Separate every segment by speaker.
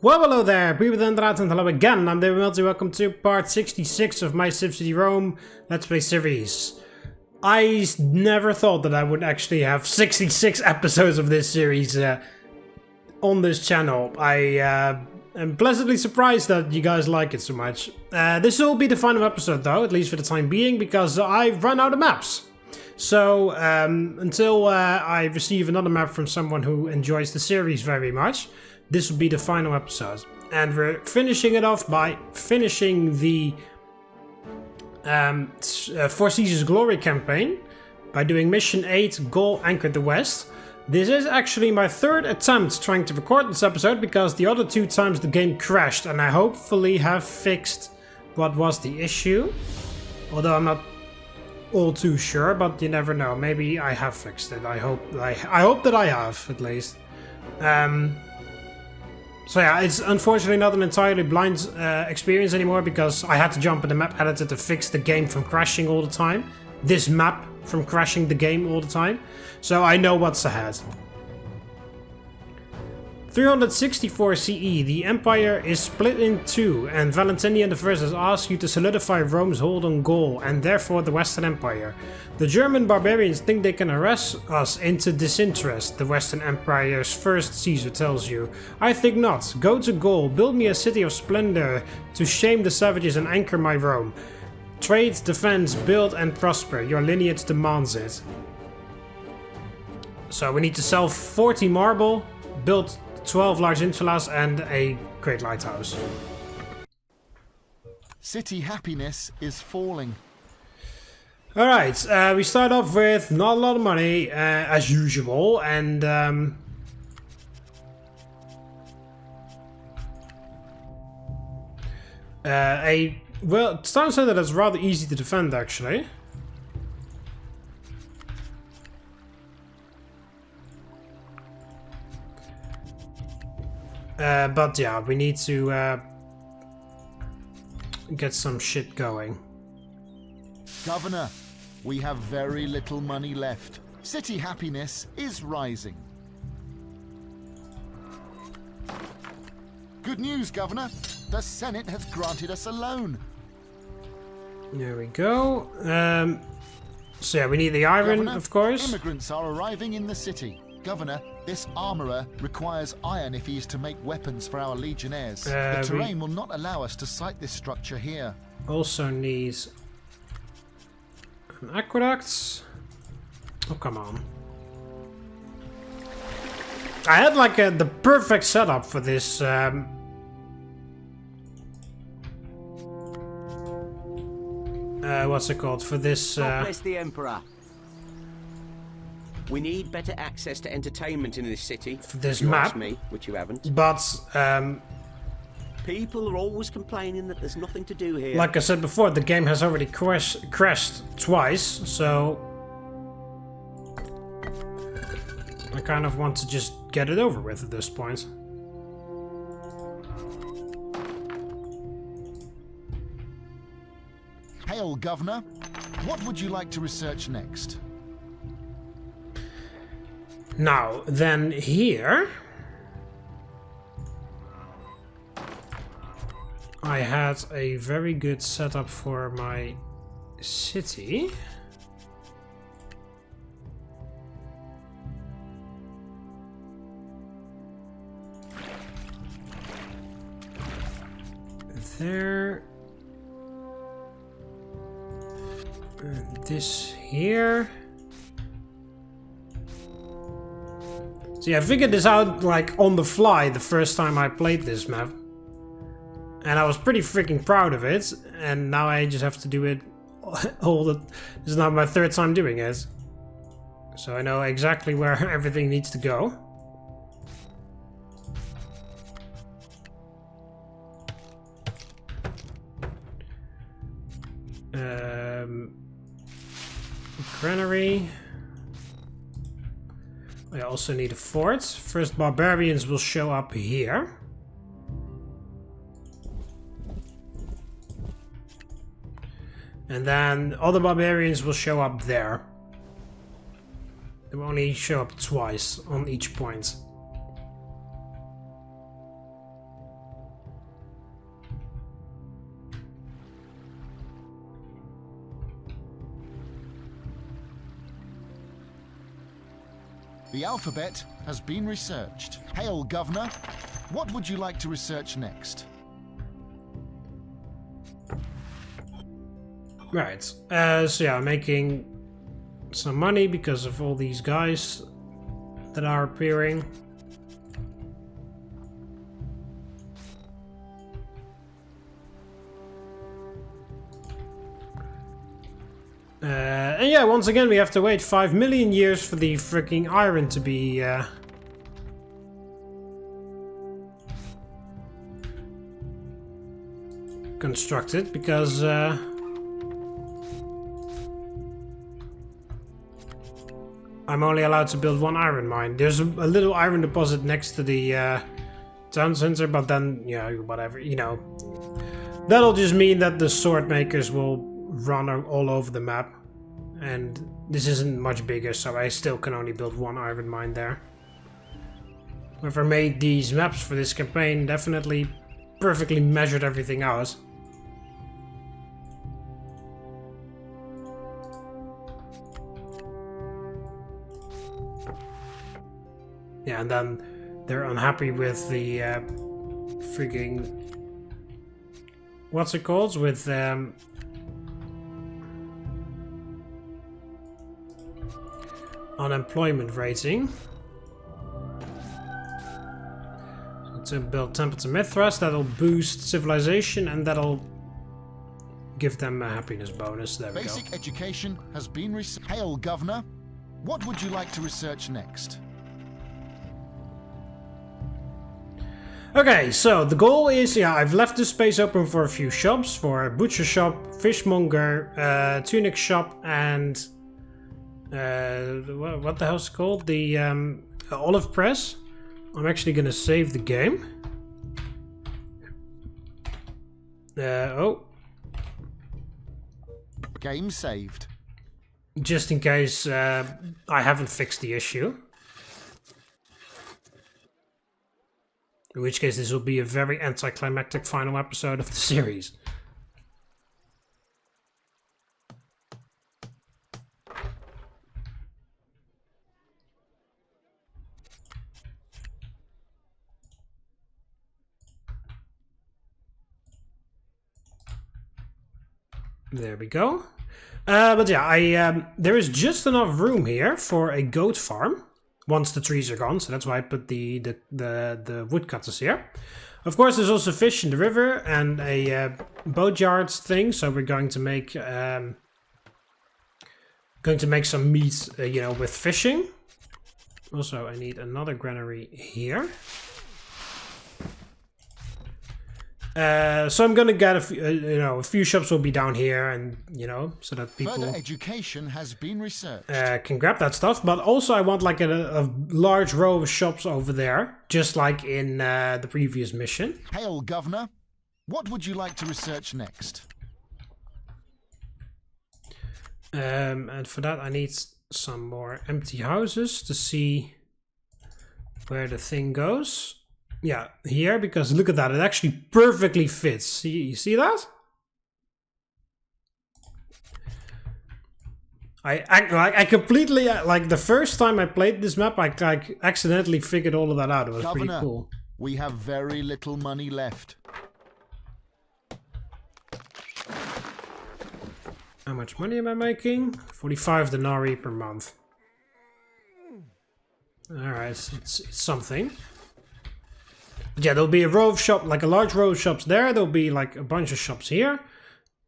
Speaker 1: Well, hello there, people and hello again. I'm TheMBmulti. Welcome to part 66 of my CivCity Rome Let's Play series. I never thought that I would actually have 66 episodes of this series on this channel. I am pleasantly surprised that you guys like it so much. This will be the final episode though, at least for the time being, because I've run out of maps. So until I receive another map from someone who enjoys the series very much, this will be the final episode. And we're finishing it off by finishing the Four Seasons Glory campaign by doing Mission 8, Gaul Anchored the West. This is actually my third attempt trying to record this episode because the other two times the game crashed, and I hopefully have fixed what was the issue. Although I'm not all too sure, but you never know. Maybe I have fixed it. I hope that I have, at least. So yeah, it's unfortunately not an entirely blind experience anymore because I had to jump in the map editor to fix the game from crashing all the time. This map from crashing the game all the time. So I know what's ahead. 364 CE, the Empire is split in two, and Valentinian I has asked you to solidify Rome's hold on Gaul, and therefore the Western Empire. The German barbarians think they can arrest us into disinterest, the Western Empire's first Caesar tells you. I think not. Go to Gaul, build me a city of splendor to shame the savages and anchor my Rome. Trade, defense, build and prosper. Your lineage demands it. So we need to sell 40 marble, build 12 large insulas and a great lighthouse.
Speaker 2: City happiness is falling.
Speaker 1: Alright, we start off with not a lot of money, as usual, and well, it's town center that's rather easy to defend, actually. But yeah, we need to get some shit going.
Speaker 2: Governor, we have very little money left. City happiness is rising. Good news, Governor. The Senate has granted us a loan.
Speaker 1: There we go. So yeah, we need the iron,
Speaker 2: Governor,
Speaker 1: of course.
Speaker 2: Immigrants are arriving in the city. Governor, this armorer requires iron if he is to make weapons for our legionnaires. The terrain will not allow us to site this structure here.
Speaker 1: Also needs an aqueduct. Oh, come on. I had like the perfect setup for this. What's it called? For this.
Speaker 3: God bless the Emperor. We need better access to entertainment in this city.
Speaker 1: For this
Speaker 3: if you
Speaker 1: map,
Speaker 3: ask me, which you haven't.
Speaker 1: But
Speaker 3: people are always complaining that there's nothing to do here.
Speaker 1: like I said before, the game has already crashed twice, so I kind of want to just get it over with at this point.
Speaker 2: Hail, Governor. What would you like to research next?
Speaker 1: Now, then here I had a very good setup for my city. There. And this here. See, I figured this out like on the fly the first time I played this map. And I was pretty freaking proud of it. And now I just have to do it all the... This is now my third time doing it. So I know exactly where everything needs to go. Granary. I also need a fort. First barbarians will show up here. And then other barbarians will show up there. They will only show up twice on each point.
Speaker 2: The alphabet has been researched. Hail, Governor. What would you like to research next?
Speaker 1: Right. So yeah, making some money because of all these guys that are appearing. And yeah, once again we have to wait 5 million years for the freaking iron to be constructed, because I'm only allowed to build one iron mine. There's a little iron deposit next to the town center, but then, yeah, whatever, you know. That'll just mean that the sword makers will run all over the map. And this isn't much bigger, so I still can only build one iron mine there. Whoever made these maps for this campaign definitely perfectly measured everything out. Yeah, and then they're unhappy with the freaking... what's it called? With unemployment rating. So to build temperature mid-thrust, that'll boost civilization and that'll give them a happiness bonus. There we go.
Speaker 2: Basic education has been Hail, Governor. What would you like to research next?
Speaker 1: Okay, so the goal is, yeah, I've left the space open for a few shops, for a butcher shop, fishmonger, tunic shop, and what the hell's it called? The olive press. I'm actually gonna save the game. Oh.
Speaker 2: Game saved.
Speaker 1: Just in case I haven't fixed the issue. In which case this will be a very anticlimactic final episode of the series. There we go. But yeah, there is just enough room here for a goat farm. Once the trees are gone, so that's why I put the woodcutters here. Of course, there's also fish in the river and a boat yards thing. So we're going to make some meat, you know, with fishing. Also, I need another granary here. So I'm gonna get a few shops will be down here, and you know, so that people
Speaker 2: further education has been researched.
Speaker 1: Can grab that stuff. But also I want like a large row of shops over there, just like in the previous mission.
Speaker 2: Hail, Governor. What would you like to research next?
Speaker 1: And for that I need some more empty houses to see where the thing goes. Yeah, here, because look at that, it actually perfectly fits. You see that? I completely, like the first time I played this map, I accidentally figured all of that out. It was
Speaker 2: Governor,
Speaker 1: pretty cool.
Speaker 2: We have very little money left.
Speaker 1: How much money am I making? 45 denarii per month. Alright, it's something. But yeah, there'll be a row of shop, like a large row of shops there. There'll be like a bunch of shops here.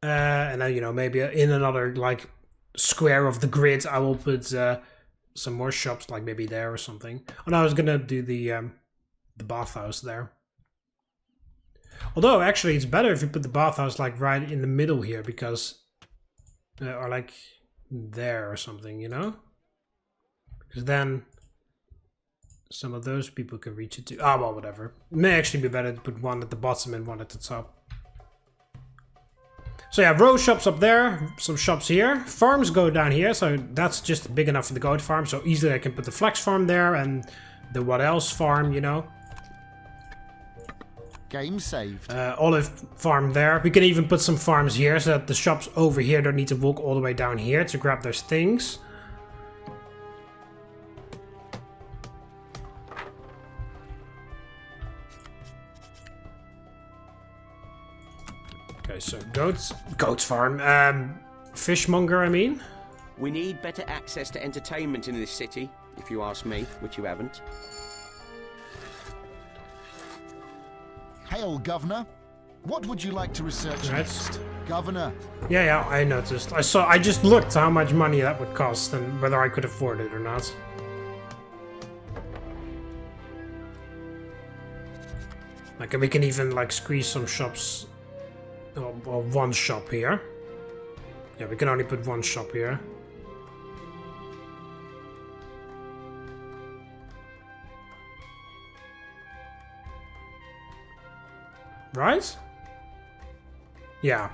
Speaker 1: And then, you know, maybe in another like square of the grid, I will put some more shops, like maybe there or something. Oh no, I was gonna do the bathhouse there. Although actually it's better if you put the bathhouse like right in the middle here, because or like there or something, you know? Because then some of those people can reach it too. Ah, well, whatever. It may actually be better to put one at the bottom and one at the top. So yeah, row shops up there, some shops here. Farms go down here, so that's just big enough for the goat farm. So easily I can put the flex farm there and the what else farm, you know.
Speaker 2: Game saved.
Speaker 1: Olive farm there. We can even put some farms here so that the shops over here don't need to walk all the way down here to grab those things. Okay, so goat farm. Fishmonger, I mean.
Speaker 3: We need better access to entertainment in this city, if you ask me, which you haven't.
Speaker 2: Hail, Governor. What would you like to research next? Governor.
Speaker 1: Yeah, I noticed. I just looked how much money that would cost and whether I could afford it or not. Like, we can even, like, squeeze some shops. Or one shop here. Yeah, we can only put one shop here. Right? Yeah.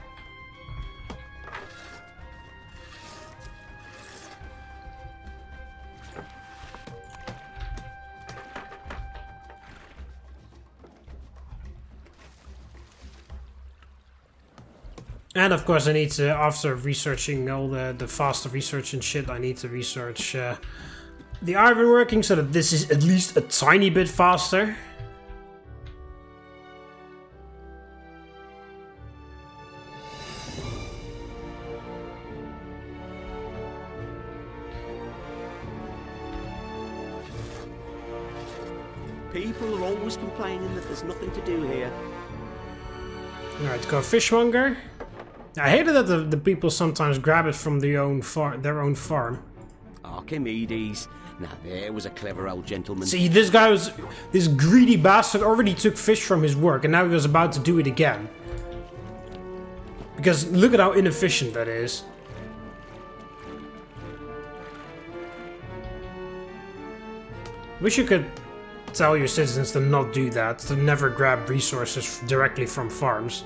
Speaker 1: And of course I need to, after researching all the faster research and shit, I need to research the ironworking so that this is at least a tiny bit faster.
Speaker 3: People are always complaining that there's nothing to do here.
Speaker 1: Alright, go fishmonger. I hated that the people sometimes grab it from their own farm.
Speaker 3: Archimedes. Now there was a clever old gentleman.
Speaker 1: See, this greedy bastard already took fish from his work and now he was about to do it again. Because look at how inefficient that is. Wish you could tell your citizens to not do that, to never grab resources directly from farms.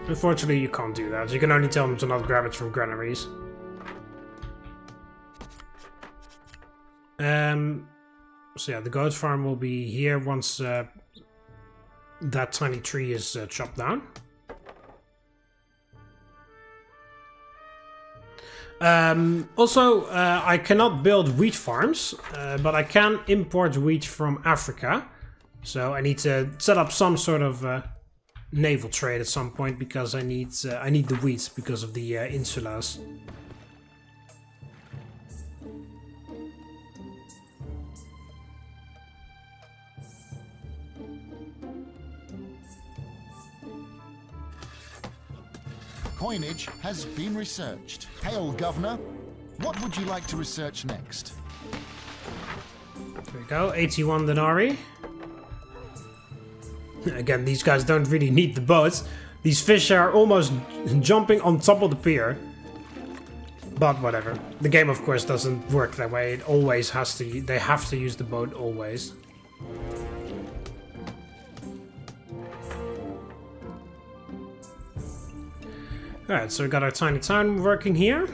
Speaker 1: Unfortunately, you can't do that. You can only tell them to not grab it from granaries. So yeah, the goat farm will be here once that tiny tree is chopped down. Also, I cannot build wheat farms, but I can import wheat from Africa. So I need to set up some sort of naval trade at some point because I need the wheat because of the insulas.
Speaker 2: Coinage has been researched. Hail, Governor. What would you like to research next?
Speaker 1: There we go, 81 denarii. Again, these guys don't really need the boats. These fish are almost jumping on top of the pier. But whatever. The game, of course, doesn't work that way. It always has to. They have to use the boat always. Alright, so we got our tiny town working here.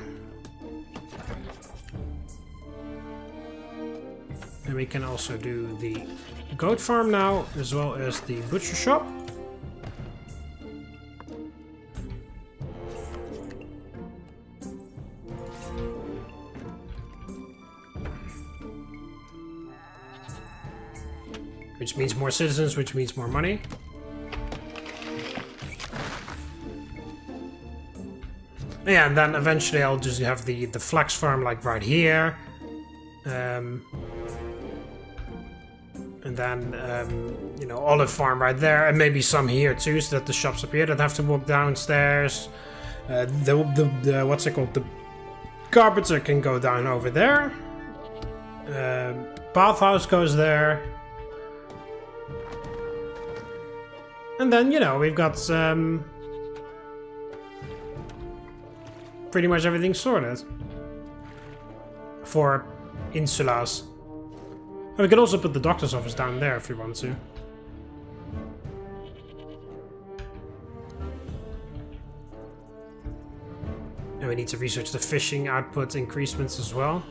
Speaker 1: And we can also do the goat farm now, as well as the butcher shop. Which means more citizens, which means more money. Yeah, and then eventually I'll just have the flax farm like right here. And then, you know, olive farm right there, and maybe some here too, so that the shops up here don't have to walk downstairs. The what's it called? The carpenter can go down over there. Bathhouse goes there. And then, you know, we've got pretty much everything sorted for insulas. And we can also put the doctor's office down there if we want to. And we need to research the fishing output increasements as well.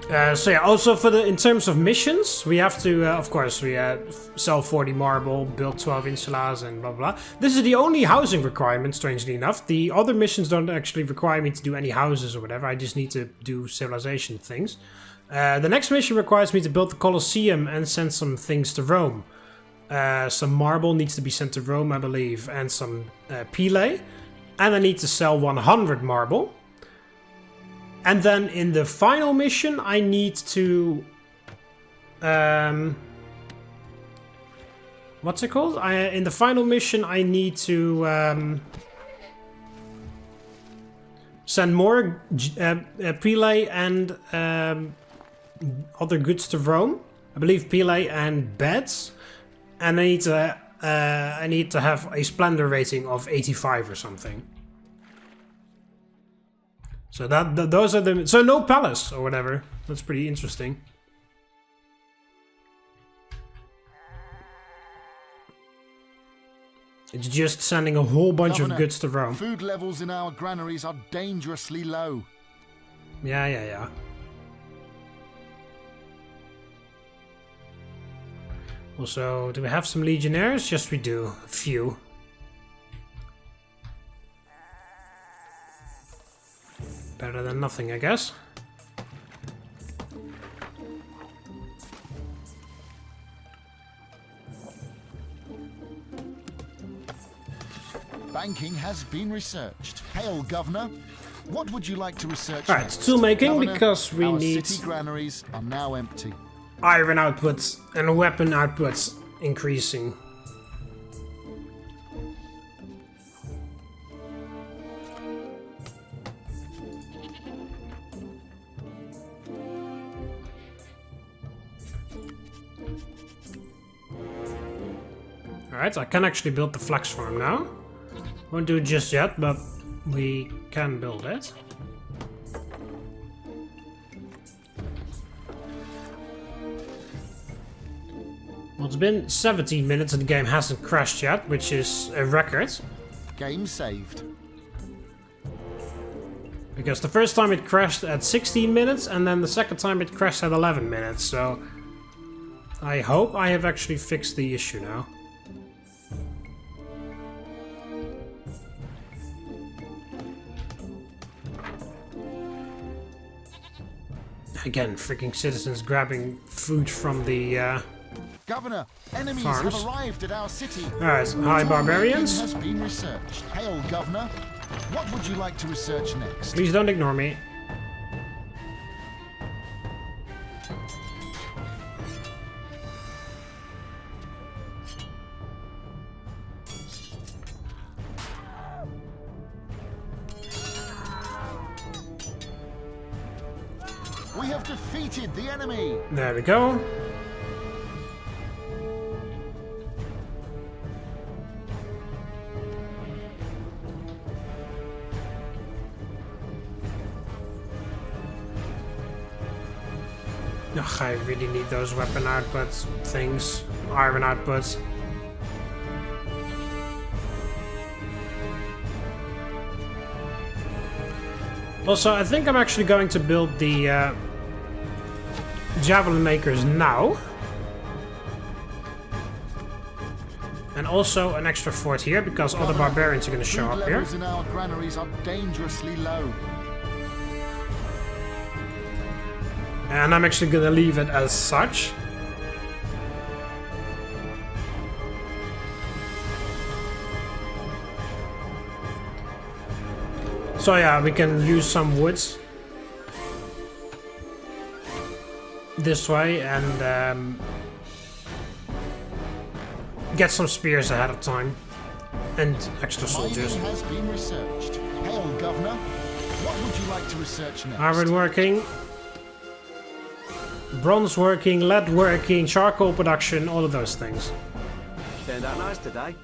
Speaker 1: So yeah, also for in terms of missions, we have to, of course, we sell 40 marble, build 12 insulas, and blah blah. This is the only housing requirement, strangely enough. The other missions don't actually require me to do any houses or whatever. I just need to do civilization things. The next mission requires me to build the Colosseum and send some things to Rome. Some marble needs to be sent to Rome, I believe, and some pile. And I need to sell 100 marble. And then in the final mission, I need to... what's it called? In the final mission, I need to send more pile and other goods to Rome. I believe pile and beds. And I need to have a splendor rating of 85 or something. So those are the... So no palace or whatever. That's pretty interesting. It's just sending a whole bunch of goods to Rome.
Speaker 2: Food levels in our granaries are dangerously low.
Speaker 1: Yeah. Also, do we have some legionnaires? Yes, we do. A few. Better than nothing, I guess.
Speaker 2: Banking has been researched. Hail, Governor. What would you like to research
Speaker 1: Alright,
Speaker 2: next?
Speaker 1: tool making,
Speaker 2: Governor,
Speaker 1: because we
Speaker 2: our
Speaker 1: need
Speaker 2: city granaries are now empty.
Speaker 1: iron outputs and weapon outputs increasing. Alright, I can actually build the flex farm now. Won't do it just yet, but we can build it. Well, it's been 17 minutes and the game hasn't crashed yet, which is a record.
Speaker 2: Game saved.
Speaker 1: Because the first time it crashed at 16 minutes, and then the second time it crashed at 11 minutes, so... I hope I have actually fixed the issue now. Again, freaking citizens grabbing food from the
Speaker 2: Governor, enemies
Speaker 1: farms.
Speaker 2: have arrived at our city.
Speaker 1: Alright, hi barbarians.
Speaker 2: Has been researched. Hail, Governor. What would you like to research next?
Speaker 1: Please don't ignore me.
Speaker 2: We have defeated the enemy.
Speaker 1: There we go. Ugh, I really need those weapon outputs things. Iron outputs. Also, I think I'm actually going to build the javelin makers now. And also an extra fort here, because other barbarians are going to show up here.
Speaker 2: Levels in our granaries are dangerously low.
Speaker 1: And I'm actually going to leave it as such. So yeah, we can use some woods this way and get some spears ahead of time and extra soldiers.
Speaker 2: Mining has been researched. Hail, Governor. What would you like to research next?
Speaker 1: Iron working, bronze working, lead working, charcoal production, all of those things.
Speaker 3: Turned out nice today.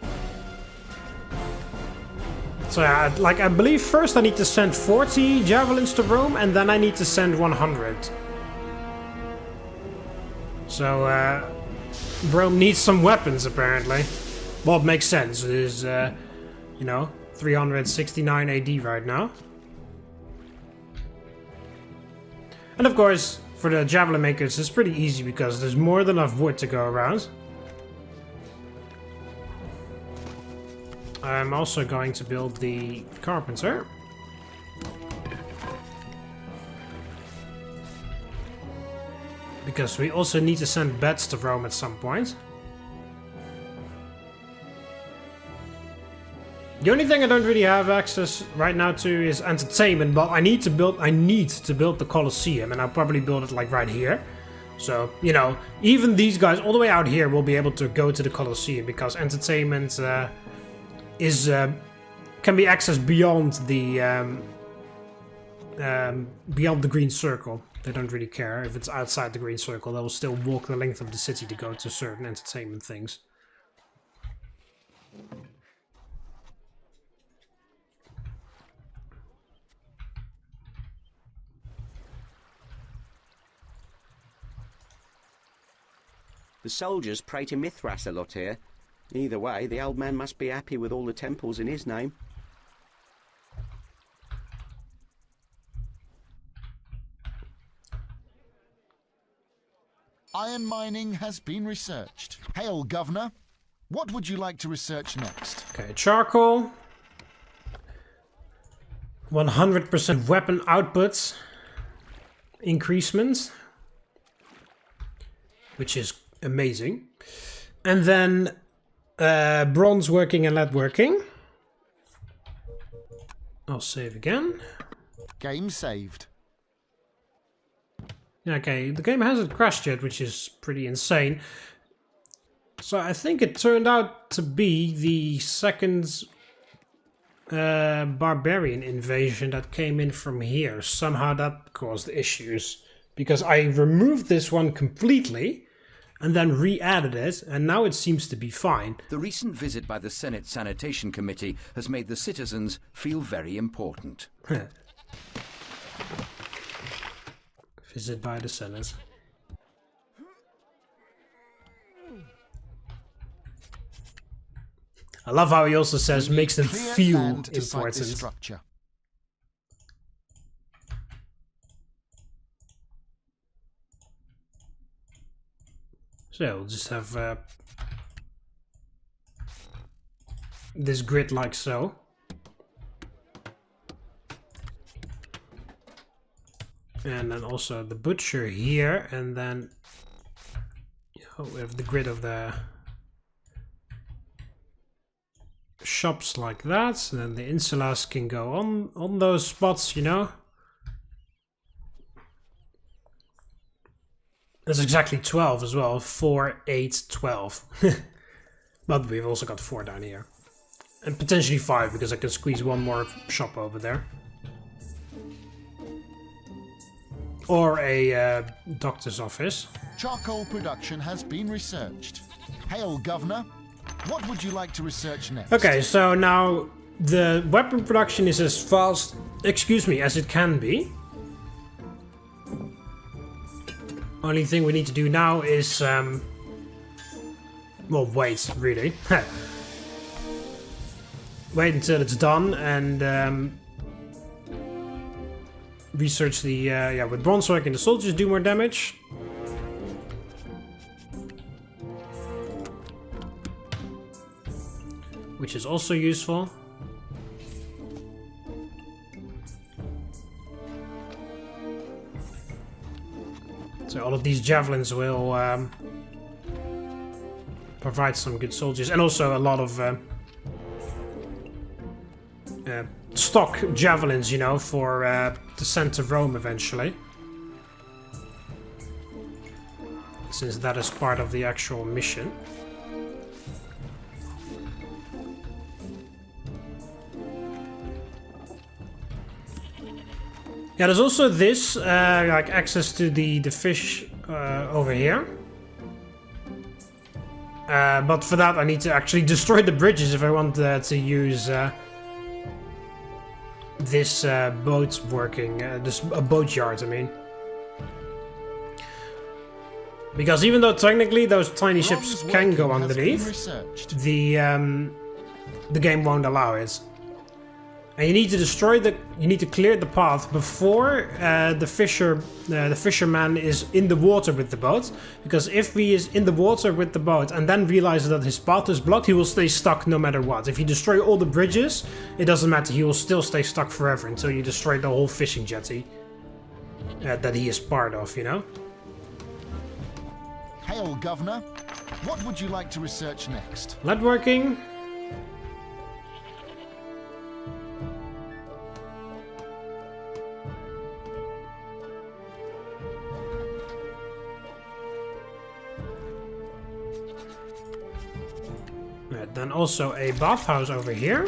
Speaker 1: So yeah, like I believe first I need to send 40 javelins to Rome and then I need to send 100. So Rome needs some weapons apparently. Well, it makes sense. It is, you know, 369 AD right now. And of course, for the javelin makers, it's pretty easy because there's more than enough wood to go around. I'm also going to build the carpenter. Because we also need to send beds to Rome at some point. The only thing I don't really have access right now to is entertainment, but I need to build the Colosseum, and I'll probably build it like right here. So, you know, even these guys all the way out here will be able to go to the Colosseum because entertainment can be accessed beyond the green circle. They don't really care if it's outside the green circle. They will still walk the length of the city to go to certain entertainment things.
Speaker 3: The soldiers pray to Mithras a lot here. Either way, the old man must be happy with all the temples in his name.
Speaker 2: Iron mining has been researched. Hail, Governor. What would you like to research next?
Speaker 1: Okay, charcoal. 100% weapon output increasement, which is amazing. And then bronze working and lead working. I'll save again.
Speaker 2: Game saved.
Speaker 1: Okay, the game hasn't crashed yet, which is pretty insane. So I think it turned out to be the second barbarian invasion that came in from here. Somehow that caused issues. Because I removed this one completely and then re-added it, and now it seems to be fine.
Speaker 4: The recent visit by the Senate Sanitation Committee has made the citizens feel very important.
Speaker 1: Visit by the Senate. I love how he also says makes them feel important.
Speaker 2: Structure.
Speaker 1: So we'll just have this grid like so. And then also the butcher here, and then we have the grid of the shops like that, and then the insulas can go on those spots, you know. That's exactly 12 as well. 4, 8, 12. But we've also got 4 down here. And potentially 5, because I can squeeze one more shop over there. Or a doctor's office.
Speaker 2: Charcoal production has been researched. Hail, Governor. What would you like to research next?
Speaker 1: Okay, so now the weapon production is as fast, as it can be. Only thing we need to do now is, well, wait, really. Wait until it's done and research the, with bronze working, the soldiers do more damage. Which is also useful. So all of these javelins will provide some good soldiers, and also a lot of stock javelins, you know, for the center of Rome eventually. Since that is part of the actual mission. Yeah, there's also this, like access to the fish over here. But for that I need to actually destroy the bridges if I want to use this boat working, this boat yard, I mean. Because even though technically those tiny ships can go underneath, the game won't allow it. And you need to destroy you need to clear the path before the fisherman is in the water with the boat. Because if he is in the water with the boat and then realizes that his path is blocked, he will stay stuck no matter what. If you destroy all the bridges, it doesn't matter. He will still stay stuck forever until you destroy the whole fishing jetty that he is part of, you know?
Speaker 2: Hail, Governor. What would you like to research next?
Speaker 1: Lead working. Right, then also a bathhouse over here.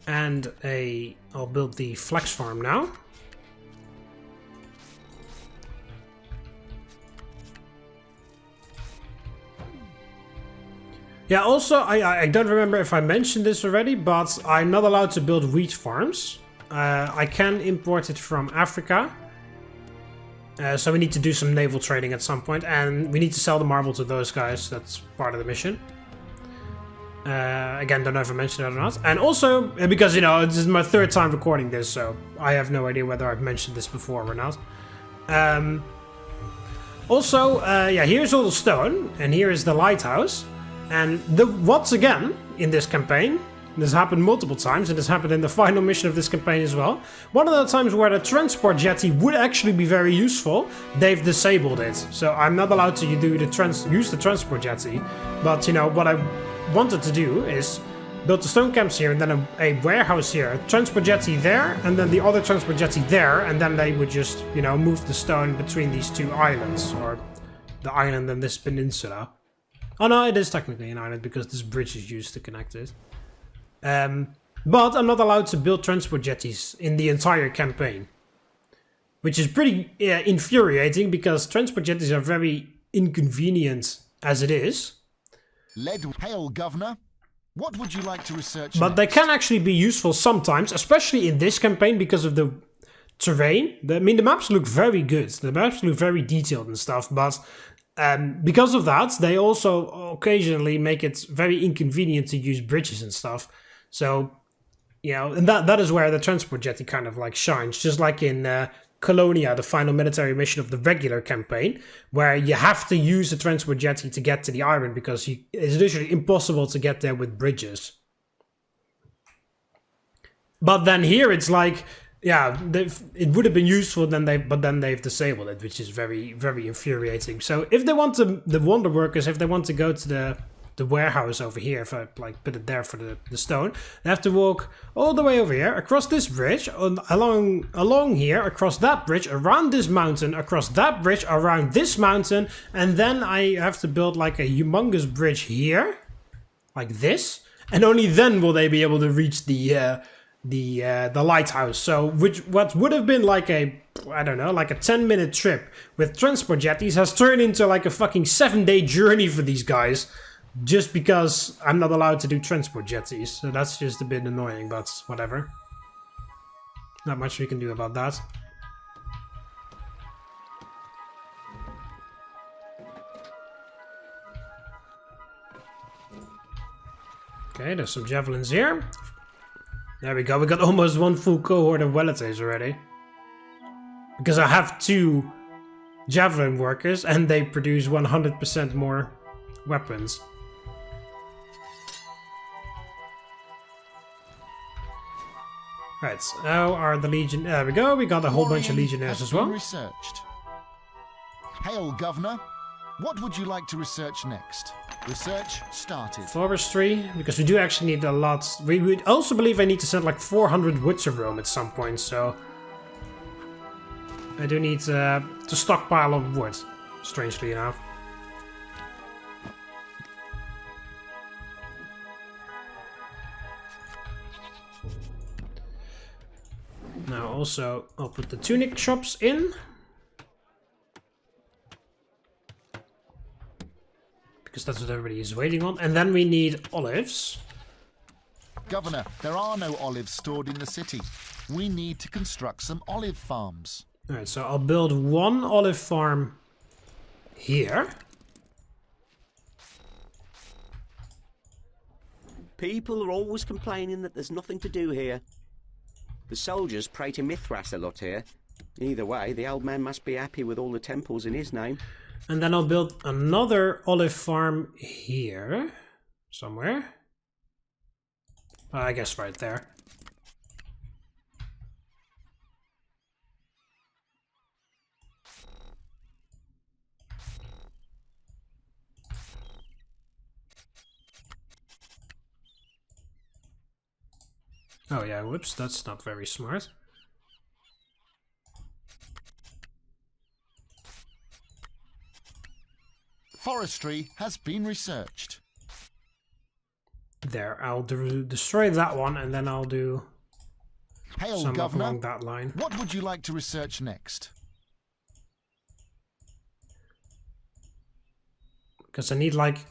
Speaker 1: And I'll build the flex farm now. Yeah, also, I don't remember if I mentioned this already, but I'm not allowed to build wheat farms. I can import it from Africa. So we need to do some naval trading at some point, and we need to sell the marble to those guys. That's part of the mission. Again, don't know if I mentioned that or not. And also, because, you know, this is my third time recording this, so I have no idea whether I've mentioned this before or not. Also, yeah, here's all the stone, and here is the lighthouse. And once again, in this campaign, this happened multiple times, and this happened in the final mission of this campaign as well. One of the times where the transport jetty would actually be very useful, they've disabled it. So I'm not allowed to use the transport jetty. But, you know, what I wanted to do is build the stone camps here, and then a warehouse here, a transport jetty there, and then the other transport jetty there, and then they would just, you know, move the stone between these two islands, or the island and this peninsula. Oh no, it is technically an island because this bridge is used to connect it. But I'm not allowed to build transport jetties in the entire campaign. Which is pretty infuriating because transport jetties are very inconvenient as it is.
Speaker 2: Hail, Governor. What would you like to research
Speaker 1: But
Speaker 2: next?
Speaker 1: they can actually be useful sometimes, especially in this campaign because of the terrain. I mean, the maps look very good. The maps look very detailed and stuff, but because of that, they also occasionally make it very inconvenient to use bridges and stuff. So, you know, and that is where the transport jetty kind of like shines, just like in Colonia, the final military mission of the regular campaign, where you have to use the transport jetty to get to the island because it's literally impossible to get there with bridges. But then here it's like, yeah, it would have been useful, but then they've disabled it, which is very, very infuriating. So if they want the wonder workers, if they want to go to the warehouse over here, if I like put it there for the stone, they have to walk all the way over here, across this bridge, along here, across that bridge, around this mountain, across that bridge, around this mountain, and then I have to build like a humongous bridge here, like this, and only then will they be able to reach the lighthouse. So what would have been like a 10-minute trip with transport jetties has turned into like a fucking 7-day journey for these guys, just because I'm not allowed to do transport jetties. So that's just a bit annoying, but whatever. Not much we can do about that. Okay, there's some javelins here. There we go, we got almost one full cohort of Velites already. Because I have 2 javelin workers and they produce 100% more weapons. Right, so now are the Legion... There we go, we got a whole bunch of Legionnaires as well.
Speaker 2: Researched. Hail, Governor. What would you like to research next? Research started.
Speaker 1: Forestry, because we do actually need a lot. We would also believe I need to send like 400 woods of Rome at some point, so I do need to stockpile on wood, strangely enough. Now also, I'll put the tunic shops in. Because that's what everybody is waiting on. And then we need olives.
Speaker 2: Governor, there are no olives stored in the city. We need to construct some olive farms.
Speaker 1: Alright, so I'll build 1 olive farm here.
Speaker 3: People are always complaining that there's nothing to do here. The soldiers pray to Mithras a lot here. Either way, the old man must be happy with all the temples in his name.
Speaker 1: And then I'll build another olive farm here. Somewhere. I guess right there. Oh yeah, whoops, that's not very smart.
Speaker 2: Forestry has been researched.
Speaker 1: There, I'll destroy that one, and then I'll do
Speaker 2: Hail,
Speaker 1: some
Speaker 2: Governor.
Speaker 1: along that line.
Speaker 2: What would you like to research next?
Speaker 1: Because I need like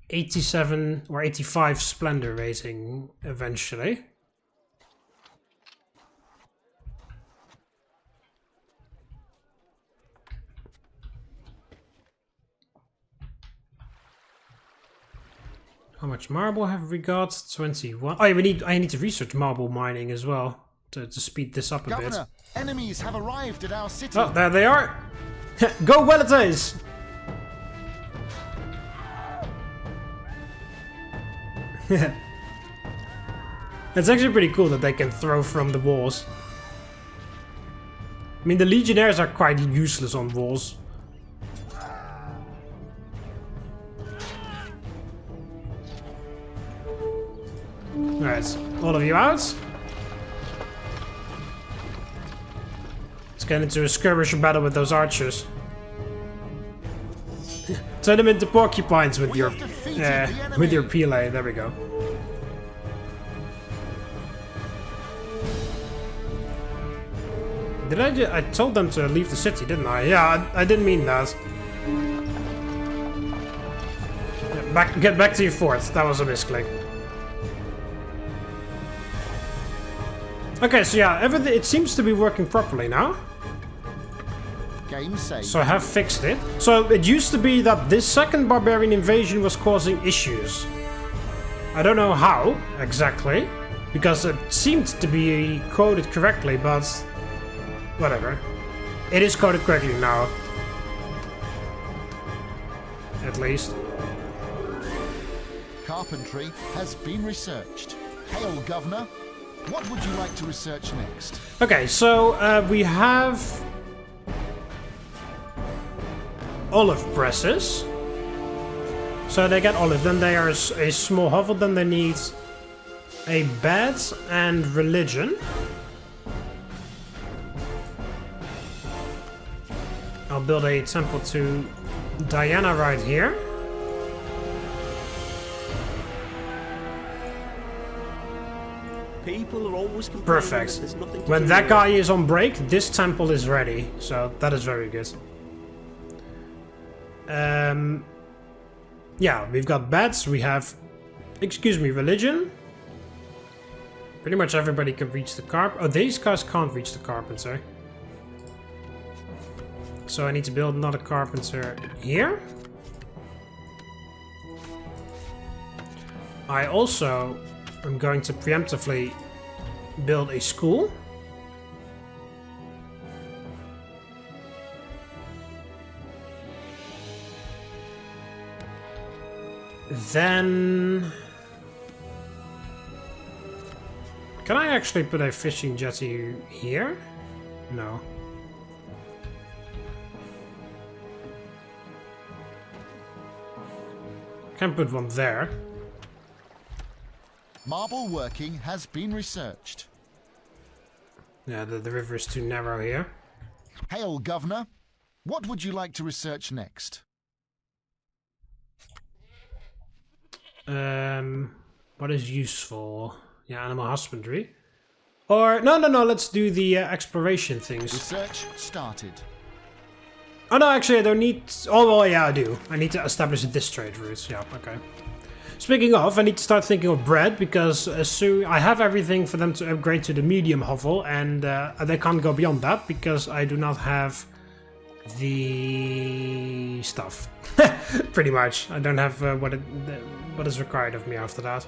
Speaker 1: 87 or 85 splendor rating eventually. How much marble have we got? 21. Oh, yeah, I need to research marble mining as well to speed this up a
Speaker 2: Governor, enemies have arrived at our city.
Speaker 1: bit. Oh, there they are! Go well it is! It's actually pretty cool that they can throw from the walls. I mean, the legionnaires are quite useless on walls. Alright, all of you out. Let's get into a skirmisher battle with those archers. Turn them into porcupines with your pile. There we go. Did I told them to leave the city, didn't I? Yeah, I didn't mean that. Yeah, get back to your fort. That was a misclick. Okay, so yeah, everything, it seems to be working properly now.
Speaker 2: Game saved.
Speaker 1: So I have fixed it. So it used to be that this second barbarian invasion was causing issues. I don't know how, exactly, because it seemed to be coded correctly, but whatever. It is coded correctly now. At least.
Speaker 2: Carpentry has been researched. Hail, Governor. What would you like to research next?
Speaker 1: Okay, so we have olive presses. So they get olive, then they are a small hovel, then they need a bed and religion. I'll build a temple to Diana right here.
Speaker 3: People are always complaining
Speaker 1: Perfect.
Speaker 3: that there's nothing to
Speaker 1: When
Speaker 3: do
Speaker 1: that
Speaker 3: here.
Speaker 1: guy is on break, this temple is ready. So that is very good. Yeah, we've got beds, we have, excuse me, religion. Pretty much everybody can reach the carpenter. Oh, these guys can't reach the carpenter. So I need to build another carpenter here. I also am going to preemptively build a school. Then... Can I actually put a fishing jetty here? No. Can put one there.
Speaker 2: Marble working has been researched.
Speaker 1: Yeah, the river is too narrow here.
Speaker 2: Hail, Governor. What would you like to research next?
Speaker 1: What is useful? Yeah, animal husbandry. Or, no, let's do the exploration things.
Speaker 2: Research started.
Speaker 1: Oh no, actually I don't need... Oh, well, yeah, I do. I need to establish this trade route. Yeah, okay. Speaking of, I need to start thinking of bread, because soon I have everything for them to upgrade to the medium hovel, and they can't go beyond that, because I do not have the stuff. Pretty much. I don't have what is required of me after that.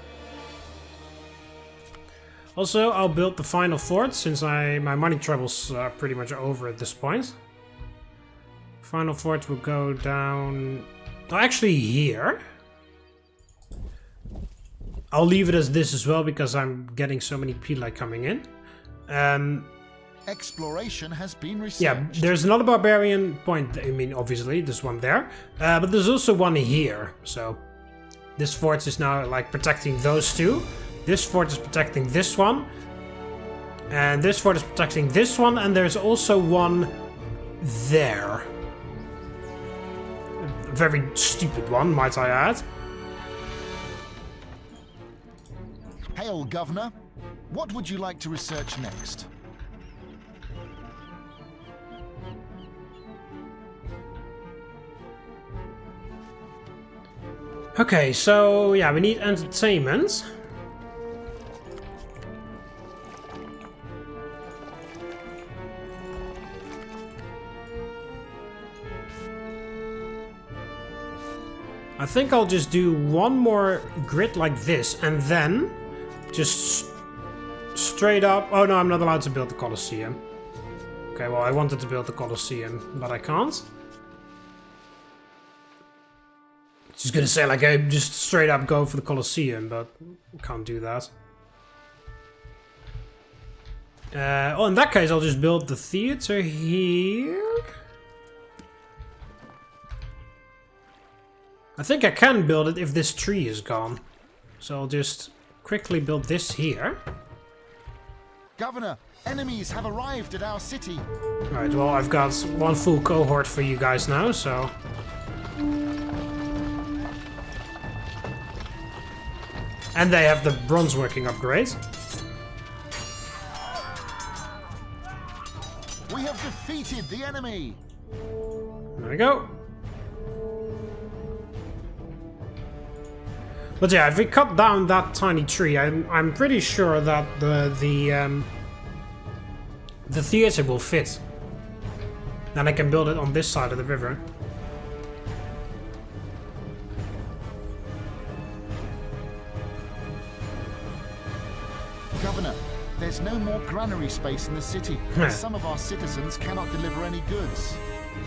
Speaker 1: Also, I'll build the final fort since my money troubles are pretty much over at this point. Final fort will go down... Oh, actually here. I'll leave it as this as well because I'm getting so many pili coming in.
Speaker 2: Exploration has been researched.
Speaker 1: Yeah, there's another barbarian point. I mean, obviously, there's one there. But there's also one here. So this fort is now like protecting those two. This fort is protecting this one. And this fort is protecting this one. And there's also one there. A very stupid one, might I add.
Speaker 2: Hail, Governor. What would you like to research next?
Speaker 1: Okay, so yeah, we need entertainment. I think I'll just do one more grid like this and then just straight up... Oh no, I'm not allowed to build the Colosseum. Okay, well I wanted to build the Colosseum, but I can't. Just gonna say like I just straight up go for the Colosseum, but I can't do that. Oh, in that case I'll just build the theater here. I think I can build it if this tree is gone. So I'll just quickly build this here.
Speaker 2: Governor, enemies have arrived at our city.
Speaker 1: Alright, well I've got one full cohort for you guys now, so... And they have the bronze working upgrade.
Speaker 2: We have defeated the enemy.
Speaker 1: There we go. But yeah, if we cut down that tiny tree, I'm pretty sure that the theater will fit. Then I can build it on this side of the river.
Speaker 2: Governor, there's no more granary space in the city, as some of our citizens cannot deliver any goods.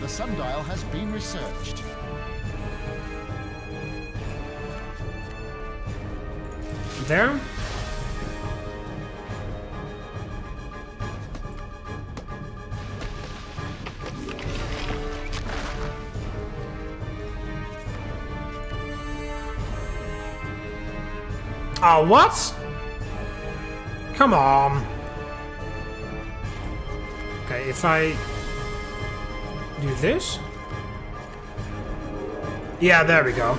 Speaker 2: The sundial has been researched.
Speaker 1: There. Oh, what? Come on. Okay, if I do this. Yeah, there we go.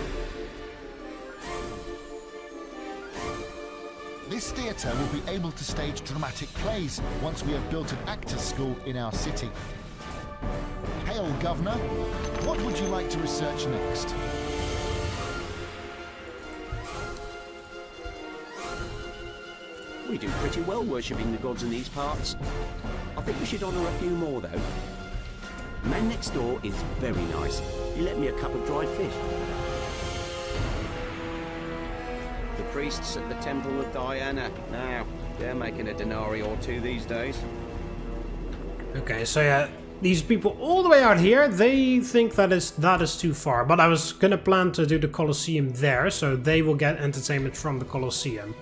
Speaker 2: This theatre will be able to stage dramatic plays once we have built an actors' school in our city. Hail, Governor. What would you like to research next?
Speaker 3: We do pretty well worshipping the gods in these parts. I think we should honour a few more, though. The man next door is very nice. He let me a cup of dried fish. The priests at the Temple of Diana. Now, they're making a denarii or two these days.
Speaker 1: Okay, so yeah, these people all the way out here, they think that is too far. But I was gonna plan to do the Colosseum there, so they will get entertainment from the Colosseum.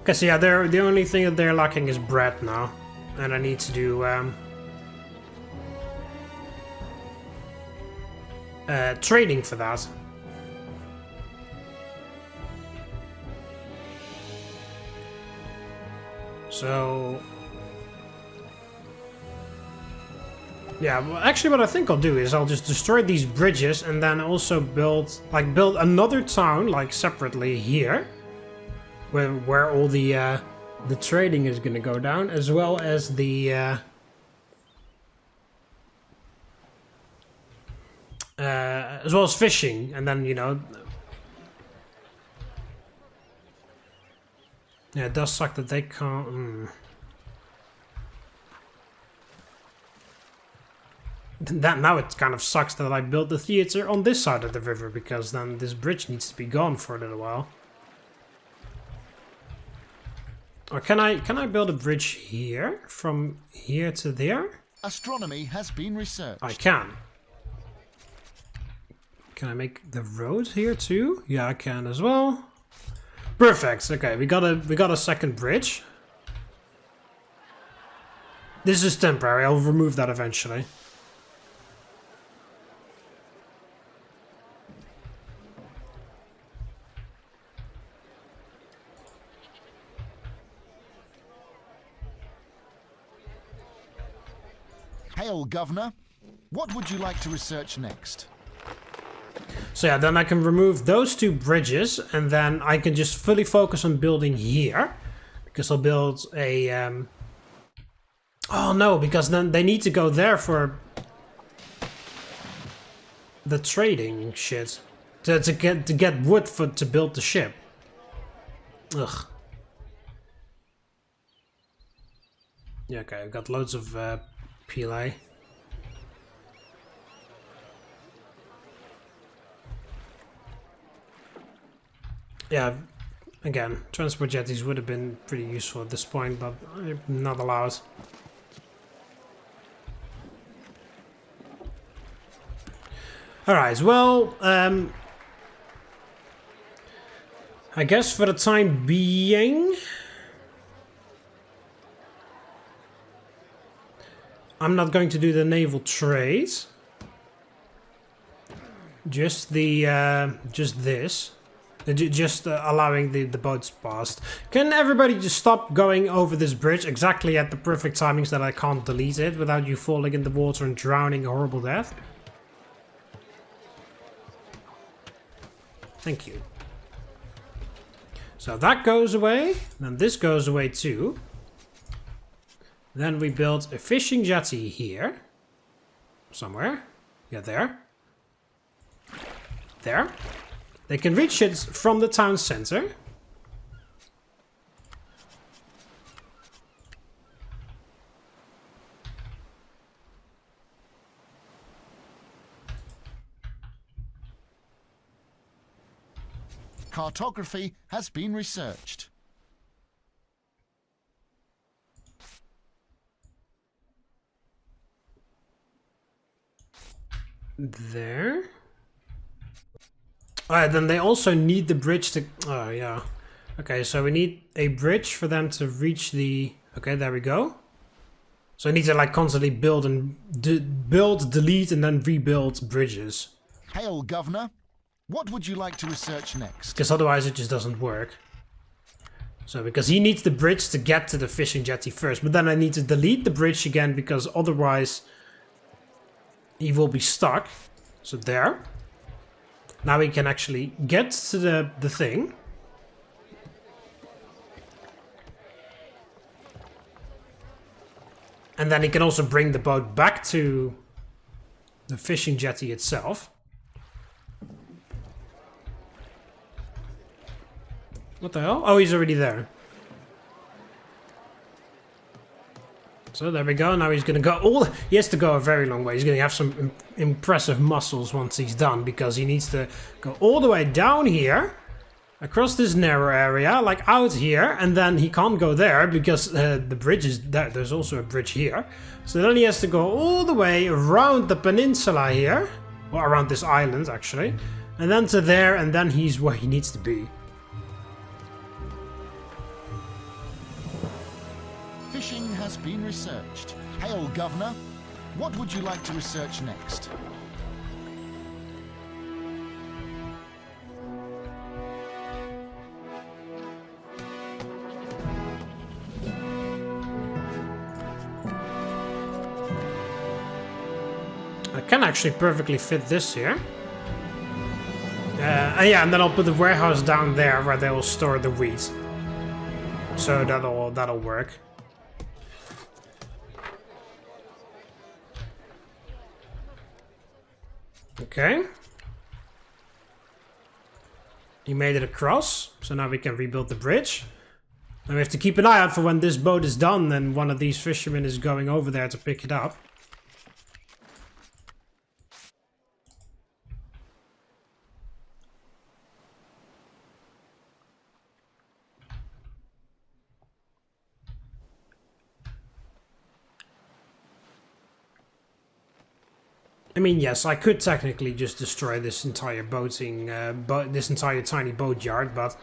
Speaker 1: Okay, so yeah, the only thing that they're lacking is bread now. And I need to do trading for that. So yeah, well, actually what I think I'll do is I'll just destroy these bridges and then also build another town like separately here. Where all the trading is gonna go down, as well as the as well as fishing, and then, you know, yeah, it does suck that they can't. Now it kind of sucks that I built the theater on this side of the river, because then this bridge needs to be gone for a little while. Or can I build a bridge here? From here to there?
Speaker 2: Astronomy has been researched.
Speaker 1: I can. Can I make the road here too? Yeah, I can as well. Perfect. Okay, we got a second bridge. This is temporary. I'll remove that eventually.
Speaker 2: Hail, Governor. What would you like to research next?
Speaker 1: So yeah, then I can remove those two bridges, and then I can just fully focus on building here. Because I'll build a... Oh no, because then they need to go there for... the trading shit. To get wood to build the ship. Ugh. Yeah, okay, I've got loads of PLA. Yeah, again, transport jetties would have been pretty useful at this point, but I'm not allowed. Alright, well, I guess for the time being, I'm not going to do the naval trade. Just the, just this. Just allowing the boats past. Can everybody just stop going over this bridge exactly at the perfect timings that I can't delete it without you falling in the water and drowning a horrible death? Thank you. So that goes away. Then this goes away too. Then we build a fishing jetty here. Somewhere. Yeah, there. There. They can reach it from the town center.
Speaker 2: Cartography has been researched.
Speaker 1: There. Alright, then they also need the bridge to... Oh, yeah. Okay, so we need a bridge for them to reach the... Okay, there we go. So I need to, like, constantly build and... build, delete, and then rebuild bridges.
Speaker 2: Hail, Governor. What would you like to research next?
Speaker 1: Because otherwise it just doesn't work. So, because he needs the bridge to get to the fishing jetty first. But then I need to delete the bridge again, because otherwise... he will be stuck. So there. Now we can actually get to the thing. And then he can also bring the boat back to the fishing jetty itself. What the hell? Oh, he's already there. So there we go. Now he's going to go all... He has to go a very long way. He's going to have some impressive muscles once he's done, because he needs to go all the way down here, across this narrow area, like out here, and then he can't go there because the bridge is there. There's also a bridge here. So then he has to go all the way around the peninsula here, or around this island actually, and then to there, and then he's where he needs to be.
Speaker 2: Fishing has been researched. Hail, Governor. What would you like to research next?
Speaker 1: I can actually perfectly fit this here. Yeah, and then I'll put the warehouse down there where they will store the wheat. So that'll work. Okay. He made it across, so now we can rebuild the bridge. And we have to keep an eye out for when this boat is done and one of these fishermen is going over there to pick it up. I mean, yes, I could technically just destroy this entire this entire tiny boat yard, but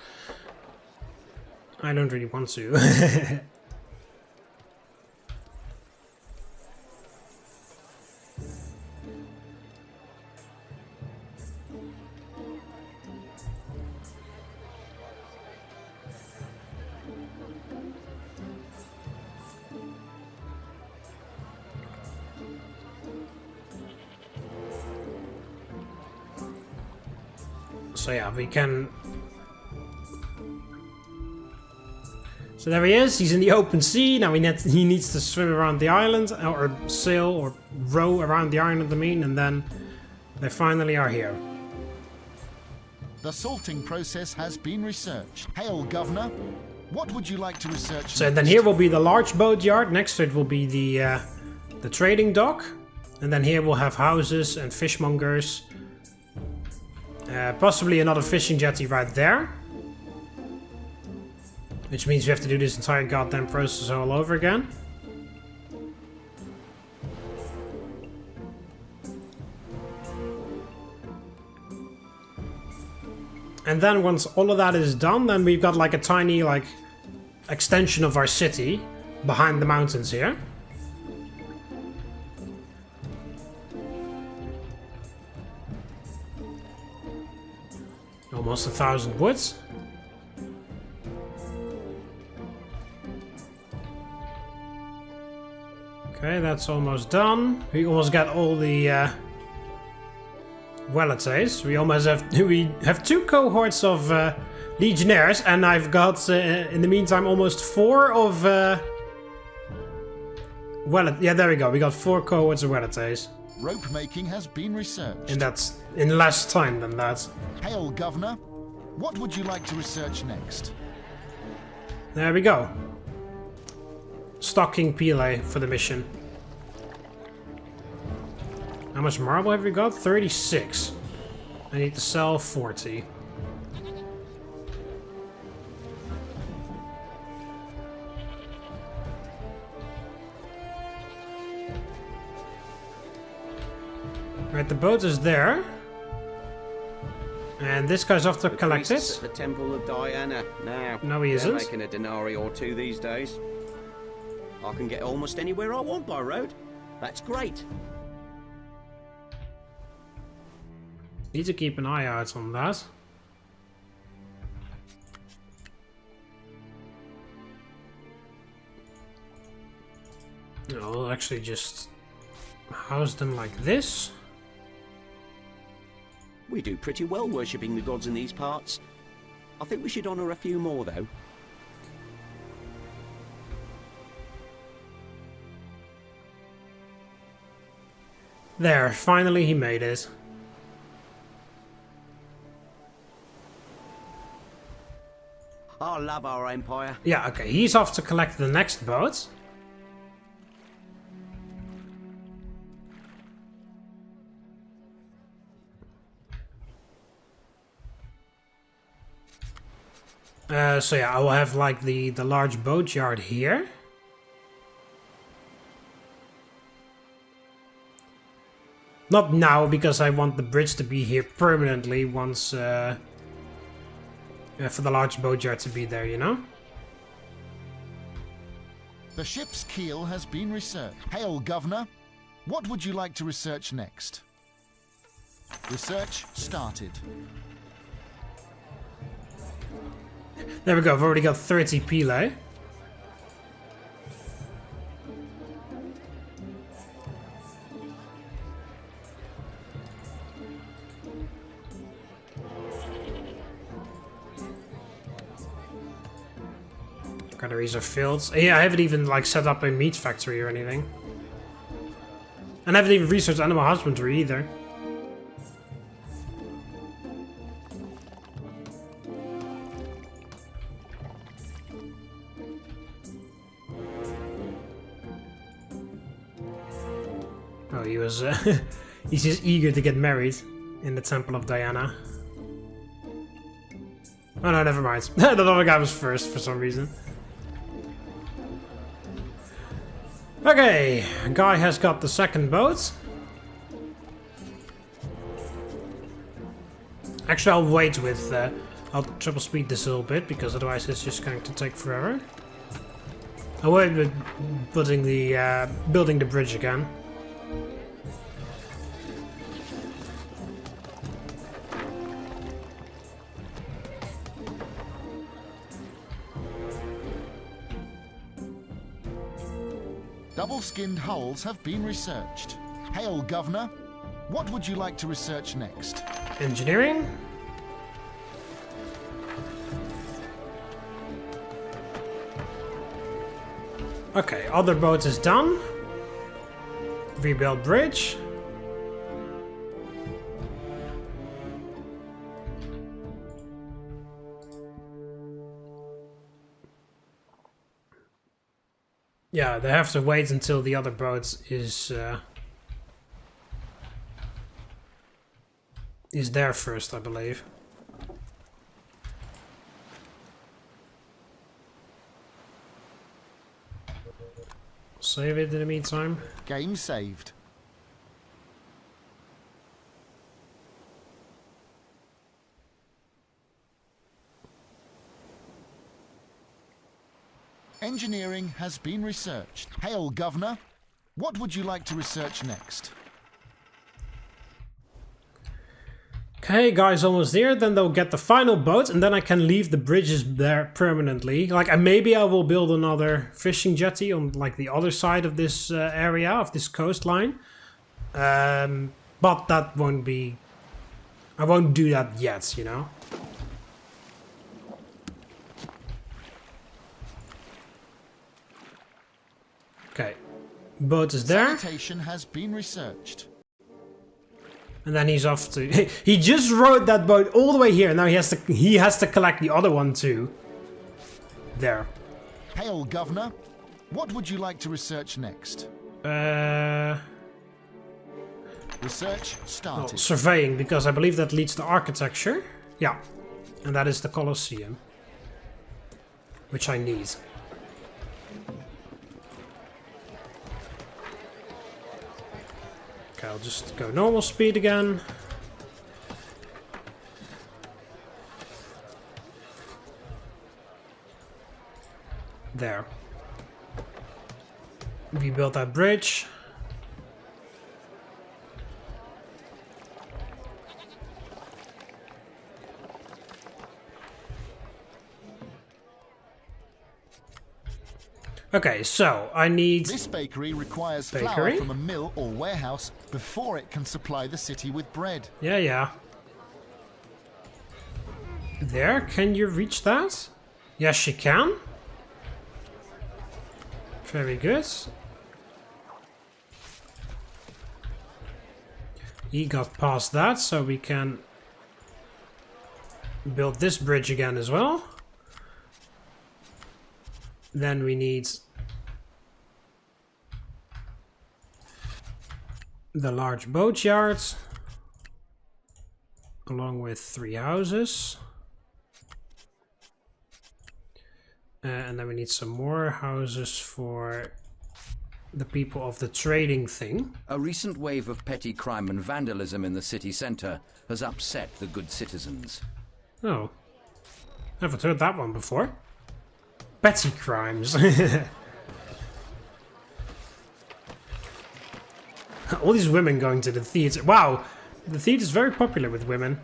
Speaker 1: I don't really want to. So yeah, we can... So there he is, he's in the open sea. Now he needs to swim around the island, or sail, or row around the island, I mean, and then they finally are here.
Speaker 2: The salting process has been researched. Hail, Governor. What would you like to research
Speaker 1: So
Speaker 2: next?
Speaker 1: then here will be the large boat yard, next to it will be the trading dock, and then here we'll have houses and fishmongers. Possibly another fishing jetty right there. Which means we have to do this entire goddamn process all over again. And then once all of that is done, then we've got like a tiny like extension of our city behind the mountains here. Almost 1,000 woods. Okay, that's almost done. We almost got all the Weletes. We have 2 cohorts of legionnaires, and I've got in the meantime almost 4 of yeah, there we go. We got 4 cohorts of Weletes.
Speaker 2: Rope making has been researched.
Speaker 1: And that's in less time than that.
Speaker 2: Hail, Governor. What would you like to research next?
Speaker 1: There we go. Stocking Pile for the mission. How much marble have we got? 36. I need to sell 40. Right, the boat is there. And this guy's off to collect it.
Speaker 3: The Temple of Diana. Now,
Speaker 1: No, he
Speaker 3: they're
Speaker 1: isn't.
Speaker 3: making a denarii or 2 these days. I can get almost anywhere I want by road. That's great.
Speaker 1: Need to keep an eye out on that. I'll actually just house them like this.
Speaker 3: We do pretty well worshipping the gods in these parts. I think we should honour a few more, though.
Speaker 1: There, finally he made it.
Speaker 3: I love our empire.
Speaker 1: Yeah, okay, he's off to collect the next boat. So yeah, I will have like the large boat yard here. Not now, because I want the bridge to be here permanently once for the large boat yard to be there, you know?
Speaker 2: The ship's keel has been researched. Hail, Governor. What would you like to research next? Research started.
Speaker 1: There we go, I've already got 30 pile. Granaries are filled. Yeah, I haven't even like set up a meat factory or anything. And I haven't even researched animal husbandry either. Oh, he was he's just eager to get married in the Temple of Diana. Oh no, never mind. The other guy was first for some reason. Okay, guy has got the second boat. Actually, I'll wait with... I'll triple speed this a little bit, because otherwise it's just going to take forever. I'll wait with building the bridge again.
Speaker 2: Double-skinned hulls have been researched. Hail, Governor. What would you like to research next?
Speaker 1: Engineering? Okay, other boat is done. Rebuild bridge. Yeah, they have to wait until the other boat is there first, I believe. Save it in the meantime.
Speaker 2: Game saved. Engineering has been researched. Hail, Governor. What would you like to research next?
Speaker 1: Okay, guys, almost there. Then they'll get the final boat, and then I can leave the bridges there permanently. Like, maybe I will build another fishing jetty on, like, the other side of this area, of this coastline. But that won't be... I won't do that yet, you know? Okay. Boat is there.
Speaker 2: Sanitation has been researched.
Speaker 1: And then he's off to... He just rode that boat all the way here. Now he has to collect the other one too. There.
Speaker 2: Hail, Governor. What would you like to research next? Research started.
Speaker 1: Oh, surveying, because I believe that leads to architecture. Yeah. And that is the Colosseum. Which I need. Okay, I'll just go normal speed again. There. Rebuild that bridge. Okay, so I need...
Speaker 2: This bakery requires flour from a mill or warehouse before it can supply the city with bread.
Speaker 1: Yeah, yeah. There, can you reach that? Yes, she can. Very good. He got past that, so we can build this bridge again as well. Then we need the large boatyard, along with 3 houses. And then we need some more houses for the people of the trading thing.
Speaker 4: A recent wave of petty crime and vandalism in the city centre has upset the good citizens.
Speaker 1: Oh, haven't heard that one before. Petty crimes. All these women going to the theatre. Wow, the theatre is very popular with women.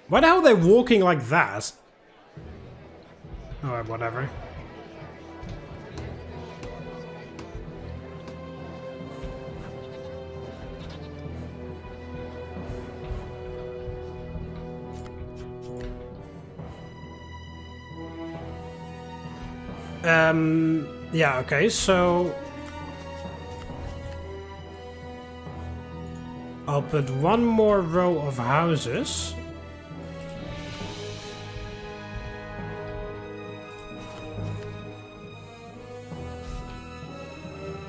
Speaker 1: Why the hell are they walking like that? Oh, whatever. Yeah, okay, so... I'll put one more row of houses.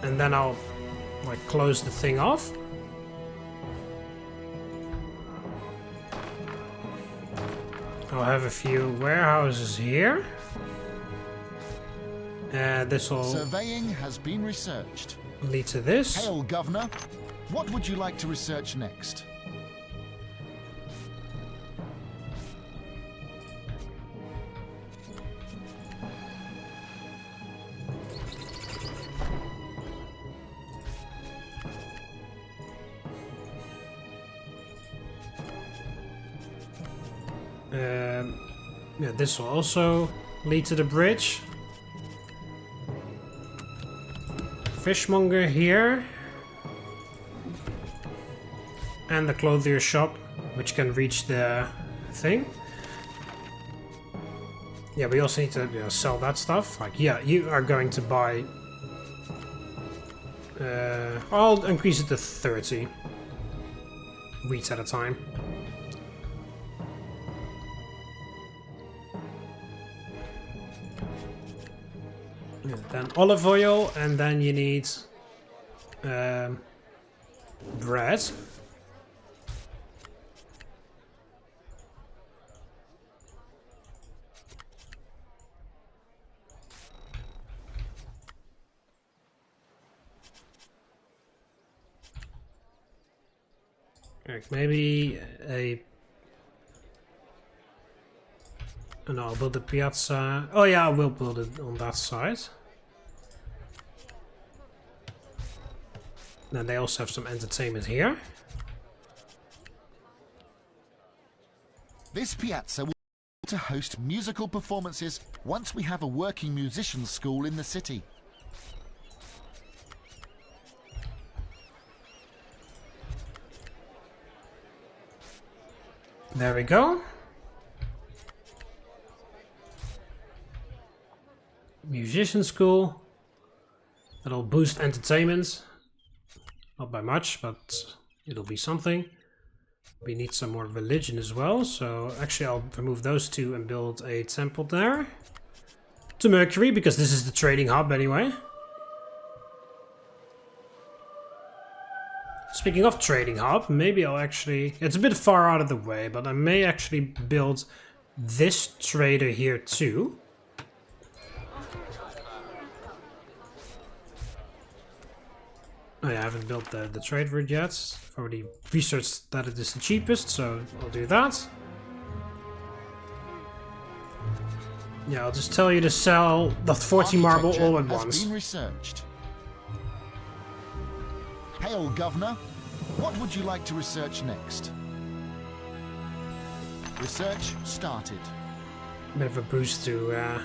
Speaker 1: And then I'll, like, close the thing off. I'll have a few warehouses here. This will
Speaker 2: Surveying has been researched.
Speaker 1: lead to this.
Speaker 2: Hail, Governor. What would you like to research next?
Speaker 1: Yeah, this will also lead to the bridge. Fishmonger here. And the clothier shop, which can reach the thing. Yeah, we also need to sell that stuff. Like, yeah, you are going to buy... I'll increase it to 30 wheat at a time. Yeah, then olive oil, and then you need bread. Maybe a... No, I'll build the piazza. Oh yeah, I will build it on that side. Then they also have some entertainment here.
Speaker 2: This piazza will be able to host musical performances once we have a working musicians' school in the city.
Speaker 1: There we go. Musician school. That'll boost entertainment. Not by much, but it'll be something. We need some more religion as well, so actually I'll remove those two and build a temple there. To Mercury, because this is the trading hub anyway. Speaking of trading hub, maybe I'll actually... It's a bit far out of the way, but I may actually build this trader here too. Oh yeah, I haven't built the trade route yet. I've already researched that it is the cheapest, so I'll do that. Yeah, I'll just tell you to sell the 40 marble all at once.
Speaker 2: Has been researched. Hail, Governor. What would you like to research next? Research started.
Speaker 1: Bit of a boost to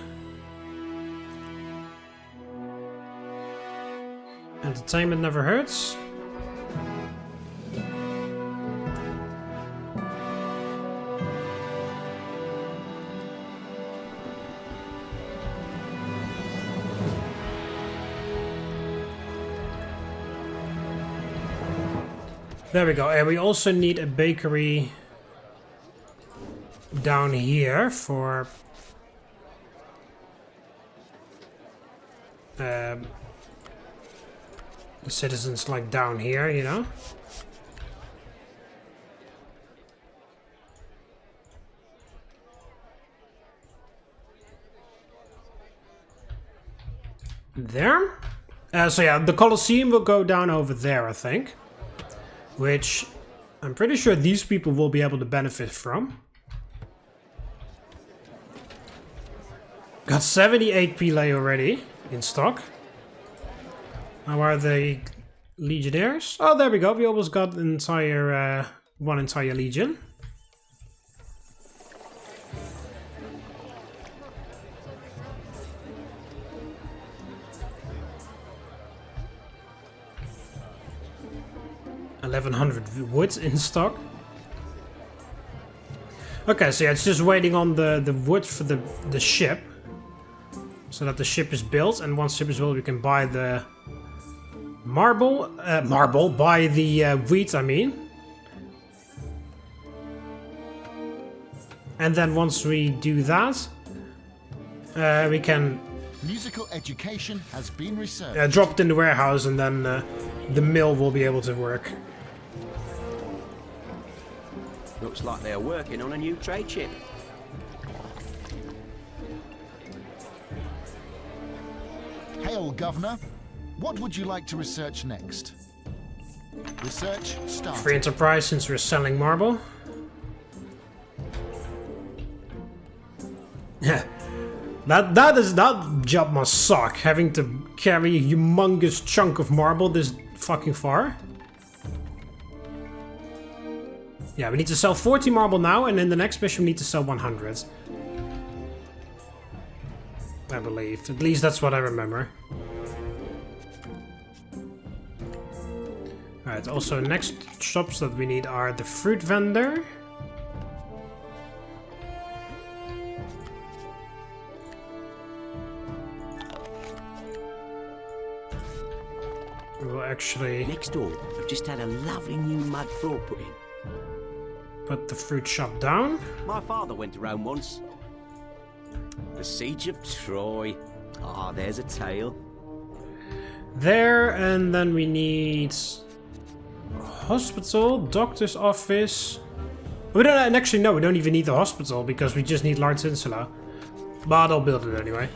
Speaker 1: entertainment never hurts. There we go. And we also need a bakery down here for the citizens, like down here, you know. There. So yeah, the Colosseum will go down over there, I think. Which I'm pretty sure these people will be able to benefit from. Got 78 Pile already in stock. How are the legionnaires? Oh, there we go. We almost got an entire, one entire legion. $1,100 wood in stock. Okay, so yeah, it's just waiting on the wood for the ship. So that the ship is built, and once ship is built, we can buy the buy the wheat, I mean. And then once we do that, we can
Speaker 2: musical education has been researched.
Speaker 1: drop it in the warehouse, and then the mill will be able to work.
Speaker 3: Looks like they're working on a new trade ship.
Speaker 2: Hail, Governor. What would you like to research next? Research started.
Speaker 1: Free enterprise since we're selling marble. Yeah. That job must suck, having to carry a humongous chunk of marble this fucking far. Yeah, we need to sell 40 marble now, and in the next mission we need to sell 100. I believe. At least that's what I remember. Alright, also next shops that we need are the fruit vendor. We'll actually...
Speaker 3: Next door, I've just had a lovely new mud floor put in.
Speaker 1: Put the fruit shop down.
Speaker 3: My father went around once. The Siege of Troy. Ah, there's a tale.
Speaker 1: There, and then we need... hospital, doctor's office. We don't actually, no, we don't even need the hospital because we just need Large Insula. But I'll build it anyway.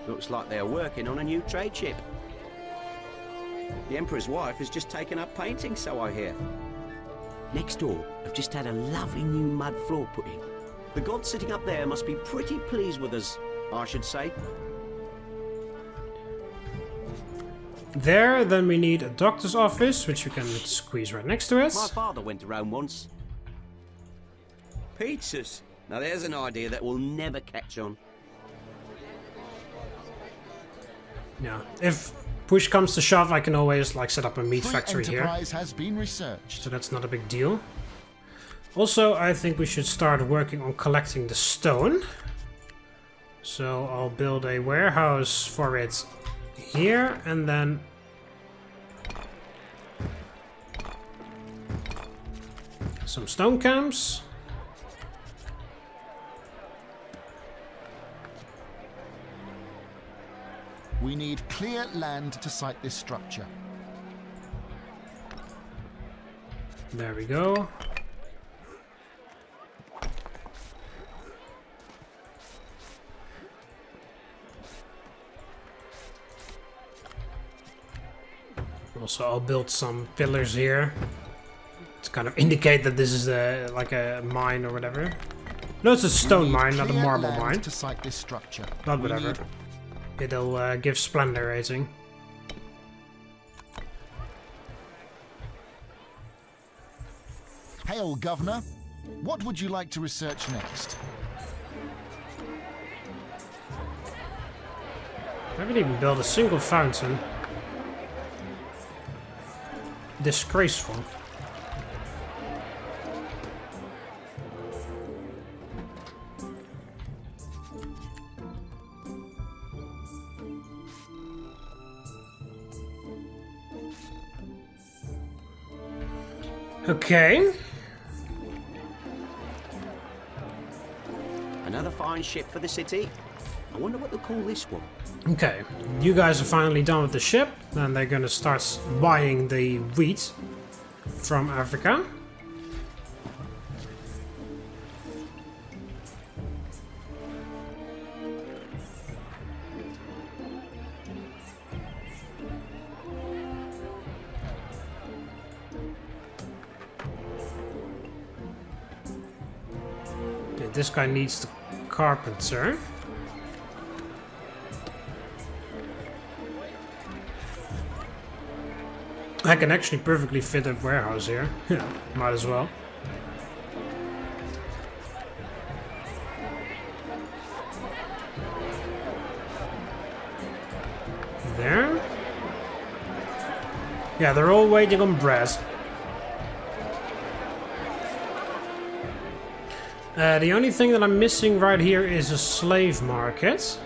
Speaker 3: Looks like they're working on a new trade ship. The Emperor's wife has just taken up painting, so I hear. Next door, I've just had a lovely new mud floor put in. The god sitting up there must be pretty pleased with us, I should say.
Speaker 1: There, then we need a doctor's office, which we can squeeze right next to it.
Speaker 3: My father went around once. Pizzas. Now there's an idea that will never catch on.
Speaker 1: Yeah, if push comes to shove, I can always like set up a meat
Speaker 2: Free
Speaker 1: factory here.
Speaker 2: enterprise has been researched.
Speaker 1: So that's not a big deal. Also, I think we should start working on collecting the stone. So I'll build a warehouse for it here, and then some stone camps.
Speaker 2: We need clear land to site this structure.
Speaker 1: There we go. Also, I'll build some pillars here to kind of indicate that this is like a mine or whatever. No, it's a stone mine, not a marble mine.
Speaker 2: To site this structure.
Speaker 1: But whatever. It'll give splendor rating.
Speaker 2: Hail, Governor. What would you like to research next?
Speaker 1: I haven't even built a single fountain. Disgraceful. Okay.
Speaker 3: Another fine ship for the city. I wonder what they'll call this one.
Speaker 1: Okay, you guys are finally done with the ship, and they're gonna start buying the wheat from Africa. Okay, this guy needs the carpenter. I can actually perfectly fit a warehouse here. Yeah, might as well. There. Yeah, they're all waiting on bread. The only thing that I'm missing right here is a slave market.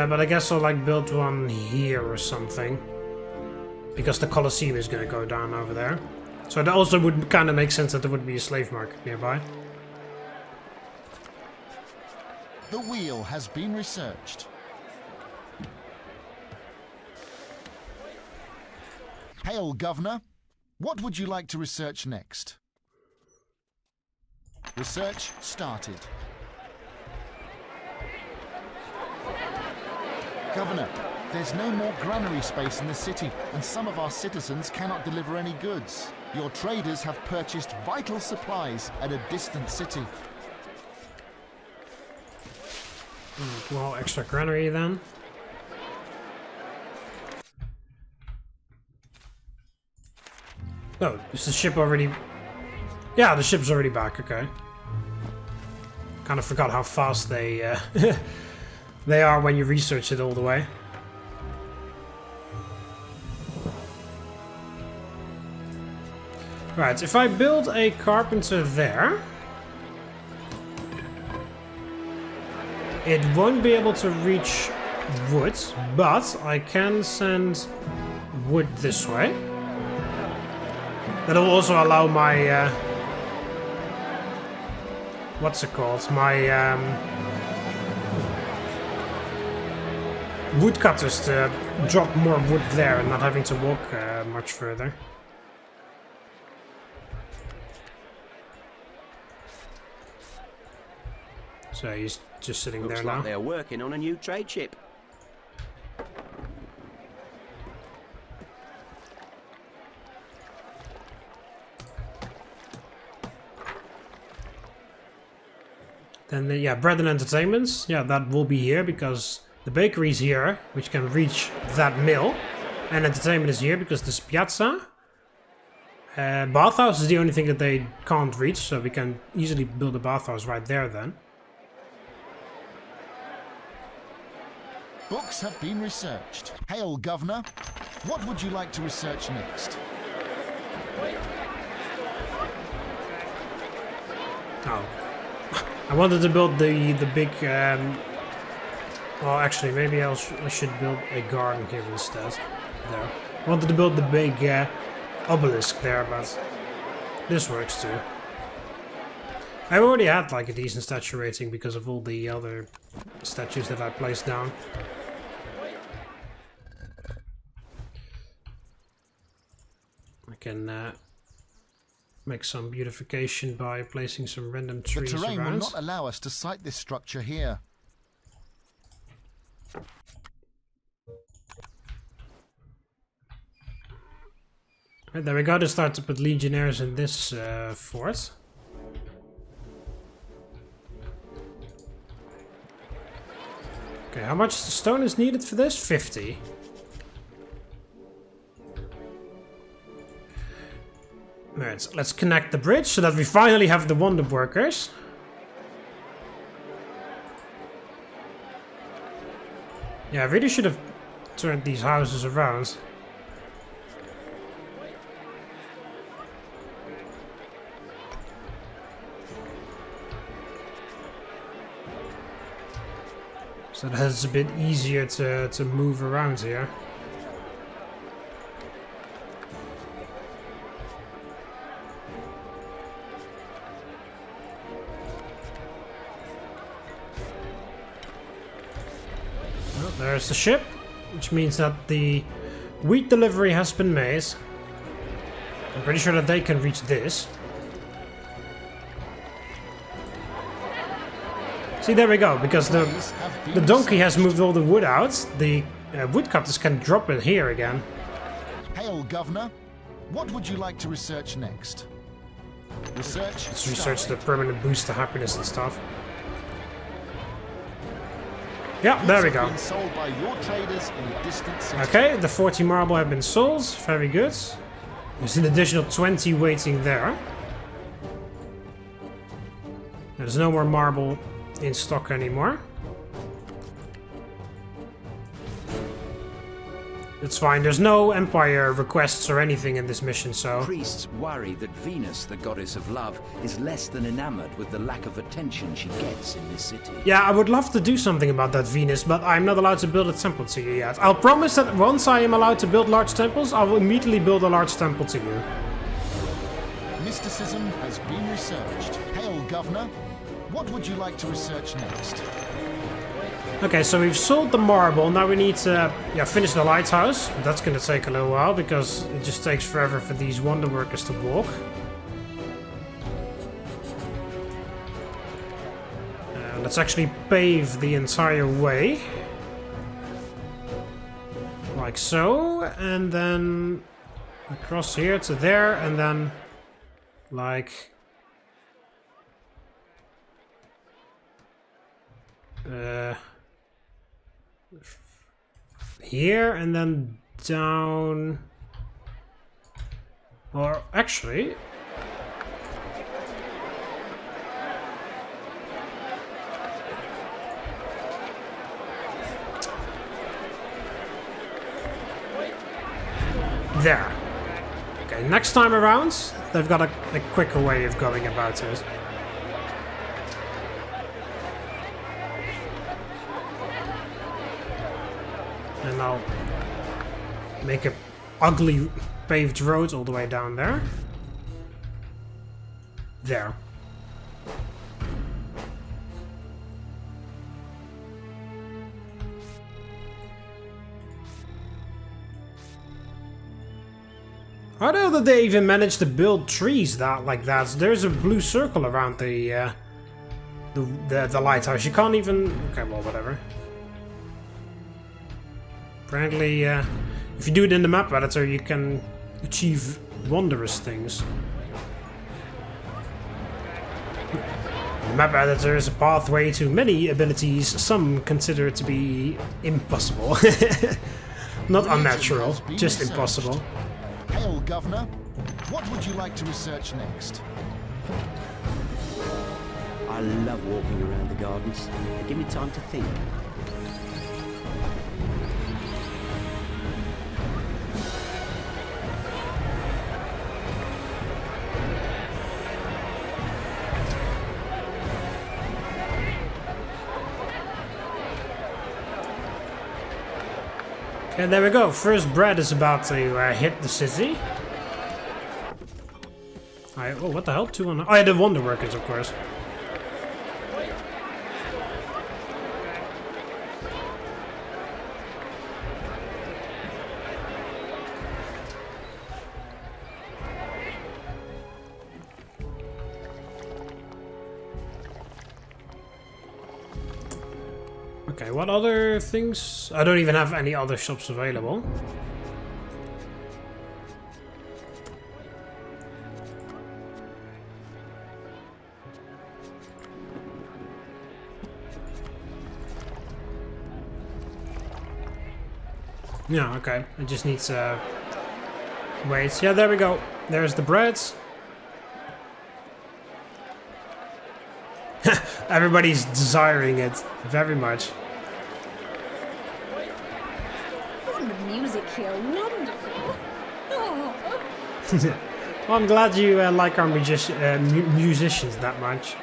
Speaker 1: But I guess I'll like build one here or something. Because the Colosseum is gonna go down over there. So that also would kind of make sense that there would be a slave market nearby.
Speaker 2: The wheel has been researched. Hail, Governor. What would you like to research next? Research started. Governor, there's no more granary space in the city, and some of our citizens cannot deliver any goods. Your traders have purchased vital supplies at a distant city.
Speaker 1: Well, extra granary then. Oh, is the ship already... Yeah, the ship's already back, okay. Kind of forgot how fast they they are when you research it all the way. Right, if I build a carpenter there, it won't be able to reach wood, but I can send wood this way. That'll also allow my what's it called? My woodcutters to drop more wood there and not having to walk much further. So he's just sitting
Speaker 3: Looks
Speaker 1: there
Speaker 3: like
Speaker 1: now.
Speaker 3: they're working on a new trade ship.
Speaker 1: Then, yeah, bread and entertainments. Yeah, that will be here because the bakery's here, which can reach that mill. And entertainment is here because this piazza. Bathhouse is the only thing that they can't reach, so we can easily build a bathhouse right there then.
Speaker 2: Books have been researched. Hail, Governor. What would you like to research next?
Speaker 1: Oh. I wanted to build the big... well, actually, maybe I should build a garden here instead. There. I wanted to build the big obelisk there, but this works too. I already had like a decent statue rating because of all the other statues that I placed down. I can make some beautification by placing some random trees
Speaker 2: The terrain will
Speaker 1: around.
Speaker 2: not allow us to site this structure here.
Speaker 1: Right, there we go, to start to put legionnaires in this fort. Okay, how much stone is needed for this? 50. Alright, so let's connect the bridge so that we finally have the wonder workers. Yeah, I really should have turned these houses around. So that it's a bit easier to move around here. Well, there's the ship, which means that the wheat delivery has been made. I'm pretty sure that they can reach this. See, there we go, because the donkey has moved all the wood out. The woodcutters can drop it here again.
Speaker 2: Hail, Governor. What would you like to research next? Research.
Speaker 1: Let's research the permanent boost to happiness and stuff. Yeah, there we go.
Speaker 2: Been sold by your traders in a distant city.
Speaker 1: Okay, the 40 marble have been sold. Very good. There's an additional 20 waiting there. There's no more marble in stock anymore. It's fine, there's no empire requests or anything in this mission, so...
Speaker 4: Priests worry that Venus, the goddess of love, is less than enamored with the lack of attention she gets in this city.
Speaker 1: Yeah, I would love to do something about that Venus, but I'm not allowed to build a temple to you yet. I'll promise that once I am allowed to build large temples, I will immediately build a large temple to you.
Speaker 2: Mysticism has been researched. Hail, Governor. What would you like to research next?
Speaker 1: Okay, so we've sold the marble, now we need to finish the lighthouse. That's gonna take a little while, because it just takes forever for these wonder workers to walk. Let's actually pave the entire way. like so, and then across here to there, and then like here, and then down, or actually there. Okay, next time around, they've got a quicker way of going about it. And I'll make a ugly paved road all the way down there. There. I don't know that they even managed to build trees like that. There's a blue circle around the lighthouse. You can't even... Okay, well, whatever. Apparently, if you do it in the map editor, you can achieve wondrous things. The map editor is a pathway to many abilities. Some consider it to be impossible. Not unnatural, just impossible.
Speaker 2: Hail, Governor. What would you like to research next?
Speaker 3: I love walking around the gardens. They give me time to think.
Speaker 1: And there we go. First bread is about to hit the city. Oh, what the hell? 200. Oh, yeah, the Wonder Workers, of course. Okay, what other things? I don't even have any other shops available. Yeah, okay. It just needs wait. Yeah, there we go. There's the breads. Everybody's desiring it very much.
Speaker 5: Isn't the music here wonderful? Oh.
Speaker 1: Well, I'm glad you like our musicians that much.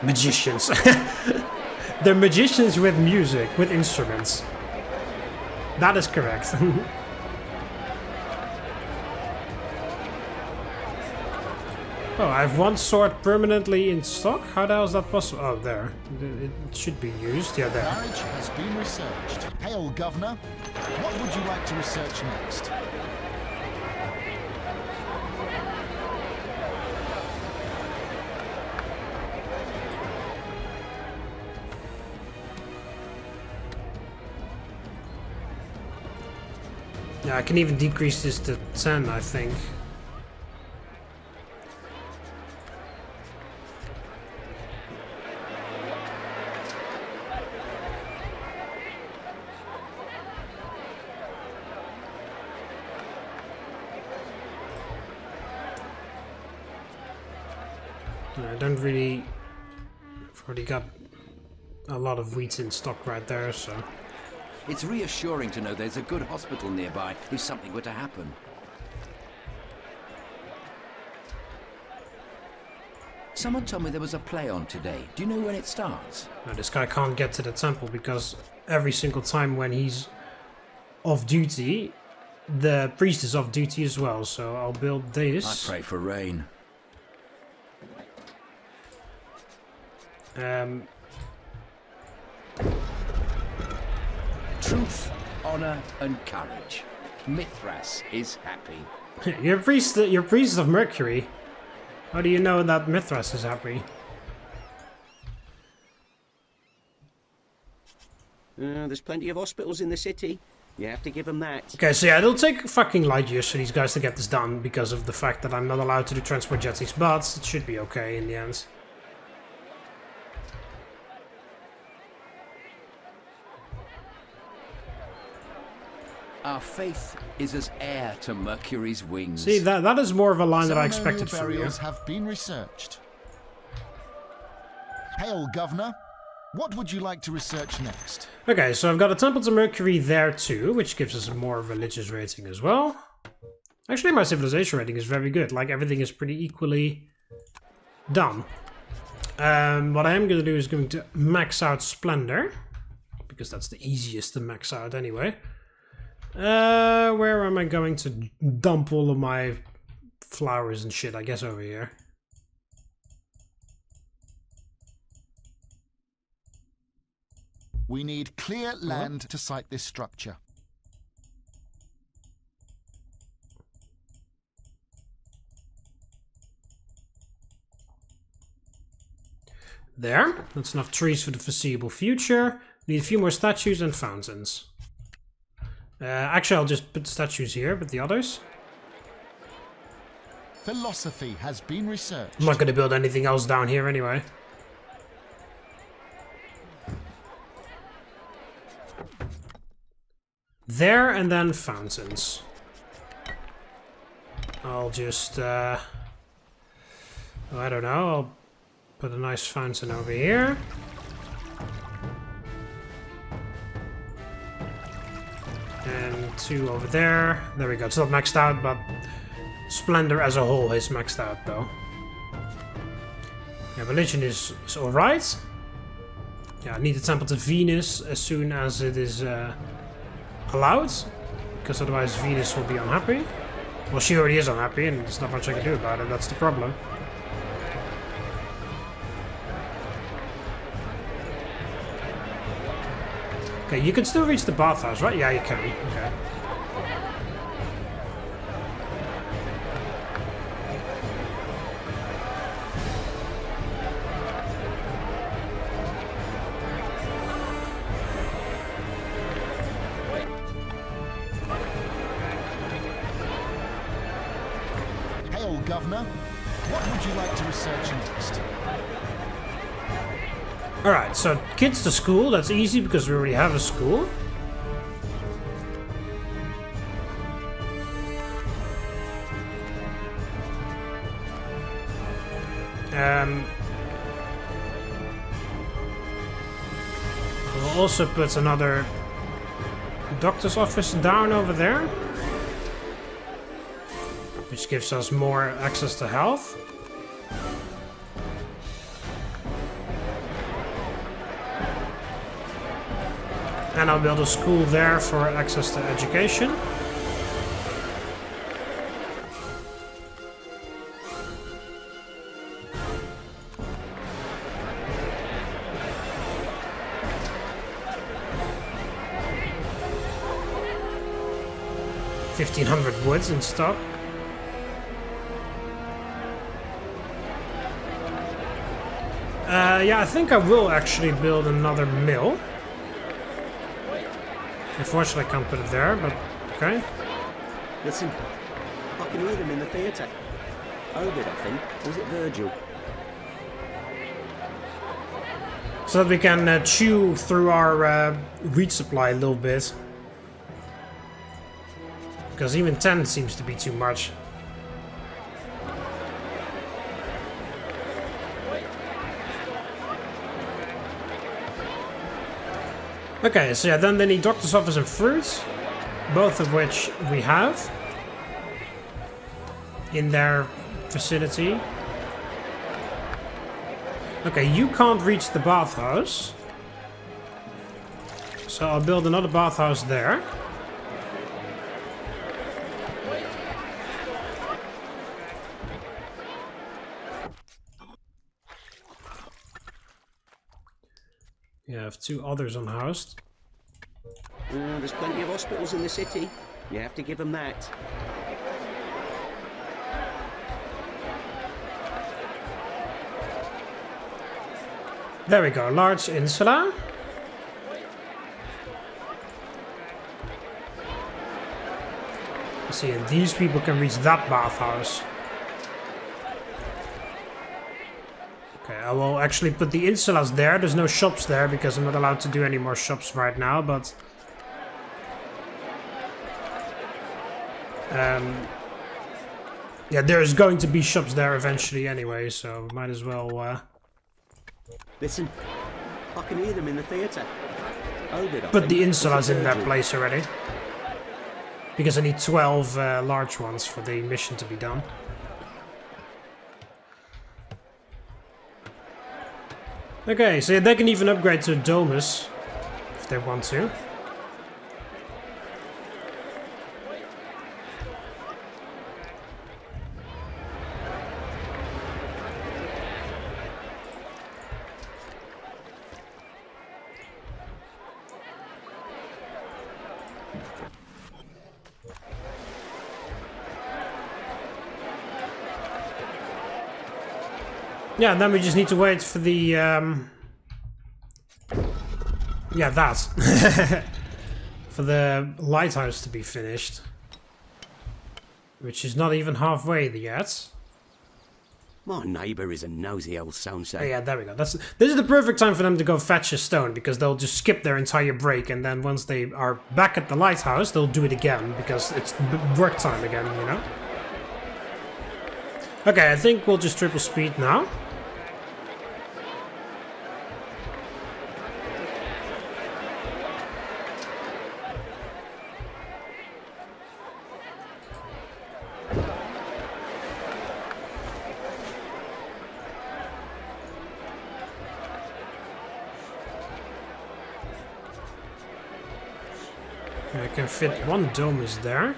Speaker 1: Magicians. They're magicians with music, with instruments. That is correct. Oh, I have one sword permanently in stock? How the hell is that possible? Oh, there. It should be used. Yeah, there.
Speaker 2: Marriage has been researched. Hail, Governor. What would you like to research next?
Speaker 1: Yeah, I can even decrease this to 10, I think. I don't really... I've already got a lot of wheat in stock right there, so...
Speaker 4: It's reassuring to know there's a good hospital nearby if something were to happen. Someone told me there was a play on today. Do you know when it starts?
Speaker 1: Now, this guy can't get to the temple because every single time when he's off duty, the priest is off duty as well, so I'll build this.
Speaker 4: I pray for rain. Truth, honor, and courage. Mithras is happy.
Speaker 1: You're priest of Mercury. How do you know that Mithras is happy?
Speaker 3: There's plenty of hospitals in the city. You have to give them that.
Speaker 1: Okay, so yeah, it'll take fucking light years for these guys to get this done because of the fact that I'm not allowed to do transport jetties, but it should be okay in the end.
Speaker 4: Our faith is as air to Mercury's wings.
Speaker 1: See, that is more of a line that I expected from you.
Speaker 2: Burials have been researched. Hail, Governor. What would you like to research next?
Speaker 1: Okay, so I've got a temple to Mercury there too, which gives us a more religious rating as well. Actually, my civilization rating is very good. Like, everything is pretty equally done. What I am going to do is going to max out Splendor, because that's the easiest to max out anyway. Where am I going to dump all of my flowers and shit? I guess over here.
Speaker 2: We need clear land to site this structure.
Speaker 1: There. That's enough trees for the foreseeable future. Need a few more statues and fountains. Actually, I'll just put the statues here, but the others.
Speaker 2: Philosophy has been researched.
Speaker 1: I'm not going to build anything else down here anyway. There, and then fountains. I'll just, I don't know, I'll put a nice fountain over here. And 2 over there. There we go, it's not maxed out, but Splendor as a whole is maxed out though. Yeah, religion is alright. Yeah, I need a temple to Venus as soon as it is allowed, because otherwise Venus will be unhappy. Well, she already is unhappy and there's not much I can do about it, that's the problem. Okay, you can still reach the bathhouse, right? Yeah, you can. Okay.
Speaker 2: Hail, Governor. What would you like to research next?
Speaker 1: Alright, so kids to school, that's easy because we already have a school. We'll also put another doctor's office down over there, which gives us more access to health. And I'll build a school there for access to education. $1,500 woods in stock. Yeah, I think I will actually build another mill. Unfortunately, I can't put it there, but okay.
Speaker 3: Listen, I can hear them in the theatre. Ovid, I think. Or was it Virgil?
Speaker 1: So that we can chew through our wheat supply a little bit. Because even 10 seems to be too much. Okay, so yeah, then they need doctor's office and fruits, both of which we have in their vicinity. Okay, you can't reach the bathhouse, so I'll build another bathhouse there. You have 2 others unhoused.
Speaker 3: There's plenty of hospitals in the city. You have to give them that.
Speaker 1: There we go, large insula. See, and these people can reach that bathhouse. Okay, I will actually put the insulas there. There's no shops there because I'm not allowed to do any more shops right now, but... yeah, there's going to be shops there eventually anyway, so might as well...
Speaker 3: Listen, I can hear them in the theatre.
Speaker 1: Put the insulas in their place already. Because I need 12 large ones for the mission to be done. Okay, so they can even upgrade to Domus if they want to. Yeah, and then we just need to wait for the, yeah, that. For the lighthouse to be finished. Which is not even halfway yet.
Speaker 3: My neighbour is a nosy old so-and-so.
Speaker 1: Oh, yeah, there we go. This is the perfect time for them to go fetch a stone, because they'll just skip their entire break, and then once they are back at the lighthouse, they'll do it again, because it's work time again, you know? Okay, I think we'll just triple speed now. I can fit one Domus there.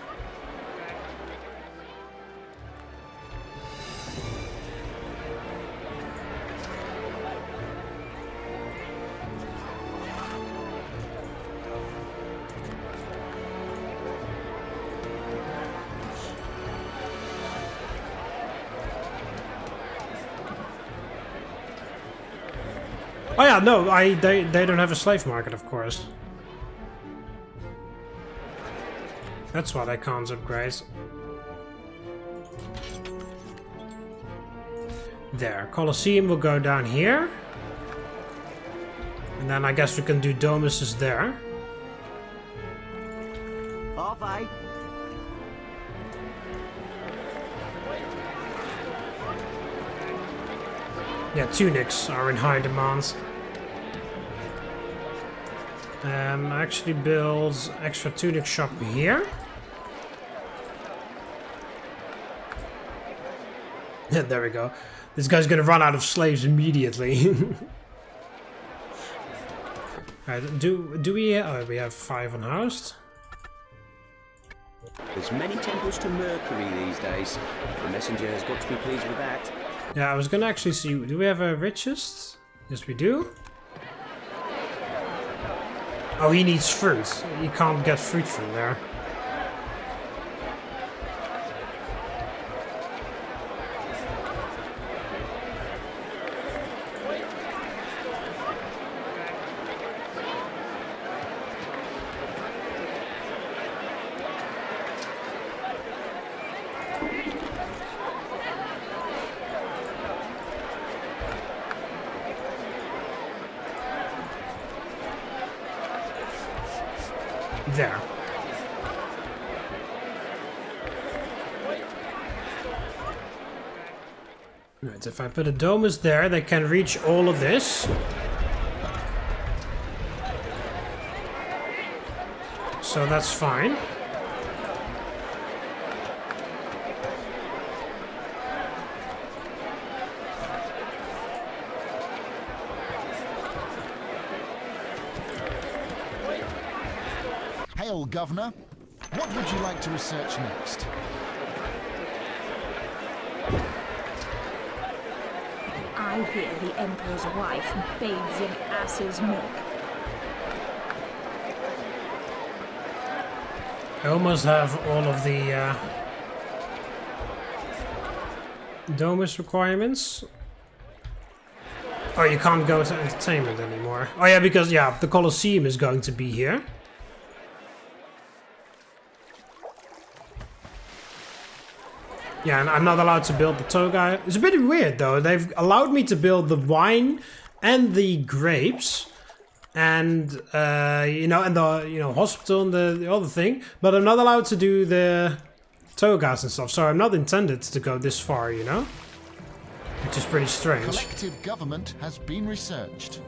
Speaker 1: Oh yeah, no, they don't have a slave market, of course. That's why they can't upgrade. There, Colosseum will go down here. And then I guess we can do Domuses there.
Speaker 3: Avete.
Speaker 1: Yeah, tunics are in high demand. Actually build extra tunic shop here. Yeah, there we go. This guy's gonna run out of slaves immediately. Alright, do we... oh, we have 5 unhoused.
Speaker 3: There's many temples to Mercury these days. The messenger has got to be pleased with that.
Speaker 1: Yeah, I was gonna actually see... do we have a richest? Yes, we do. Oh, he needs fruit. You can't get fruit from there. There. Right, if I put a domus there, they can reach all of this. So that's fine.
Speaker 2: Hail, Governor. What would you like to research next?
Speaker 5: I hear the Emperor's wife bathes in ass's milk.
Speaker 1: I almost have all of the domus requirements. Oh, you can't go to entertainment anymore. Oh yeah, because yeah, the Colosseum is going to be here. Yeah, and I'm not allowed to build the toga. It's a bit weird though. They've allowed me to build the wine and the grapes, and you know, and the hospital and the other thing, but I'm not allowed to do the togas and stuff. So I'm not intended to go this far, you know, which is pretty strange.
Speaker 2: Collective government has been researched.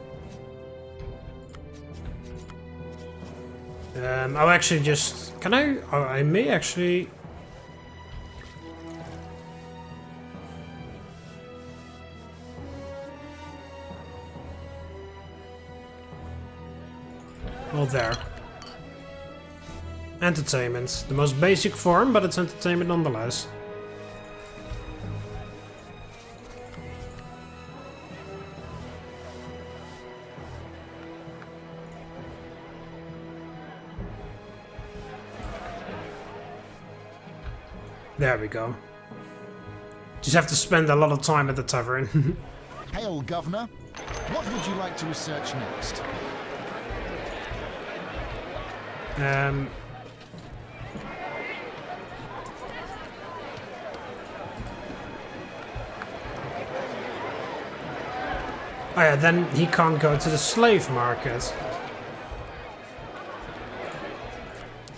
Speaker 1: I'll actually just... Can I... Oh, I may actually... Oh, there. Entertainment. The most basic form, but it's entertainment nonetheless. There we go. Just have to spend a lot of time at the tavern.
Speaker 2: Hail, Governor. What would you like to research next?
Speaker 1: Oh yeah, then he can't go to the slave market.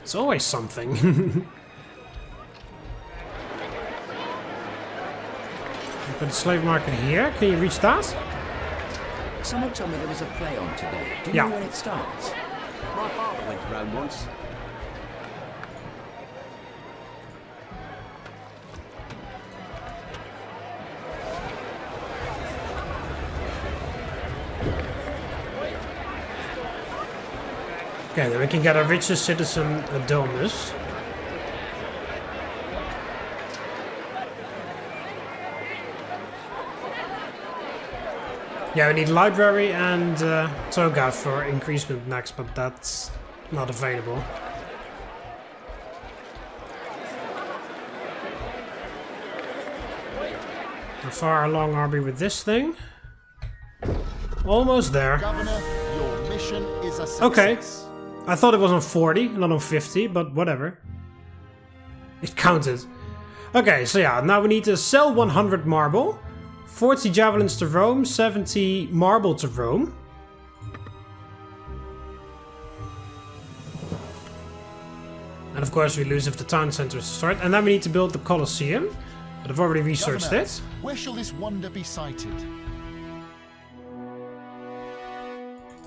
Speaker 1: It's always something. Got the slave market here. Can you reach that?
Speaker 4: Someone told me there was a play on today. Do you
Speaker 1: Yeah.
Speaker 4: know when it starts?
Speaker 3: My father went to Rome once.
Speaker 1: Okay, then we can get our richest citizen a domus. Yeah, we need library and toga for increasement next, but that's not available. How far along are we with this thing? Almost there.
Speaker 2: Governor, your mission is a success.
Speaker 1: Okay. I thought it was on 40, not on 50, but whatever. It counted. Okay, so yeah, now we need to sell 100 marble. 40 javelins to Rome, 70 marble to Rome. And of course we lose if the town center is destroyed. And then we need to build the Colosseum. But I've already researched
Speaker 2: Governor,
Speaker 1: it.
Speaker 2: where shall this wonder be sited?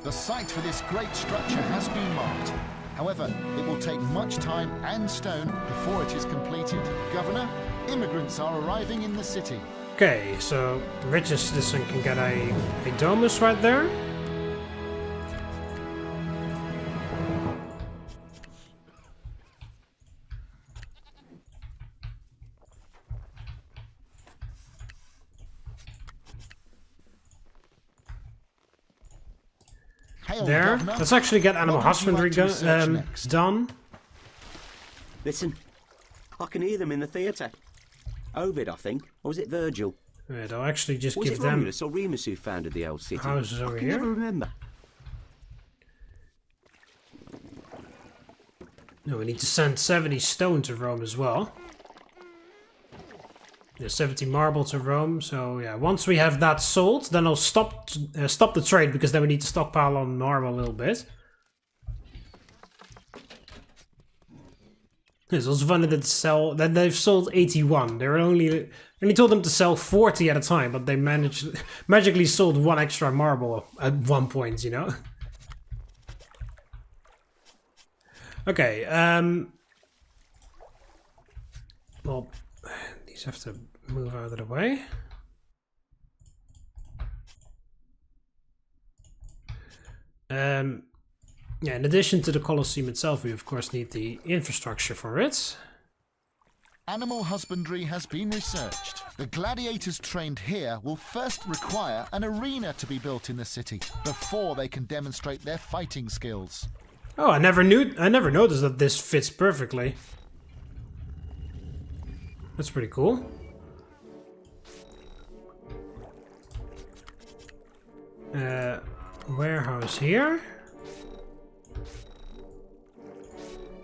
Speaker 2: The site for this great structure has been marked. However, it will take much time and stone before it is completed. Governor, immigrants are arriving in the city.
Speaker 1: Okay, so the richest citizen can get a domus right there.
Speaker 2: Hail,
Speaker 1: There.
Speaker 2: Governor.
Speaker 1: Let's actually get animal
Speaker 2: What would you
Speaker 1: husbandry
Speaker 2: like to research next?
Speaker 1: done.
Speaker 3: Listen, I can hear them in the theatre. Ovid, I think. Or was it Virgil?
Speaker 1: Wait, I'll actually just
Speaker 3: Was
Speaker 1: give
Speaker 3: it
Speaker 1: them
Speaker 3: Romulus or Remus who founded the old city?
Speaker 1: houses over
Speaker 3: I can
Speaker 1: here.
Speaker 3: never remember.
Speaker 1: No, we need to send 70 stone to Rome as well. Yeah, 70 marble to Rome. So yeah, once we have that sold, then I'll stop the trade, because then we need to stockpile on marble a little bit. It's also funny that they've sold 81. They were only told them to sell 40 at a time, but they magically sold one extra marble at one point, you know. Okay, well, these have to move out of the way. Yeah, in addition to the Colosseum itself, we of course need the infrastructure for it.
Speaker 2: Animal husbandry has been researched. The gladiators trained here will first require an arena to be built in the city before they can demonstrate their fighting skills.
Speaker 1: Oh, I never noticed that this fits perfectly. That's pretty cool. Warehouse here.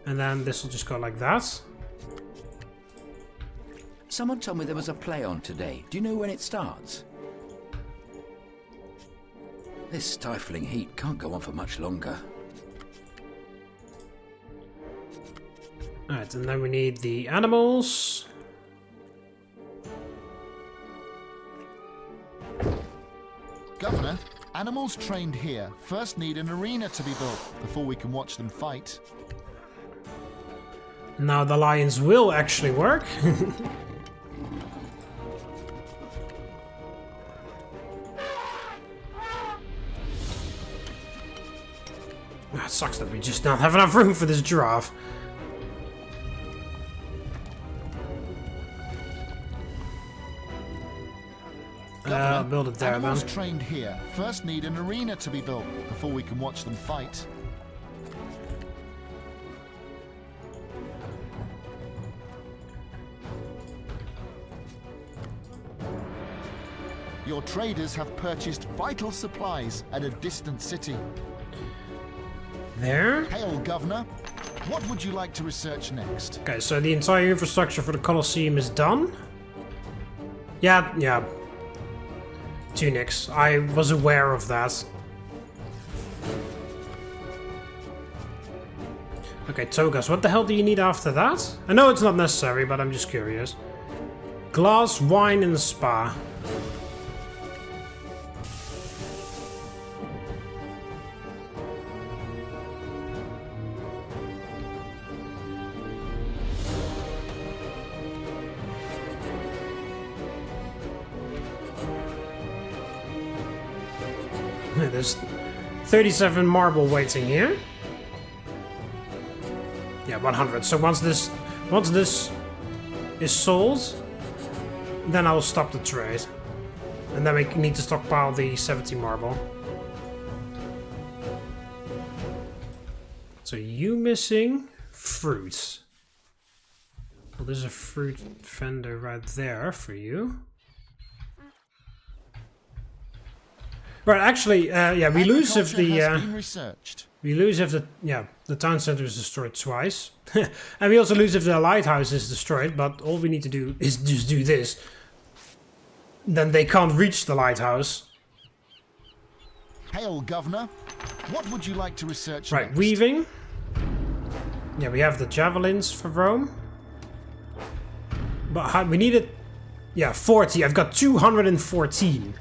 Speaker 1: And then this will just go like that.
Speaker 4: Someone told me there was a play on today. Do you know when it starts? This stifling heat can't go on for much longer.
Speaker 1: Alright, and then we need the animals.
Speaker 2: Governor, animals trained here first need an arena to be built before we can watch them fight.
Speaker 1: Now the lions will actually work. It sucks that we just don't have enough room for this giraffe. I'll build it there then.
Speaker 2: Animals trained here first need an arena to be built before we can watch them fight. Your traders have purchased vital supplies at a distant city.
Speaker 1: There.
Speaker 2: Hail, Governor. What would you like to research next?
Speaker 1: Okay, so the entire infrastructure for the Colosseum is done. Yeah. Tunics. I was aware of that. Okay, togas. What the hell do you need after that? I know it's not necessary, but I'm just curious. Glass, wine, and spa. There's 37 marble waiting here. Yeah, 100. So once this is sold, then I will stop the trade. And then we need to stockpile the 70 marble. So you missing fruits. Well, there's a fruit vendor right there for you. Right, actually, yeah, we lose if the the town center is destroyed twice, and we also lose if the lighthouse is destroyed. But all we need to do is just do this. Then they can't reach the lighthouse.
Speaker 2: Hail, Governor. What would you like to research
Speaker 1: Right,
Speaker 2: next?
Speaker 1: weaving. Yeah, we have the javelins for Rome, but we needed, 40. I've got 214.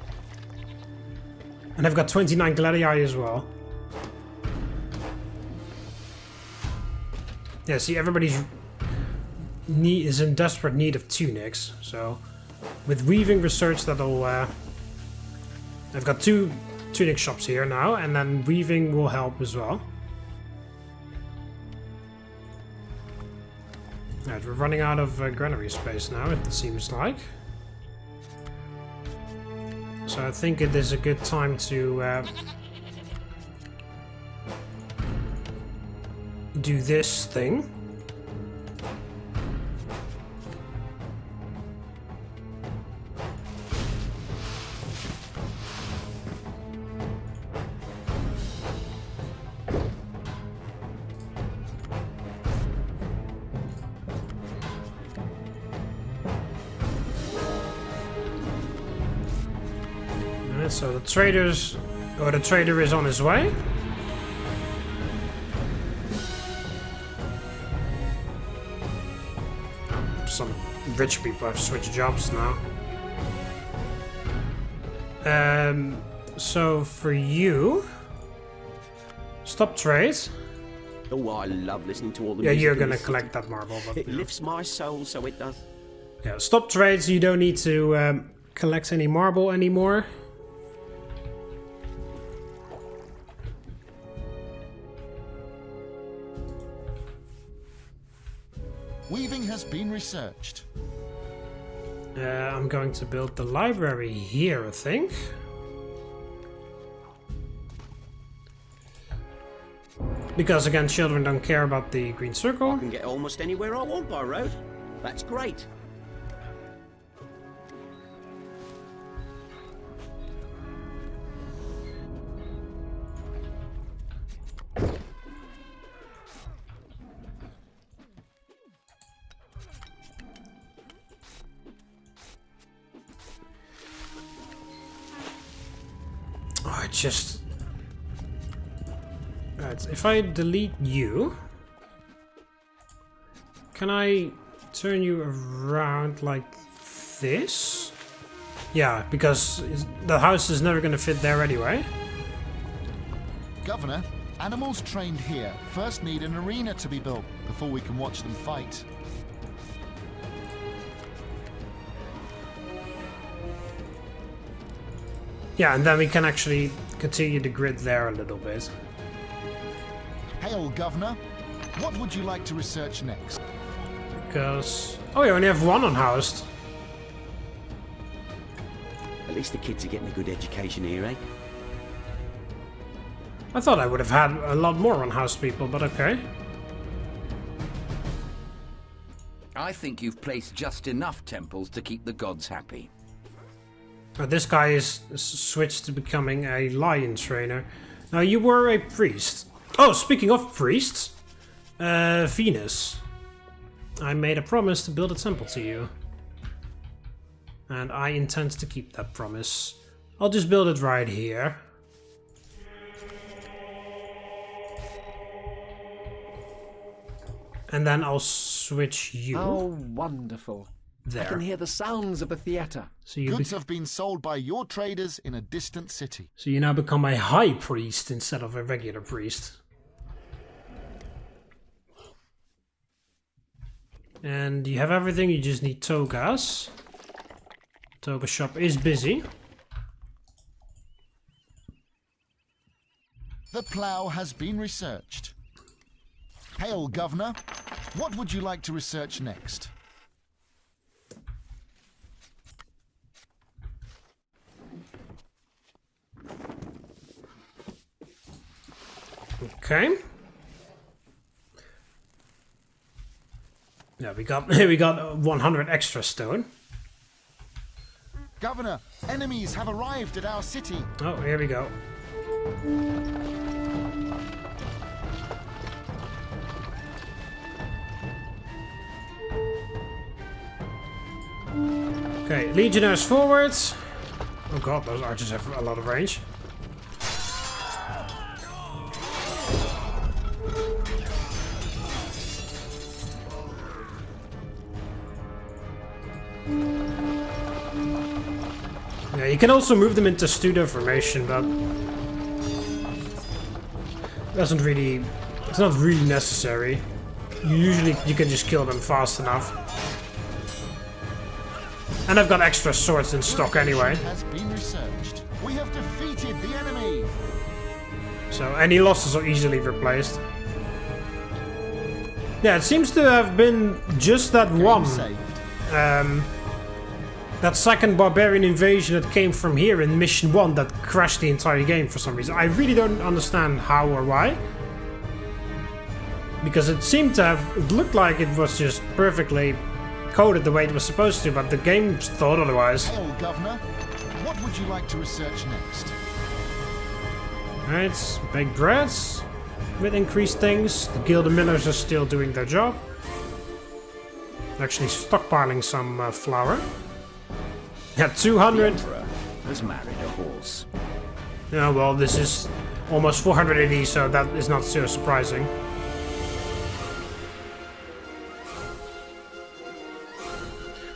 Speaker 1: And I've got 29 Gladii as well. Yeah, see, everybody's is in desperate need of tunics. So, with weaving research, that'll... I've got 2 tunic shops here now, and then weaving will help as well. Alright, we're running out of granary space now, it seems like. So I think it is a good time to do this thing. So the trader is on his way. Some rich people have switched jobs now. So for you, stop trade.
Speaker 3: Oh, I love listening to all the
Speaker 1: Yeah,
Speaker 3: music
Speaker 1: you're
Speaker 3: in
Speaker 1: gonna
Speaker 3: this
Speaker 1: collect that marble. But,
Speaker 3: It lifts my soul, so it does.
Speaker 1: Yeah, stop trade. So you don't need to collect any marble anymore.
Speaker 2: Weaving has been researched.
Speaker 1: I'm going to build the library here, I think. Because again, children don't care about the green circle.
Speaker 3: I can get almost anywhere I want by road. That's great.
Speaker 1: just... Right, if I delete you... Can I turn you around like this? Yeah, because the house is never going to fit there anyway.
Speaker 2: Governor, animals trained here first need an arena to be built before we can watch them fight.
Speaker 1: Yeah, and then we can actually continue the grid there a little bit.
Speaker 2: Hail, Governor. What would you like to research next?
Speaker 1: Because... Oh, we only have one unhoused.
Speaker 3: At least the kids are getting a good education here, eh?
Speaker 1: I thought I would have had a lot more unhoused people, but okay.
Speaker 4: I think you've placed just enough temples to keep the gods happy.
Speaker 1: This guy is switched to becoming a lion trainer. Now, you were a priest. Oh, speaking of priests, Venus. I made a promise to build a temple to you. And I intend to keep that promise. I'll just build it right here. And then I'll switch you.
Speaker 6: Oh, wonderful.
Speaker 1: There.
Speaker 6: I can hear the sounds of a theatre.
Speaker 1: So you
Speaker 2: Goods have been sold by your traders in a distant city.
Speaker 1: So you now become a high priest instead of a regular priest. And you have everything, you just need togas. Toga shop is busy.
Speaker 2: The plough has been researched. Hail, Governor. What would you like to research next?
Speaker 1: Okay. Yeah, we got 100 extra stone.
Speaker 2: Governor, enemies have arrived at our city.
Speaker 1: Oh, here we go. Okay, legionnaires forwards. Oh god, those archers have a lot of range. Yeah, you can also move them into pseudo formation, but doesn't really. It's not really necessary. Usually, you can just kill them fast enough. And I've got extra swords in stock anyway.
Speaker 2: Has been researched. We have defeated the enemy.
Speaker 1: So any losses are easily replaced. Yeah, it seems to have been just that one.
Speaker 2: Saved.
Speaker 1: That second barbarian invasion that came from here in mission 1 that crashed the entire game for some reason. I really don't understand how or why. Because it seemed to have, it looked like it was just perfectly coded the way it was supposed to, but the game thought otherwise.
Speaker 2: Hail, Governor. What would you like to research next?
Speaker 1: Alright, bake breads with increased things. The Gilded Millers are still doing their job. Actually stockpiling some flour. Yeah, 200.
Speaker 4: The Emperor has married a horse.
Speaker 1: Yeah, well, this is almost 400 AD, so that is not so surprising.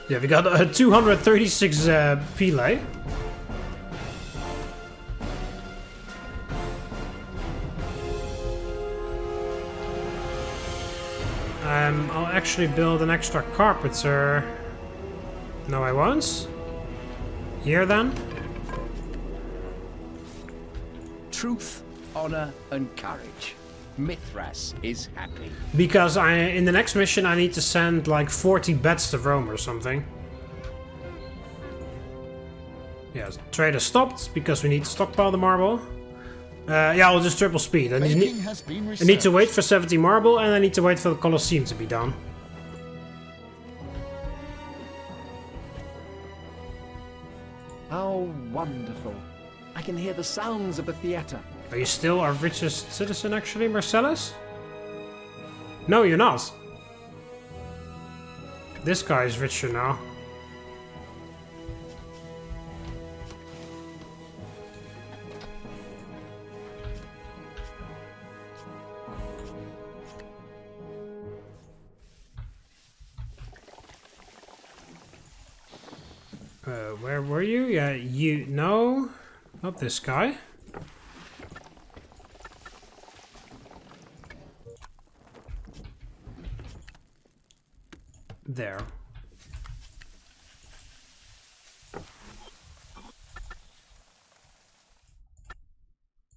Speaker 1: Yeah, we got 236 Pile. I'll actually build an extra carpenter. No, I won't. Here then.
Speaker 4: Truth, honor, and courage. Mithras is happy.
Speaker 1: Because in the next mission I need to send like 40 bets to Rome or something. Yeah, trader stopped because we need to stockpile the marble. Yeah, I'll just triple speed. I
Speaker 2: Baking has been
Speaker 1: I
Speaker 2: researched.
Speaker 1: need to wait for 70 marble and I need to wait for the Colosseum to be done.
Speaker 6: How wonderful. I can hear the sounds of a theatre.
Speaker 1: Are you still our richest citizen actually, Marcellus? No, you're not. This guy is richer now. Where were you? Yeah, you... No, not this guy. There.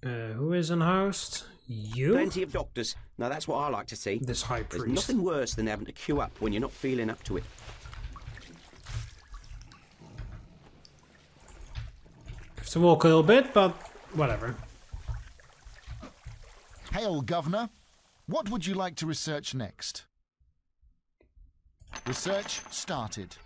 Speaker 1: Who is unhoused? You?
Speaker 3: Plenty of doctors. Now that's what I like to see.
Speaker 1: This high
Speaker 3: There's
Speaker 1: priest.
Speaker 3: nothing worse than having to queue up when you're not feeling up to it.
Speaker 1: Have to walk a little bit, but whatever.
Speaker 2: Hail, Governor. What would you like to research next? Research started.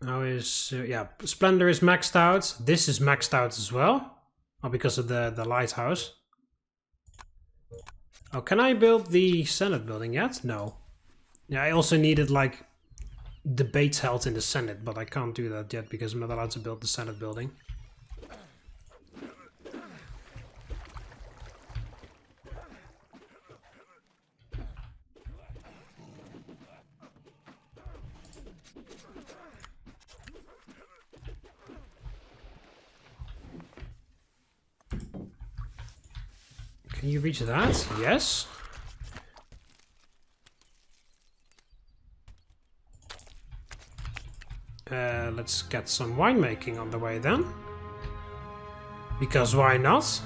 Speaker 1: Now is... yeah, Splendor is maxed out. This is maxed out as well. Oh, because of the lighthouse. Oh, can I build the Senate building yet? No. Yeah, I also needed, like, debates held in the Senate, but I can't do that yet because I'm not allowed to build the Senate building. Can you reach that? Yes. Let's get some winemaking on the way then. Because why not?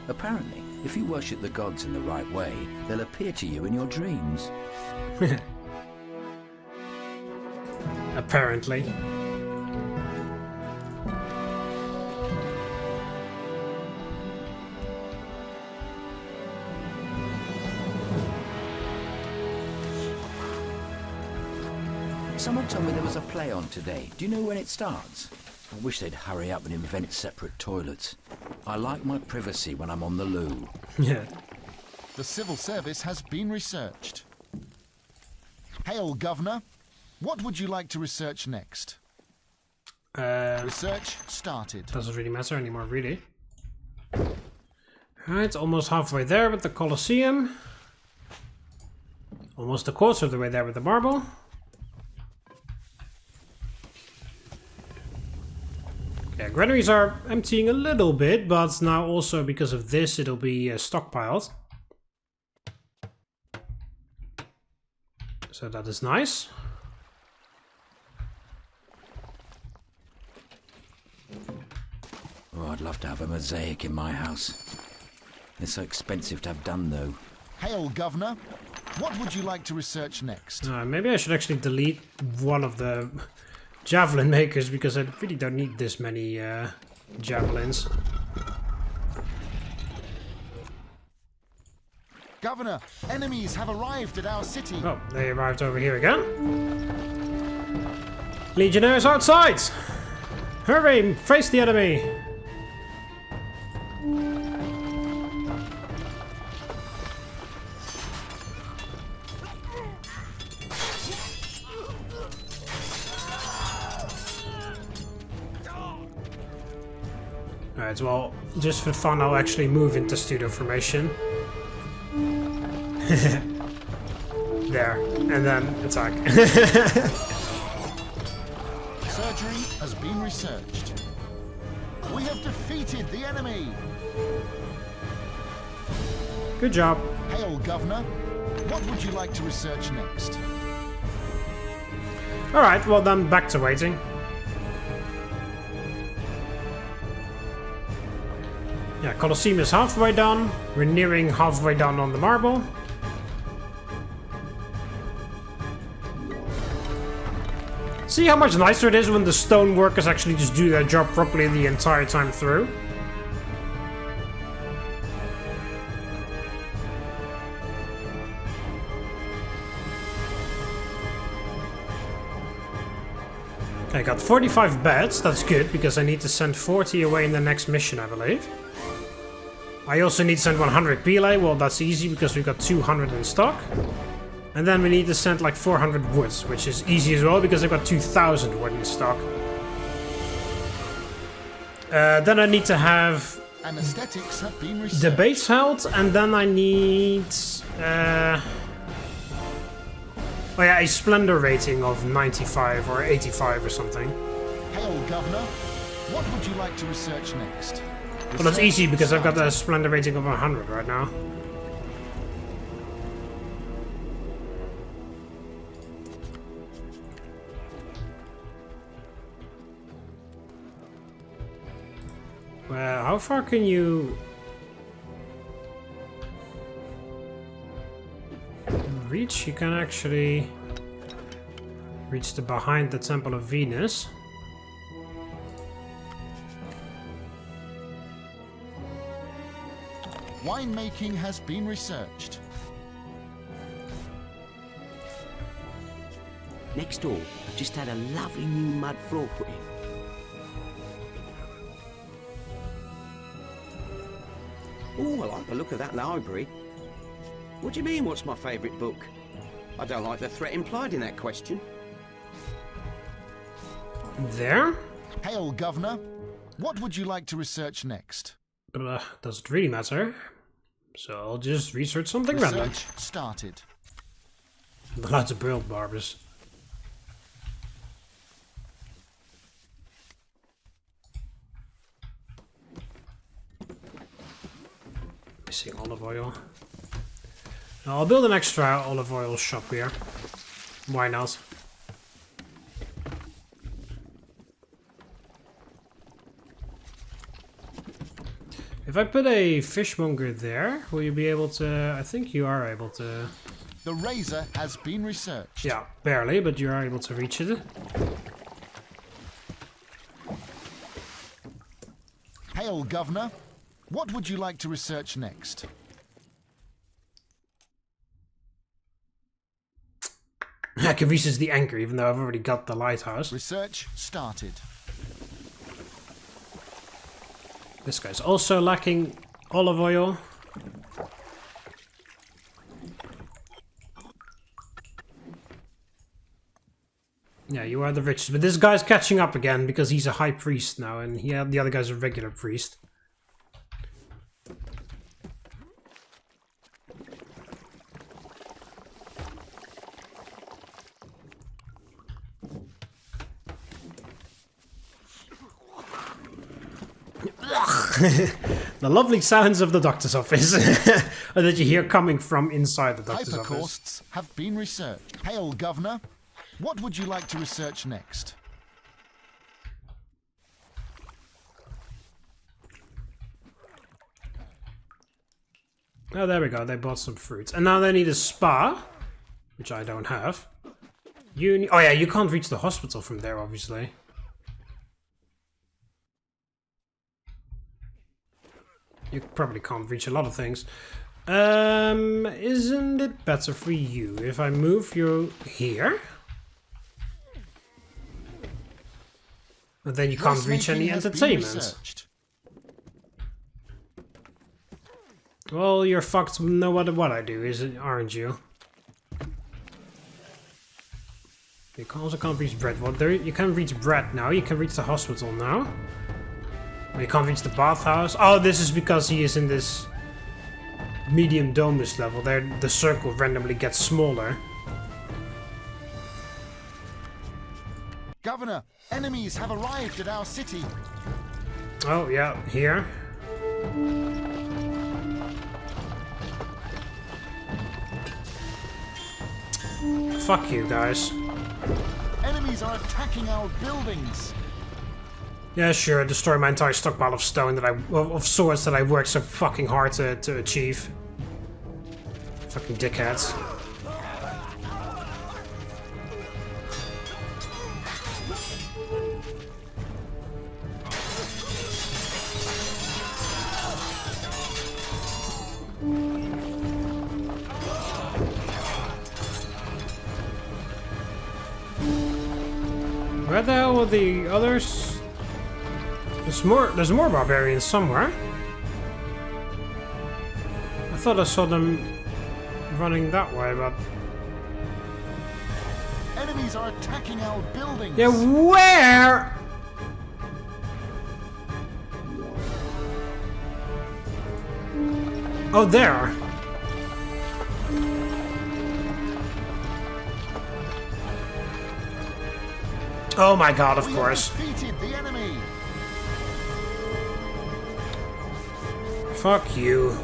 Speaker 4: Apparently, if you worship the gods in the right way, they'll appear to you in your dreams.
Speaker 1: Apparently.
Speaker 4: Someone told me there was a play on today. Do you know when it starts? I wish they'd hurry up and invent separate toilets. I like my privacy when I'm on the loo.
Speaker 1: Yeah.
Speaker 2: The civil service has been researched. Hail, Governor. What would you like to research next? Research started.
Speaker 1: Doesn't really matter anymore, really. Alright, almost halfway there with the Colosseum. Almost a quarter of the way there with the marble. Yeah, granaries are emptying a little bit, but now also because of this it'll be stockpiled. So that is nice.
Speaker 4: Oh, I'd love to have a mosaic in my house. It's so expensive to have done, though.
Speaker 2: Hail, Governor. What would you like to research next?
Speaker 1: Maybe I should actually delete one of the javelin makers because I really don't need this many javelins.
Speaker 2: Governor, enemies have arrived at our city.
Speaker 1: Oh, they arrived over here again. Legionnaires outside! Hurry, face the enemy! Alright, well, just for fun, I'll actually move into studio formation. There, and then attack.
Speaker 2: Surgery has been researched. We have defeated the enemy.
Speaker 1: Good job.
Speaker 2: Hail, Governor. What would you like to research next?
Speaker 1: Alright, well then back to waiting. Yeah, Colosseum is halfway done. We're nearing halfway done on the marble. See how much nicer it is when the stone workers actually just do their job properly the entire time through? Okay, I got 45 beds, that's good, because I need to send 40 away in the next mission, I believe. I also need to send 100 Pile, well that's easy because we've got 200 in stock. And then we need to send like 400 woods, which is easy as well because I've got 2,000 wood in stock. Then I need to have
Speaker 2: Anesthetics have been researched.
Speaker 1: debates held, and then I need... oh yeah, a splendor rating of 95 or 85 or something.
Speaker 2: Hail, Governor. What would you like to research next?
Speaker 1: Well, that's easy because I've got a splendor rating of 100 right now. Well, how far can you reach? You can actually reach behind the Temple of Venus.
Speaker 2: Winemaking has been researched.
Speaker 3: Next door, I've just had a lovely new mud floor put in. Oh, I like the look of that library. What do you mean, what's my favourite book? I don't like the threat implied in that question.
Speaker 1: There?
Speaker 2: Hail, Governor. What would you like to research next?
Speaker 1: Does it really matter? So I'll just research something random.
Speaker 2: Research started.
Speaker 1: Lots of brilliant barbers. Missing olive oil. Now I'll build an extra olive oil shop here. Why not? If I put a fishmonger there, will you be able to... I think you are able to...
Speaker 2: The razor has been researched.
Speaker 1: Yeah, barely, but you are able to reach it.
Speaker 2: Hail, Governor. What would you like to research next?
Speaker 1: I can reach the anchor, even though I've already got the lighthouse.
Speaker 2: Research started.
Speaker 1: This guy's also lacking olive oil. Yeah, you are the richest. But this guy's catching up again because he's a high priest now, and the other guy's a regular priest. The lovely sounds of the doctor's office that you hear coming from inside the doctor's office.
Speaker 2: Hypercausts have been researched. Hail, Governor. What would you like to research next?
Speaker 1: Oh, there we go. They bought some fruits. And now they need a spa, which I don't have. Oh yeah, you can't reach the hospital from there, obviously. You probably can't reach a lot of things. Isn't it better for you if I move you here? But then you can't reach any entertainment. Well, you're fucked no matter what I do, aren't you? You also can't reach bread. Well, you can reach bread now. You can reach the hospital now. You can't reach the bathhouse. Oh, this is because he is in this medium domus level. There, the circle randomly gets smaller.
Speaker 2: Governor, enemies have arrived at our city.
Speaker 1: Oh, yeah, here. Fuck you, guys.
Speaker 2: Enemies are attacking our buildings.
Speaker 1: Yeah, sure, destroy my entire stockpile of stone of swords that I worked so fucking hard to achieve. Fucking dickheads. Where the hell were the others? There's more barbarians somewhere. I thought I saw them running that way, but...
Speaker 2: Enemies are attacking our buildings.
Speaker 1: Yeah, where? Oh, there. Oh my god, of course.
Speaker 2: Defeated the enemy.
Speaker 1: Fuck you.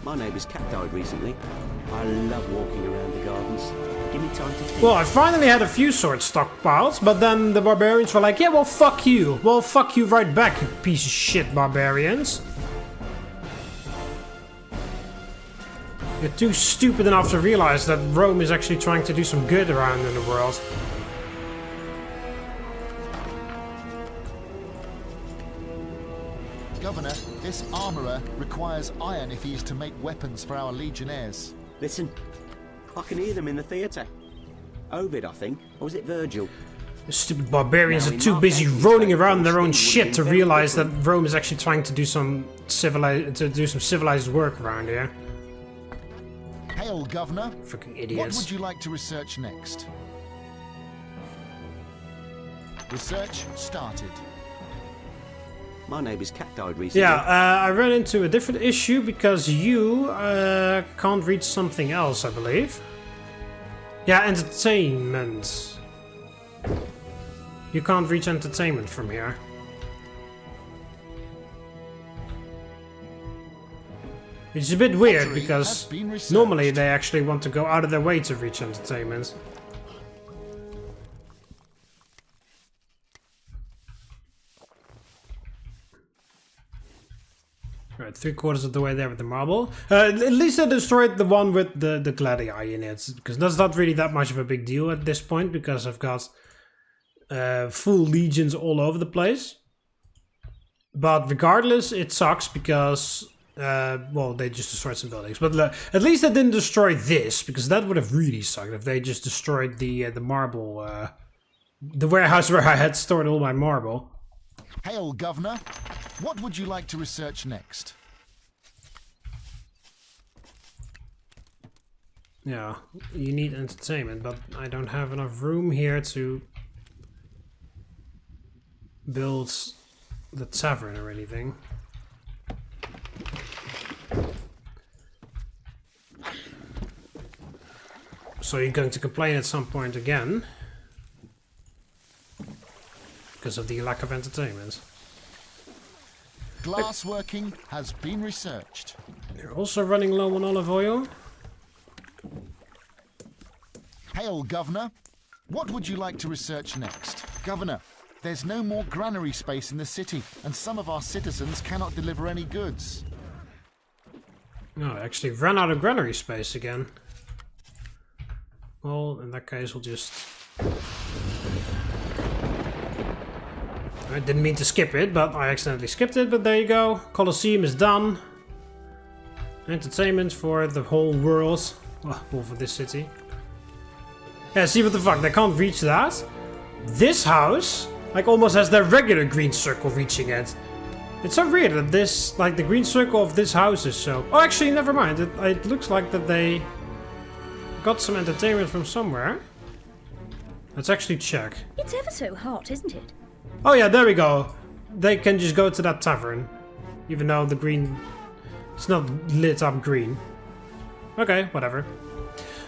Speaker 3: My neighbour's cat died recently. I love walking around the gardens. Give me time to think.
Speaker 1: Well, I finally had a few swords stockpiled, but then the barbarians were like, yeah, well, fuck you. Well, fuck you right back, you piece of shit barbarians. You're too stupid enough to realize that Rome is actually trying to do some good around in the world.
Speaker 2: Governor, this armourer requires iron if he is to make weapons for our legionnaires.
Speaker 3: Listen, I can hear them in the theatre. Ovid, I think. Or was it Virgil?
Speaker 1: The stupid barbarians
Speaker 3: Now,
Speaker 1: are
Speaker 3: in
Speaker 1: too
Speaker 3: my
Speaker 1: busy
Speaker 3: opinion,
Speaker 1: rolling
Speaker 3: so
Speaker 1: around their own
Speaker 3: Constantine
Speaker 1: shit
Speaker 3: would
Speaker 1: to
Speaker 3: be very
Speaker 1: realize that
Speaker 3: different.
Speaker 1: Rome is actually trying to do some civilized work around here.
Speaker 2: Hail, Governor.
Speaker 1: Freaking
Speaker 2: What
Speaker 1: idiots.
Speaker 2: would you like to research next? Research started.
Speaker 3: My neighbour's cat died recently.
Speaker 1: Yeah, I ran into a different issue because you can't reach something else, I believe. Yeah, entertainment. You can't reach entertainment from here. Which is a bit weird
Speaker 2: Pottery
Speaker 1: because
Speaker 2: has been researched.
Speaker 1: normally they actually want to go out of their way to reach entertainment. Right, 3/4 of the way there with the marble. At least I destroyed the one with the gladii in it, because that's not really that much of a big deal at this point, because I've got full legions all over the place. But regardless, it sucks because, well, they just destroyed some buildings. But at least they didn't destroy this, because that would have really sucked if they just destroyed the marble, the warehouse where I had stored all my marble.
Speaker 2: Hail, Governor. What would you like to research next?
Speaker 1: Yeah, you need entertainment, but I don't have enough room here to build the tavern or anything. So you're going to complain at some point again because of the lack of entertainment.
Speaker 2: Glassworking has been researched.
Speaker 1: You're also running low on olive oil.
Speaker 2: Hail, Governor. What would you like to research next? Governor, there's no more granary space in the city, and some of our citizens cannot deliver any goods.
Speaker 1: No, I actually ran out of granary space again. Well, in that case, we'll just... I didn't mean to skip it, but I accidentally skipped it, but there you go. Colosseum is done. Entertainment for the whole world. Well, for this city. Yeah, see what the fuck, they can't reach that. This house, like, almost has their regular green circle reaching it. It's so weird that this, like, the green circle of this house is so... Oh, actually, never mind. It looks like that they got some entertainment from somewhere. Let's actually check.
Speaker 5: It's ever so hot, isn't it?
Speaker 1: Oh yeah, there we go. They can just go to that tavern. Even though the green... It's not lit up green. Okay, whatever.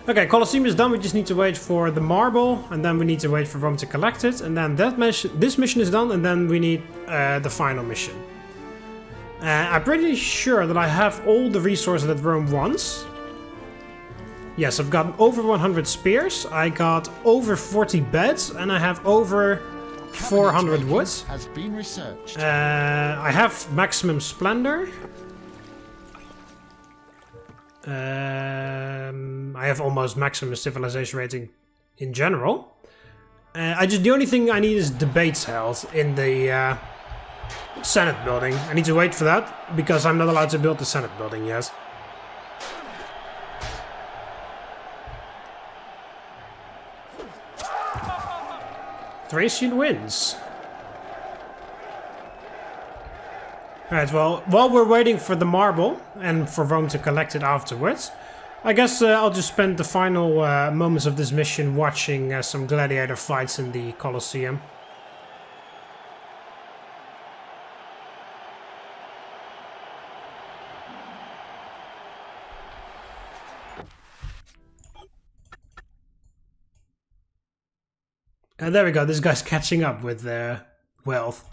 Speaker 1: Okay, Colosseum is done. We just need to wait for the marble. And then we need to wait for Rome to collect it. And then this mission is done. And then we need the final mission. I'm pretty sure that I have all the resources that Rome wants. Yes, I've got over 100 spears. I got over 40 beds. And I have over 400 wood.
Speaker 2: Has been researched.
Speaker 1: I have maximum splendor. I have almost maximum civilization rating in general. The only thing I need is debates held in the Senate building. I need to wait for that because I'm not allowed to build the Senate building yet. Thracian wins. Alright, well, while we're waiting for the marble and for Rome to collect it afterwards, I guess I'll just spend the final moments of this mission watching some gladiator fights in the Colosseum. And there we go, this guy's catching up with wealth.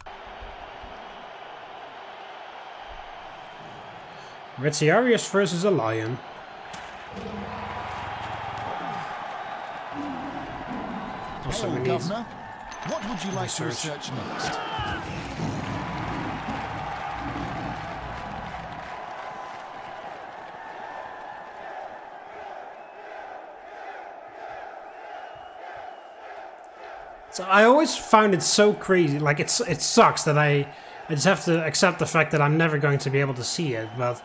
Speaker 1: Retiarius versus a lion. Also,
Speaker 2: Hello,
Speaker 1: we need
Speaker 2: Governor. What would you like to research next?
Speaker 1: So I always found it so crazy. Like it sucks that I just have to accept the fact that I'm never going to be able to see it. But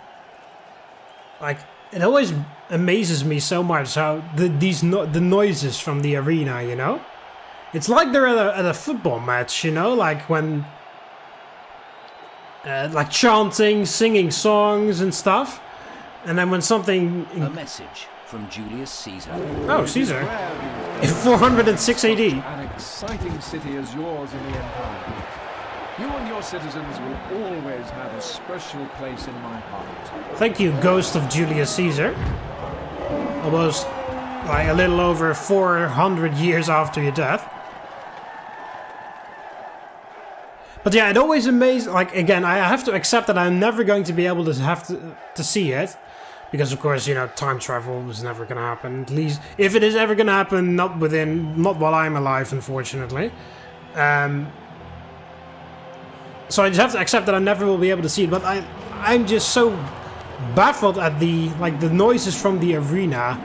Speaker 1: like it always amazes me so much how the noises from the arena, you know. It's like they're at a football match, you know, like when like chanting, singing songs and stuff, and then when something.
Speaker 4: A message from Julius Caesar.
Speaker 1: Oh, Caesar. In 406 AD.
Speaker 6: An exciting city as yours in the Empire. You and your citizens will always have a special place in my heart.
Speaker 1: Thank you, Ghost of Julius Caesar. Almost like a little over 400 years after your death. But yeah, it always amazes. Like again, I have to accept that I'm never going to be able to see it. Because of course, you know, time travel is never going to happen. At least, if it is ever going to happen, not while I'm alive, unfortunately. So I just have to accept that I never will be able to see it. But I'm just so baffled at the noises from the arena.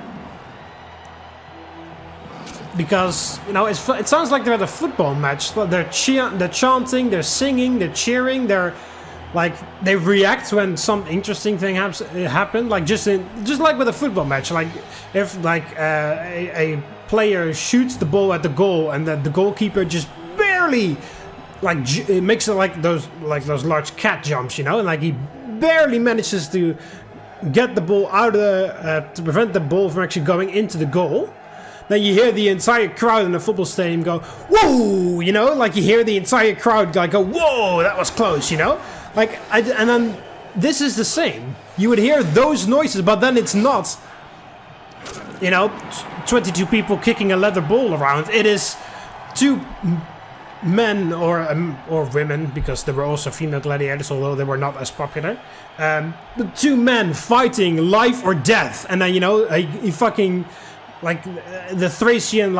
Speaker 1: Because, you know, it sounds like they're at a football match. They're chanting, they're singing, they're cheering, they react when some interesting thing happen, like just like with a football match. Like if a player shoots the ball at the goal and the goalkeeper just barely it makes it like those large cat jumps, you know, and like he barely manages to get the ball out of to prevent the ball from actually going into the goal. Then you hear the entire crowd in the football stadium go, "Whoa!" You know, like you hear the entire crowd like go, "Whoa, that was close!" You know. And then this is the same. You would hear those noises, but then it's not, you know, 22 people kicking a leather ball around. It is two men or women, because there were also female gladiators, although they were not as popular. The two men fighting life or death, and then, you know, he fucking, like, the Thracian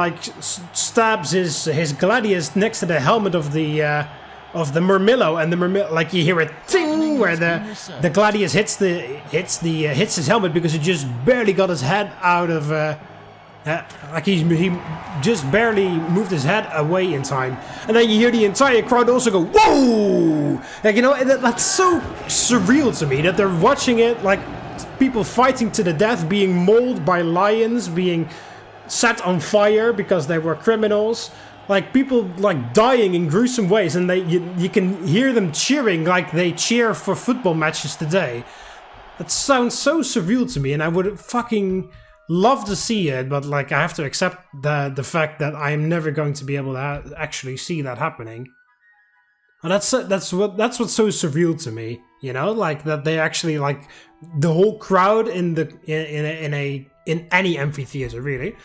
Speaker 1: stabs his gladius next to the helmet of the Murmillo, and the Murmillo, like you hear a ting where the gladius hits his helmet because he just barely got his head out of like he just barely moved his head away in time, and then you hear the entire crowd also go whoa, like, you know, that's so surreal to me that they're watching it, like people fighting to the death, being mauled by lions, being set on fire because they were criminals. Like, people, like, dying in gruesome ways, and you can hear them cheering like they cheer for football matches today. That sounds so surreal to me, and I would fucking love to see it, but, like, I have to accept the fact that I am never going to be able to actually see that happening. And that's what's so surreal to me, you know? Like, that they actually, like, the whole crowd in any amphitheater, really,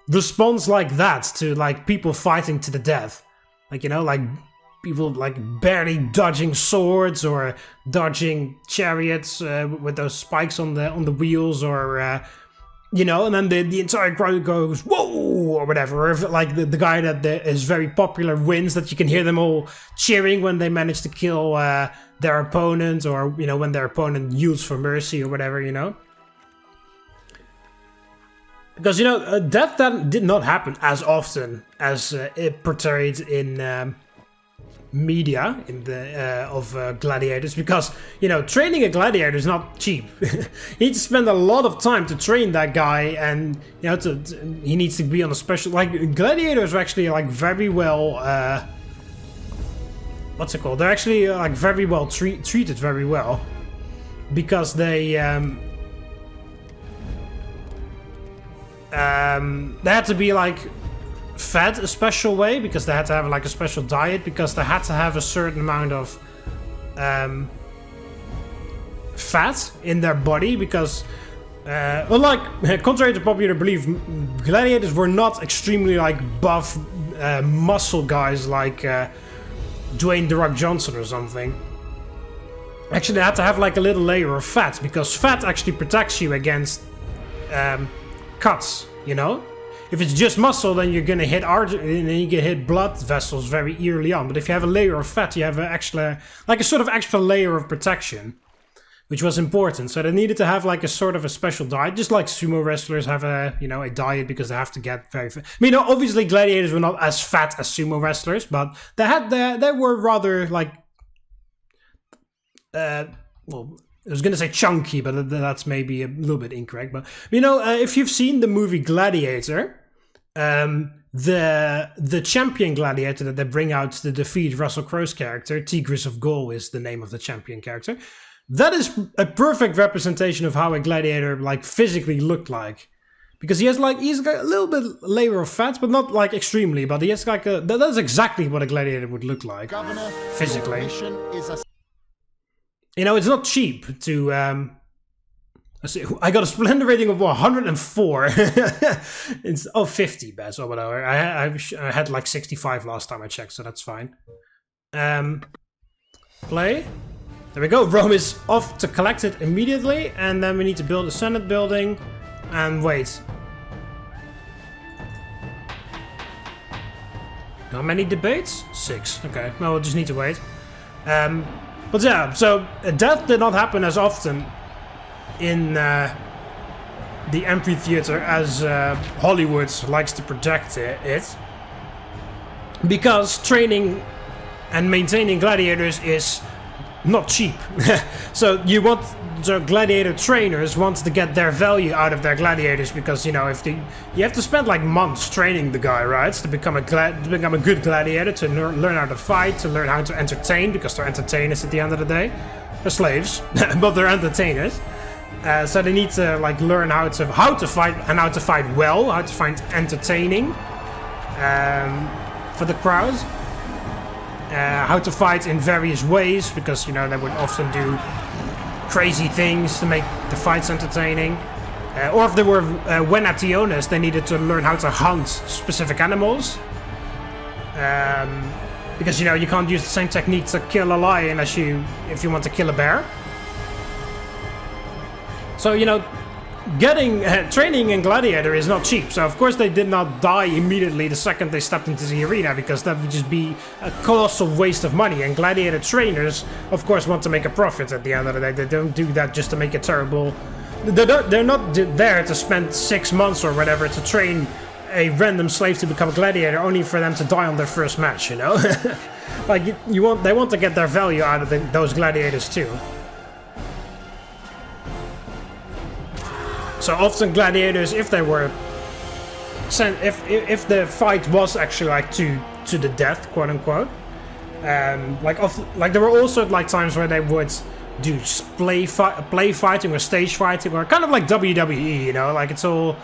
Speaker 1: responds like that to, like, people fighting to the death. Like, you know, like people like barely dodging swords or dodging chariots with those spikes on the wheels, or you know, and then the entire crowd goes whoa or whatever. Or if, like, the guy that is very popular wins, that you can hear them all cheering when they manage to kill their opponent, or, you know, when their opponent yields for mercy or whatever, you know. Because, you know, death that did not happen as often as it portrayed in media of gladiators. Because, you know, training a gladiator is not cheap. You need to spend a lot of time to train that guy, and, you know, he needs to be on a special... Like, gladiators are actually, like, very well... what's it called? They're actually, like, very well treated very well. Because they... they had to be like fed a special way because they had to have like a special diet because they had to have a certain amount of fat in their body because well, like contrary to popular belief, gladiators were not extremely like buff muscle guys like Dwayne "The Rock" Johnson or something. Actually, they had to have like a little layer of fat because fat actually protects you against cuts, you know? If it's just muscle, then you're gonna hit and then you can hit blood vessels very early on. But if you have a layer of fat, you have an extra, like a sort of extra layer of protection, which was important. So they needed to have like a sort of a special diet, just like sumo wrestlers have a, you know, a diet because they have to get very fat. I mean, obviously gladiators were not as fat as sumo wrestlers, but they were rather like, well, I was gonna say chunky, but that's maybe a little bit incorrect. But you know, if you've seen the movie Gladiator, the champion gladiator that they bring out to defeat Russell Crowe's character, Tigris of Gaul is the name of the champion character. That is a perfect representation of how a gladiator like physically looked like, because he's got a little bit layer of fat, but not like extremely. But he has like that's exactly what a gladiator would look like
Speaker 2: Governor,
Speaker 1: physically.
Speaker 2: your mission is a...
Speaker 1: You know, it's not cheap to, let's see, I got a splendor rating of 104. It's, 50 bets or whatever. I had like 65 last time I checked, so that's fine. Play. There we go. Rome is off to collect it immediately, and then we need to build a Senate building, and wait. How many debates? 6. Okay, well, we'll just need to wait. But yeah, so death did not happen as often in the amphitheater as Hollywood likes to project it, because training and maintaining gladiators is not cheap. So gladiator trainers want to get their value out of their gladiators, because you know, you have to spend like months training the guy, right, to become a good gladiator, to learn how to fight, to learn how to entertain, because they're entertainers at the end of the day. They're slaves, but they're entertainers. So they need to like learn how to fight, and how to fight well, how to find entertaining for the crowd. How to fight in various ways, because you know they would often do crazy things to make the fights entertaining. Or if they were Venationes, they needed to learn how to hunt specific animals. Because you know you can't use the same technique to kill a lion if you want to kill a bear. So you know, getting training in gladiator is not cheap. So of course they did not die immediately the second they stepped into the arena, because that would just be a colossal waste of money. And gladiator trainers, of course, want to make a profit at the end of the day. They don't do that just to make it terrible. They're not there to spend 6 months or whatever to train a random slave to become a gladiator, only for them to die on their first match. You know, like they want to get their value out of those gladiators too. So often gladiators, if they were sent, if the fight was actually like to the death, quote unquote, like there were also like times where they would do play fighting or stage fighting, or kind of like WWE, you know, like it's all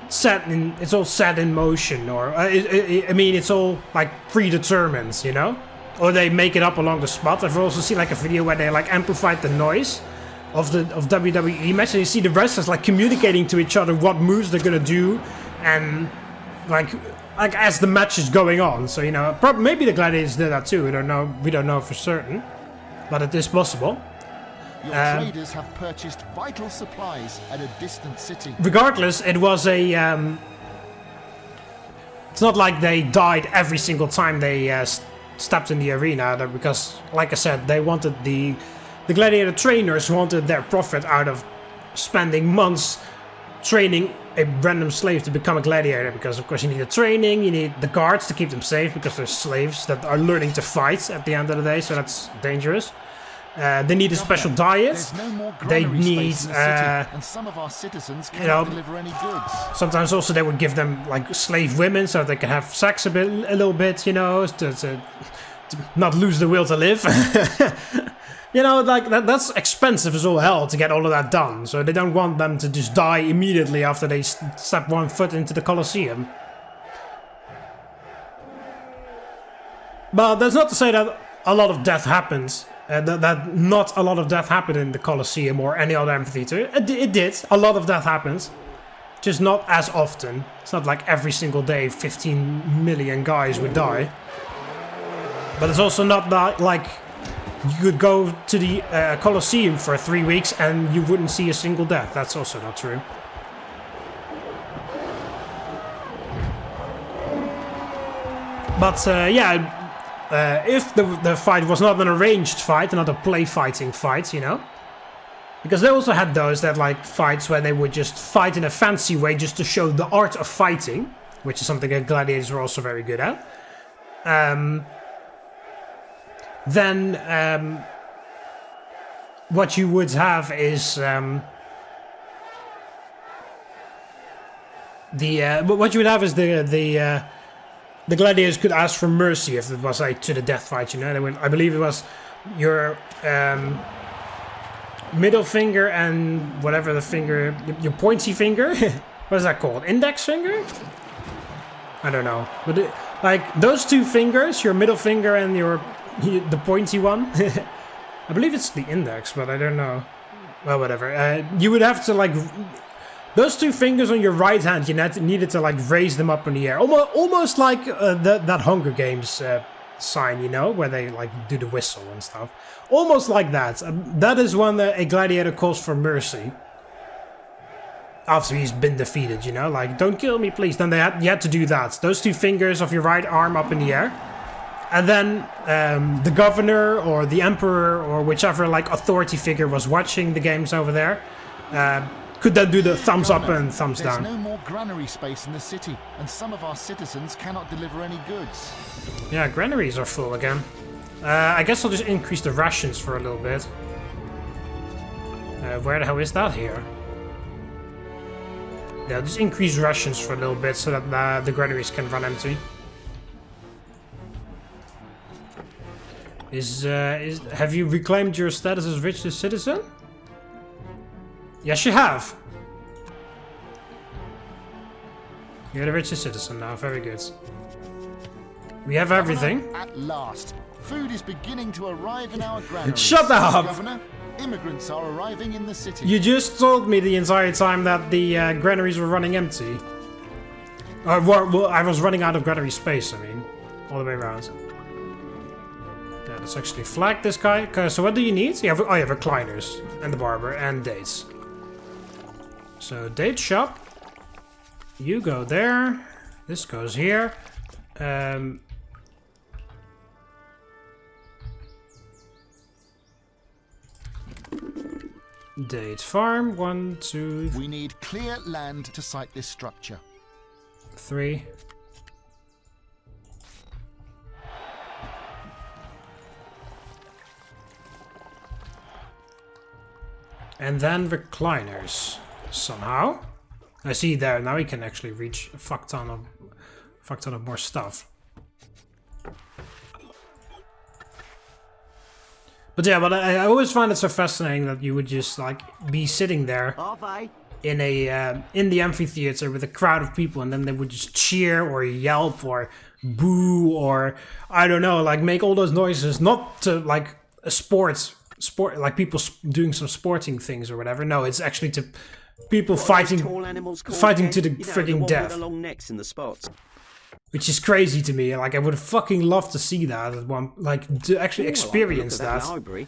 Speaker 1: set in motion, or I mean it's all like predetermined, you know, or they make it up along the spot. I've also seen like a video where they like amplified the noise of WWE match, and you see the wrestlers like communicating to each other what moves they're gonna do, and like as the match is going on. So you know, maybe the gladiators did that too. We don't know for certain, but it is possible.
Speaker 2: Your traders have purchased vital supplies at a distant city.
Speaker 1: Regardless, it was a. It's not like they died every single time they stepped in the arena, because, like I said, they wanted the gladiator trainers wanted their profit out of spending months training a random slave to become a gladiator, because of course you need the training, you need the guards to keep them safe, because they're slaves that are learning to fight at the end of the day, so that's dangerous. They need a special diet. They need,
Speaker 2: and some of our citizens cannot deliver any goods.
Speaker 1: Sometimes also they would give them like slave women so they can have sex a little bit, you know, to not lose the will to live. You know, like, that's expensive as all hell to get all of that done. So they don't want them to just die immediately after they step one foot into the Colosseum. But that's not to say that a lot of death happens. That not a lot of death happened in the Colosseum or any other amphitheater. It did. A lot of death happens. Just not as often. It's not like every single day 15 million guys would die. But it's also not that, like, you could go to the Colosseum for 3 weeks and you wouldn't see a single death. That's also not true. But yeah, if the fight was not an arranged fight, not a play fighting fight, you know? Because they also had those that like fights where they would just fight in a fancy way just to show the art of fighting, which is something that gladiators were also very good at. Then what you would have is the gladiators could ask for mercy if it was like to the death fight, you know. They would, I believe it was your middle finger and whatever the finger, your pointy finger. What is that called? Index finger? I don't know, but like those two fingers, your middle finger and the pointy one. I believe it's the index, but I don't know. Well, whatever. You would have to like those two fingers on your right hand. You needed to like raise them up in the air, almost like that Hunger Games sign, you know, where they like do the whistle and stuff. Almost like that. That is when a gladiator calls for mercy. After he's been defeated, you know, like, don't kill me, please. Then you had to do that. Those two fingers of your right arm up in the air. And then the governor or the emperor or whichever, like, authority figure was watching the games over there could then do the thumbs up and thumbs down.
Speaker 2: There's no more granary space in the city, and some of our citizens cannot deliver any goods.
Speaker 1: Yeah, granaries are full again. I guess I'll just increase the rations for a little bit. Where the hell is that here? Yeah, just increase rations for a little bit so that the granaries can run empty. Have you reclaimed your status as richest citizen? Yes, you have. You're the richest citizen now. Very good. We have everything.
Speaker 2: At last, food is beginning to arrive in our granaries.
Speaker 1: Shut up!
Speaker 2: Governor, immigrants are arriving in the city.
Speaker 1: You just told me the entire time that the granaries were running empty. Well, I was running out of granary space, I mean. All the way around. Yeah, let's actually flag this guy. Okay, so what do you need? You have recliners. And the barber. And dates. So, date shop. You go there. This goes here. Date farm. 1, 2.
Speaker 2: We need clear land to site this structure.
Speaker 1: 3. And then recliners. Somehow. I see there, now we can actually reach a fuck ton of more stuff. But yeah, but I always find it so fascinating that you would just like be sitting there in the amphitheater with a crowd of people, and then they would just cheer or yelp or boo or I don't know, like make all those noises, not to like a sport like people doing some sporting things or whatever. No, it's actually to people fighting to the frigging death.
Speaker 3: Long necks in the spots.
Speaker 1: Which is crazy to me. Like I would fucking love to see that at one, like to actually experience that.
Speaker 3: Library.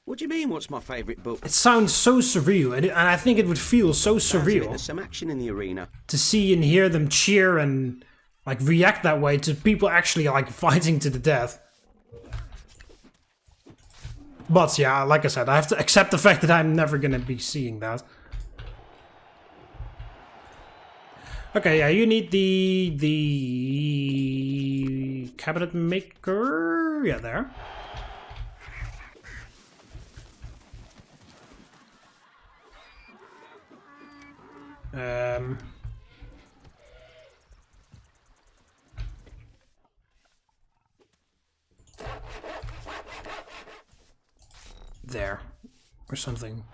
Speaker 3: What do you mean? What's my favourite book?
Speaker 1: It sounds so surreal, and I think it would feel so surreal.
Speaker 3: There's some action in the arena.
Speaker 1: To see and hear them cheer and like react that way to people actually like fighting to the death. But yeah, like I said, I have to accept the fact that I'm never gonna be seeing that. Okay, yeah, you need the cabinet maker. Yeah, there. there or something.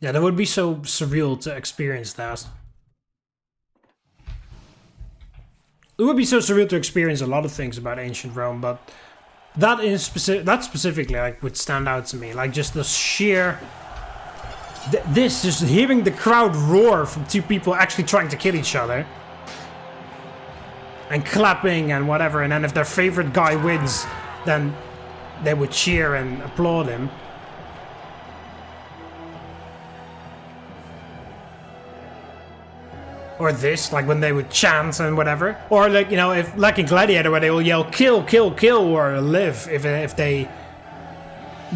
Speaker 1: Yeah, that would be so surreal to experience that. It would be so surreal to experience a lot of things about ancient Rome, but that specifically like would stand out to me. Like just the sheer just hearing the crowd roar from two people actually trying to kill each other. And clapping and whatever, and then if their favorite guy wins, then they would cheer and applaud him. Or this, like when they would chant and whatever. Or like, you know, if like a gladiator where they will yell kill, kill, kill, or live if they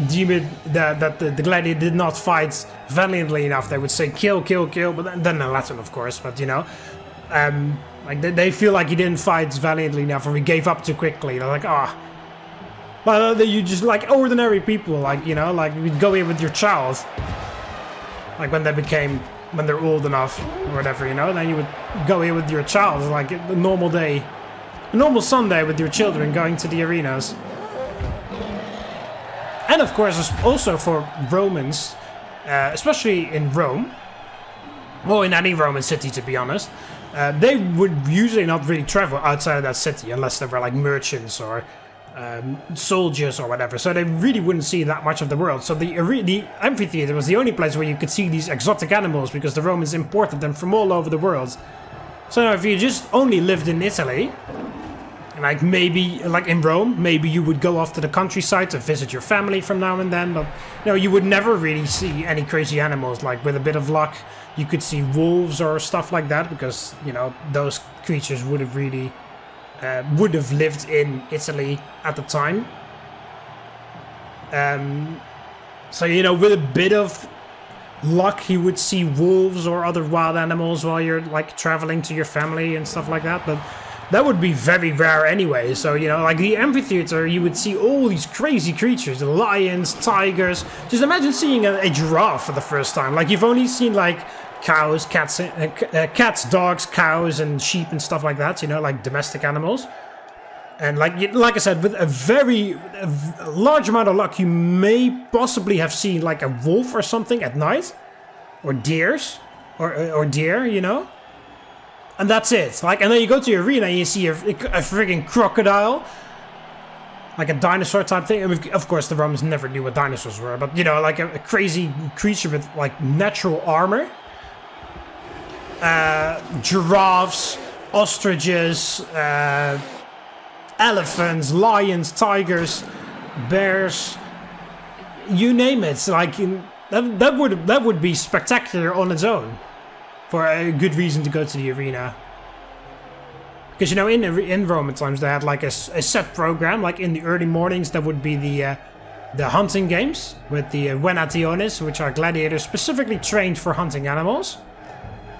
Speaker 1: deem it that the gladiator did not fight valiantly enough, they would say kill, kill, kill, but then in Latin of course, but you know. Like they feel like he didn't fight valiantly enough or he gave up too quickly. They're like, ah. Well, you just like ordinary people, like, you know, like you'd go in with your child. Like when they're old enough or whatever, you know, then you would go in with your child, like a normal day, a normal Sunday with your children going to the arenas. And of course, also for Romans, especially in Rome, well, in any Roman city to be honest, they would usually not really travel outside of that city unless they were like merchants or soldiers or whatever, so they really wouldn't see that much of the world. So the amphitheater was the only place where you could see these exotic animals because the Romans imported them from all over the world. So if you just only lived in Italy, like maybe like in Rome, maybe you would go off to the countryside to visit your family from now and then, but you know, you would never really see any crazy animals. Like with a bit of luck you could see wolves or stuff like that, because you know those creatures would have really would have lived in Italy at the time. So, you know, with a bit of luck, you would see wolves or other wild animals while you're, like, traveling to your family and stuff like that. But that would be very rare anyway. So, you know, like the amphitheater, you would see all these crazy creatures. The lions, tigers. Just imagine seeing a giraffe for the first time. Like, you've only seen, like, cows, cats, dogs, cows, and sheep and stuff like that, you know, like domestic animals. And like I said, with a large amount of luck, you may possibly have seen like a wolf or something at night, or deers, or deer, you know. And that's it. Like, and then you go to the arena and you see a freaking crocodile, like a dinosaur type thing. I mean, of course, the Romans never knew what dinosaurs were, but you know, like a crazy creature with like natural armor. Giraffes, ostriches, elephants, lions, tigers, bears, you name it. Like that would be spectacular on its own, for a good reason to go to the arena. Because you know, in Roman times they had like a set program. Like in the early mornings, there would be the hunting games with the venationes, which are gladiators specifically trained for hunting animals.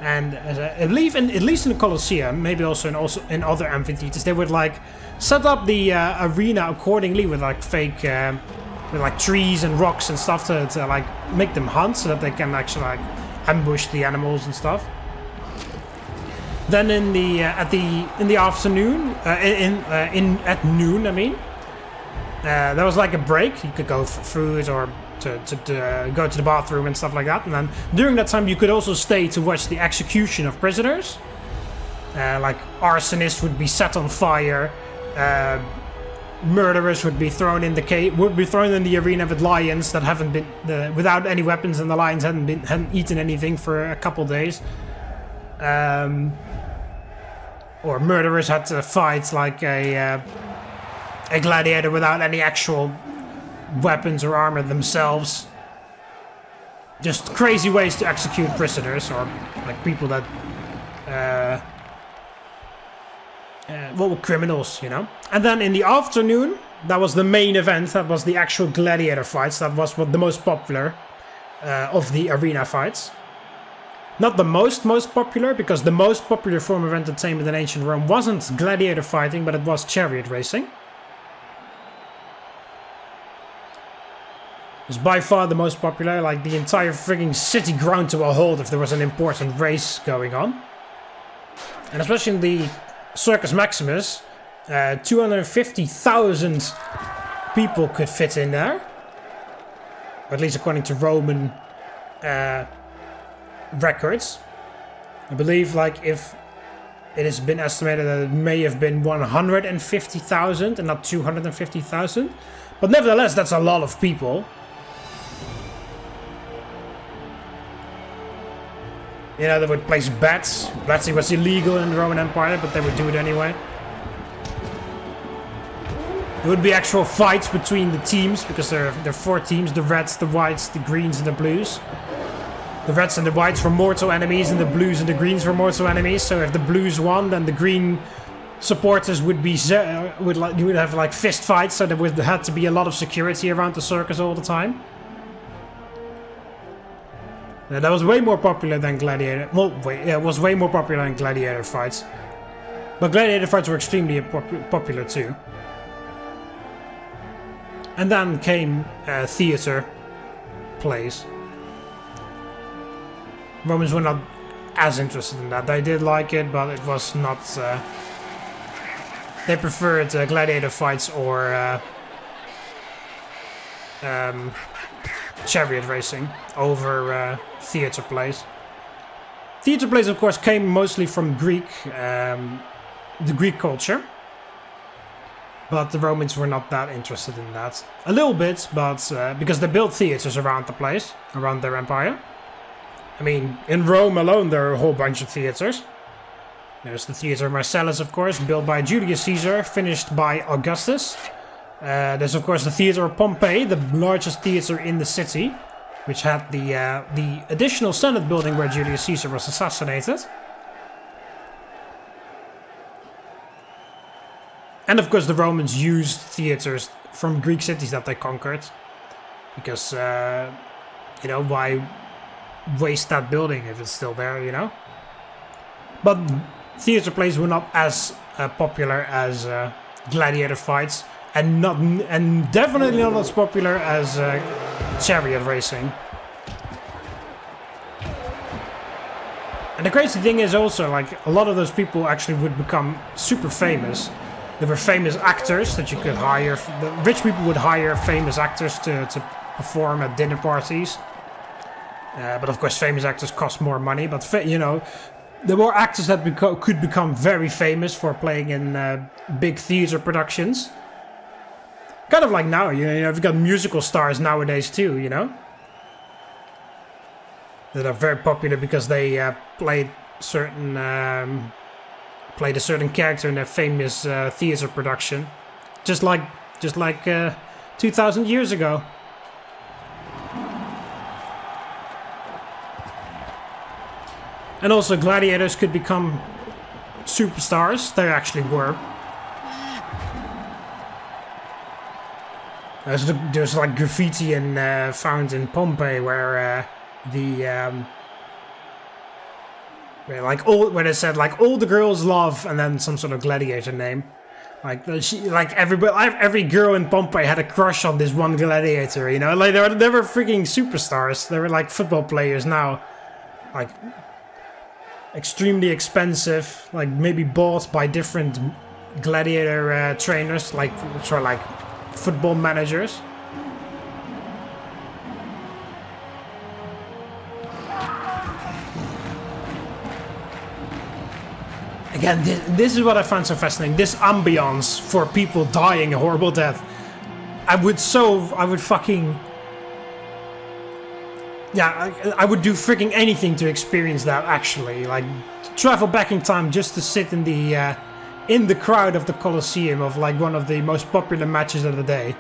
Speaker 1: And at least in the Colosseum, maybe also in other amphitheaters, they would like set up the arena accordingly with like fake, with like trees and rocks and stuff to like make them hunt, so that they can actually like ambush the animals and stuff. Then in the afternoon, at noon, I mean, there was like a break. You could go for food or to go to the bathroom and stuff like that. And then during that time you could also stay to watch the execution of prisoners. Like arsonists would be set on fire, murderers would be thrown in the arena with lions that haven't been without any weapons, and the lions hadn't eaten anything for a couple days. Or murderers had to fight like a gladiator without any actual weapons or armor themselves. Just crazy ways to execute prisoners, or like people that criminals, you know. And then in the afternoon, that was the main event. That was the actual gladiator fights. That was the most popular of the arena fights. Not the most popular, because the most popular form of entertainment in ancient Rome wasn't gladiator fighting, but it was chariot racing. It's by far the most popular. Like, the entire frigging city ground to a halt if there was an important race going on. And especially in the Circus Maximus, 250,000 people could fit in there. Or at least according to Roman records. I believe like if it has been estimated that it may have been 150,000 and not 250,000. But nevertheless, that's a lot of people. You know, they would place bets. Betting was illegal in the Roman Empire, but they would do it anyway. There would be actual fights between the teams, because there are 4 teams. The Reds, the Whites, the Greens, and the Blues. The Reds and the Whites were mortal enemies, and the Blues and the Greens were mortal enemies. So if the Blues won, then the Green supporters would be you would have like fist fights. So there had to be a lot of security around the circus all the time. Yeah, that was way more popular than gladiator. Well, it was way more popular than gladiator fights. But gladiator fights were extremely popular too. And then came theater plays. Romans were not as interested in that. They did like it, but it was not... they preferred gladiator fights or chariot racing over theater plays. Theater plays, of course, came mostly from the Greek culture. But the Romans were not that interested in that. A little bit, but because they built theaters around the place, around their empire. I mean, in Rome alone, there are a whole bunch of theaters. There's the Theater Marcellus, of course, built by Julius Caesar, finished by Augustus. There's, of course, the Theater of Pompey, the largest theater in the city, which had the additional Senate building where Julius Caesar was assassinated. And, of course, the Romans used theaters from Greek cities that they conquered. Because, you know, why waste that building if it's still there, you know? But theater plays were not as popular as gladiator fights, and definitely not as popular as chariot racing. And the crazy thing is also, like, a lot of those people actually would become super famous. There were famous actors that you could hire. The rich people would hire famous actors to perform at dinner parties. But of course, famous actors cost more money. But you know, there were actors that could become very famous for playing in big theater productions. Kind of like now, you know, you've got musical stars nowadays too. You know, that are very popular because they played a certain character in a famous theater production, just like 2,000 years ago. And also gladiators could become superstars. They actually were. There's like graffiti found in Pompeii where where they said like all the girls love, and then some sort of gladiator name. Every girl in Pompeii had a crush on this one gladiator. You know, like they were freaking superstars. They were like football players now, like. Extremely expensive, like maybe bought by different gladiator trainers, like sort of like football managers. Again, this is what I find so fascinating. This ambiance for people dying a horrible death. I would fucking... Yeah, I would do freaking anything to experience that, actually. Like, travel back in time just to sit in the crowd of the Colosseum of, like, one of the most popular matches of the day.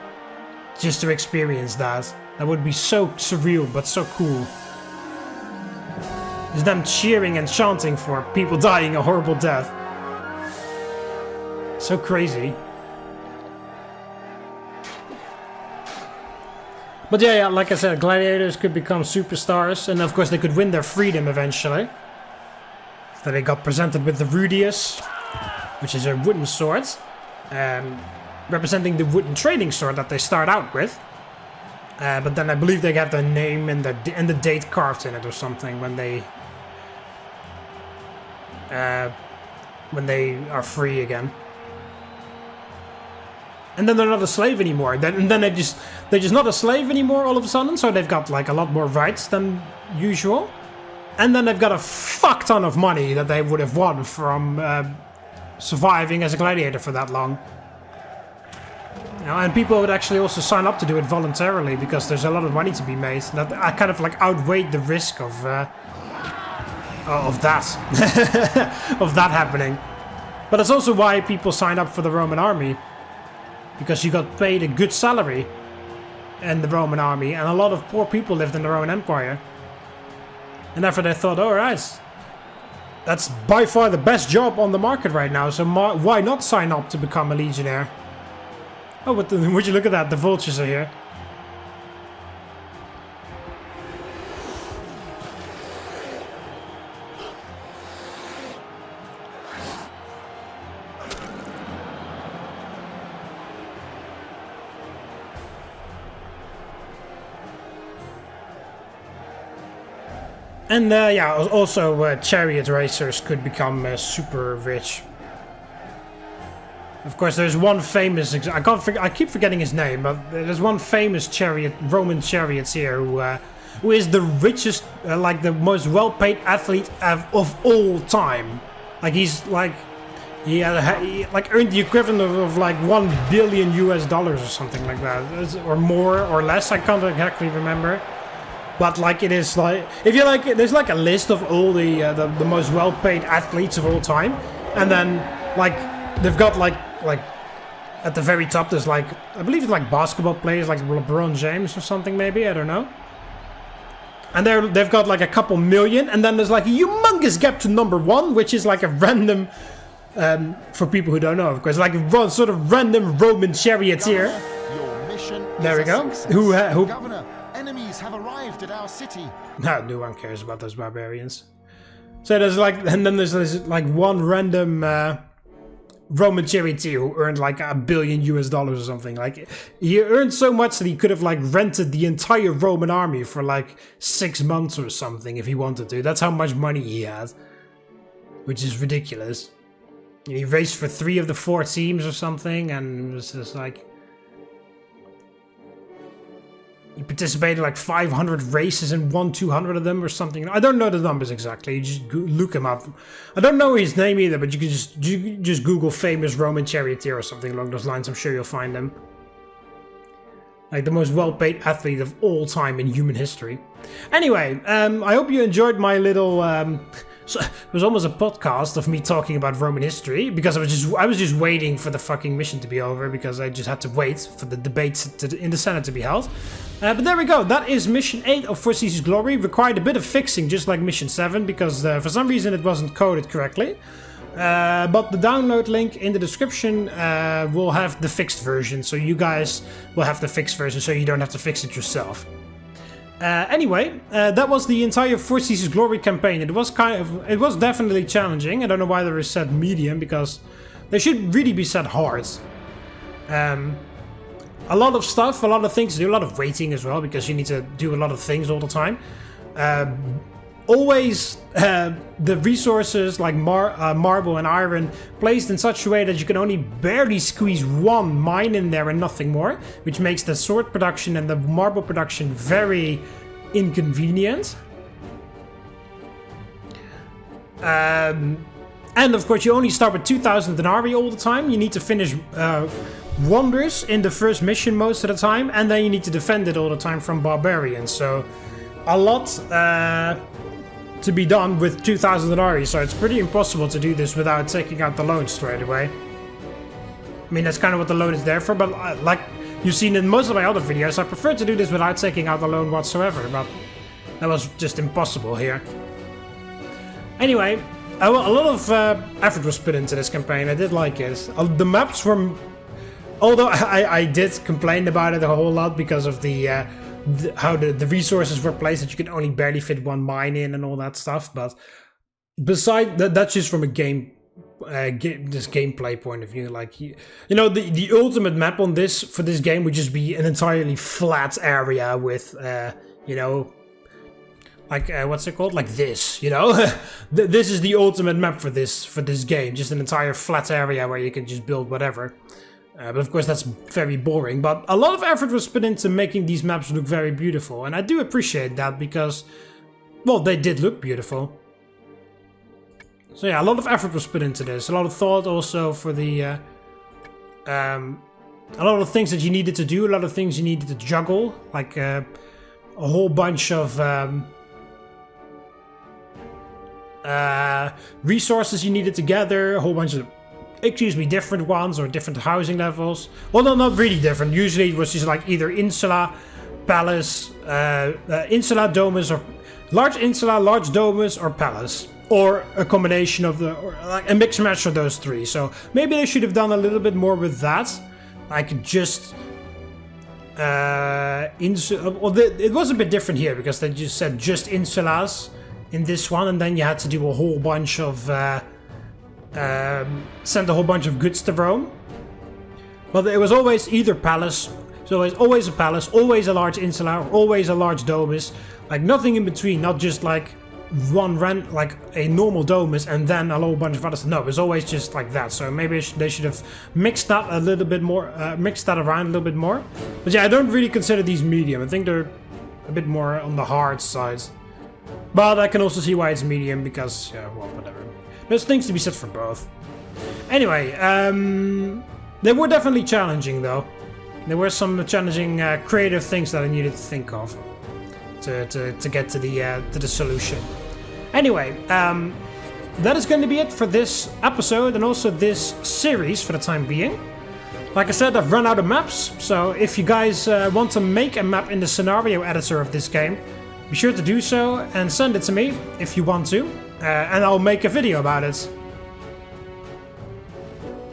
Speaker 1: Just to experience that. That would be so surreal, but so cool. Just them cheering and chanting for people dying a horrible death. So crazy. But yeah, like I said, gladiators could become superstars, and of course they could win their freedom eventually. So they got presented with the Rudius, which is a wooden sword, representing the wooden trading sword that they start out with. But then I believe they have their name and the date carved in it or something when they when they are free again. And then they're not a slave anymore. And then they're just not a slave anymore all of a sudden. So they've got like a lot more rights than usual. And then they've got a fuck ton of money that they would have won from surviving as a gladiator for that long. You know, and people would actually also sign up to do it voluntarily because there's a lot of money to be made. That I kind of like outweighed the risk of that of that happening. But that's also why people signed up for the Roman army. Because you got paid a good salary in the Roman army, and a lot of poor people lived in the Roman Empire. And therefore they thought, alright, that's by far the best job on the market right now, so why not sign up to become a legionnaire? Oh, but would you look at that, the vultures are here. And yeah, also chariot racers could become super rich. Of course, there's one famous. I keep forgetting his name, but there's one famous Roman charioteer who is the richest, like the most well-paid athlete of all time. Like he's like he earned the equivalent of like $1 billion US or something like that, or more or less. I can't exactly remember. But like it is like if you like, there's like a list of all the most well-paid athletes of all time, and then like they've got like at the very top there's like I believe it's like basketball players like LeBron James or something maybe, I don't know. And they've got like a couple million, and then there's like a humongous gap to number one, which is like a random for people who don't know, of course, like a sort of random Roman charioteer.
Speaker 2: Your mission
Speaker 1: there we
Speaker 2: is
Speaker 1: go.
Speaker 2: a success. Governor, enemies have arrived at our city.
Speaker 1: No one cares about those barbarians. So there's like, and then there's like one random Roman charioteer who earned like $1 billion US or something. Like he earned so much that he could have like rented the entire Roman army for like 6 months or something if he wanted to. That's how much money he had, which is ridiculous. And he raced for 3 of the 4 teams or something, and it was just like. He participated in like 500 races and won 200 of them or something. I don't know the numbers exactly. You just look him up. I don't know his name either, but you can just Google famous Roman charioteer or something along those lines. I'm sure you'll find them. Like the most well-paid athlete of all time in human history. Anyway, I hope you enjoyed my little. So it was almost a podcast of me talking about Roman history because I was just waiting for the fucking mission to be over because I just had to wait for the debates in the Senate to be held. But there we go. That is mission 8 of 4 Seasons Glory. Required a bit of fixing, just like mission 7, because for some reason it wasn't coded correctly. But the download link in the description will have the fixed version, so you guys will have the fixed version, so you don't have to fix it yourself. Anyway, that was the entire 4 Seasons Glory campaign. It was definitely challenging. I don't know why they were set medium, because they should really be set hard. A lot of stuff, a lot of things to do, a lot of waiting as well, because you need to do a lot of things all the time. Always the resources like marble and iron placed in such a way that you can only barely squeeze 1 mine in there and nothing more, which makes the sword production and the marble production very inconvenient. And of course you only start with 2,000 denarii all the time. You need to finish wonders in the first mission most of the time, and then you need to defend it all the time from barbarians. So a lot to be done with 2,000 denarii, so it's pretty impossible to do this without taking out the loan straight away. I mean, that's kind of what the loan is there for, but like you've seen in most of my other videos, I prefer to do this without taking out the loan whatsoever, but that was just impossible here. Anyway, a lot of effort was put into this campaign. I did like it. The maps were... Although I did complain about it a whole lot because of how the resources were placed, that you could only barely fit 1 mine in and all that stuff. But beside that, that's just from a gameplay point of view. Like you know, the ultimate map on for this game would just be an entirely flat area with you know, like what's it called? Like this, you know? This is the ultimate map for this game. Just an entire flat area where you can just build whatever. But of course that's very boring. But a lot of effort was put into making these maps look very beautiful. And I do appreciate that because, well, they did look beautiful. So yeah, a lot of effort was put into this. A lot of thought also for the... a lot of things that you needed to do. A lot of things you needed to juggle. Like a whole bunch of... resources you needed to gather. A whole bunch of... different ones or different housing levels. Well, no, not really different. Usually it was just like either insula, palace, insula, domus, or large insula, large domus, or palace. Or a combination of the, or like a mix and match of those three. So maybe they should have done a little bit more with that. Like just, well, it was a bit different here because they just said just insulas in this one, and then you had to do a whole bunch of, send a whole bunch of goods to Rome. But it was always either palace, so it's always a palace, always a large insula, or always a large domus. Like nothing in between, not just like like a normal domus and then a whole bunch of other stuff. No, it was always just like that. So maybe they should have mixed that a little bit more, mixed that around a little bit more. But yeah, I don't really consider these medium. I think they're a bit more on the hard side. But I can also see why it's medium because, yeah, well, whatever. There's things to be said for both. Anyway, they were definitely challenging though. There were some challenging creative things that I needed to think of to get to the solution. Anyway, that is going to be it for this episode and also this series for the time being. Like I said, I've run out of maps, so if you guys want to make a map in the scenario editor of this game, be sure to do so and send it to me if you want to, and I'll make a video about it.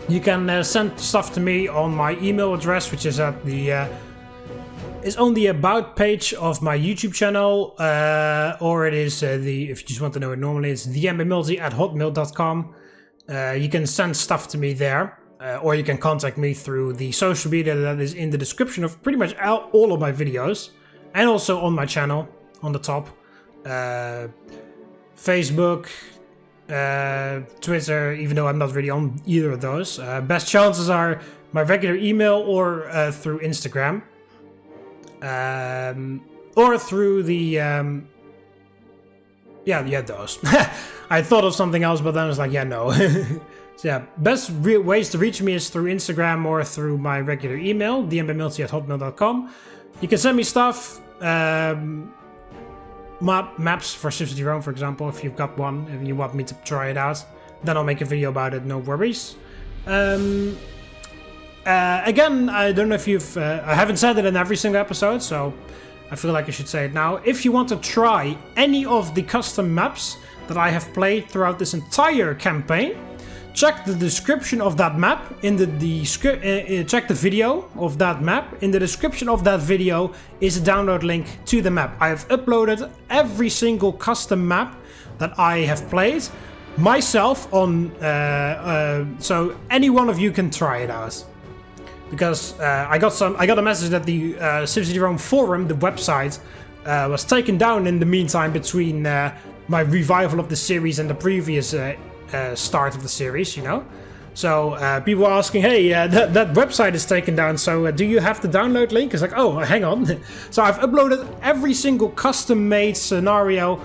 Speaker 1: You can send stuff to me on my email address, which is at the is on the about page of my YouTube channel, or it is if you just want to know it normally, it's TheMBmulti@hotmail.com. You can send stuff to me there, or you can contact me through the social media that is in the description of pretty much all of my videos, and also on my channel on the top. Facebook, Twitter, even though I'm not really on either of those. Best chances are my regular email or through Instagram. Or through the, yeah, those. I thought of something else, but then I was like, yeah, no. So yeah, best ways to reach me is through Instagram or through my regular email, TheMBmulti@hotmail.com. You can send me stuff, maps for CivCity Rome, for example, if you've got one, and you want me to try it out, then I'll make a video about it, no worries. Again, I don't know if you've... I haven't said it in every single episode, so I feel like I should say it now. If you want to try any of the custom maps that I have played throughout this entire campaign, check the description of that map in check the video of that map. In the description of that video is a download link to the map. I have uploaded every single custom map that I have played myself on, so any one of you can try it out. Because I got a message that the CivCity Rome forum, the website, was taken down in the meantime between my revival of the series and the previous start of the series, you know. So people are asking, hey, that website is taken down, so do you have the download link? It's like, oh, hang on. So I've uploaded every single custom-made scenario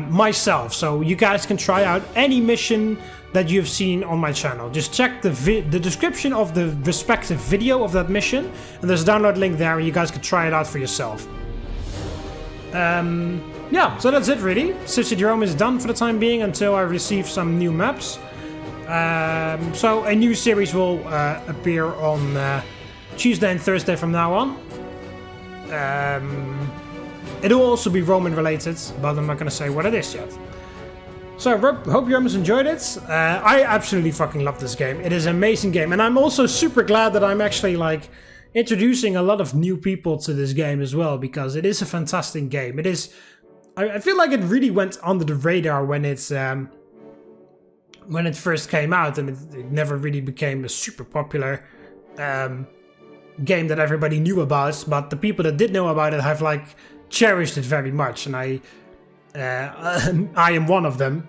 Speaker 1: myself, so you guys can try out any mission that you've seen on my channel. Just check the description of the respective video of that mission, and there's a download link there, and you guys can try it out for yourself. Yeah, so that's it really. CivCity Rome is done for the time being until I receive some new maps. So a new series will appear on Tuesday and Thursday from now on. It will also be Roman related, but I'm not going to say what it is yet. So, hope you almost enjoyed it. I absolutely fucking love this game. It is an amazing game. And I'm also super glad that I'm actually, like, introducing a lot of new people to this game as well, because it is a fantastic game. It is... I feel like it really went under the radar when it first came out, and it never really became a super popular game that everybody knew about, but the people that did know about it have, like, cherished it very much, and I I am one of them.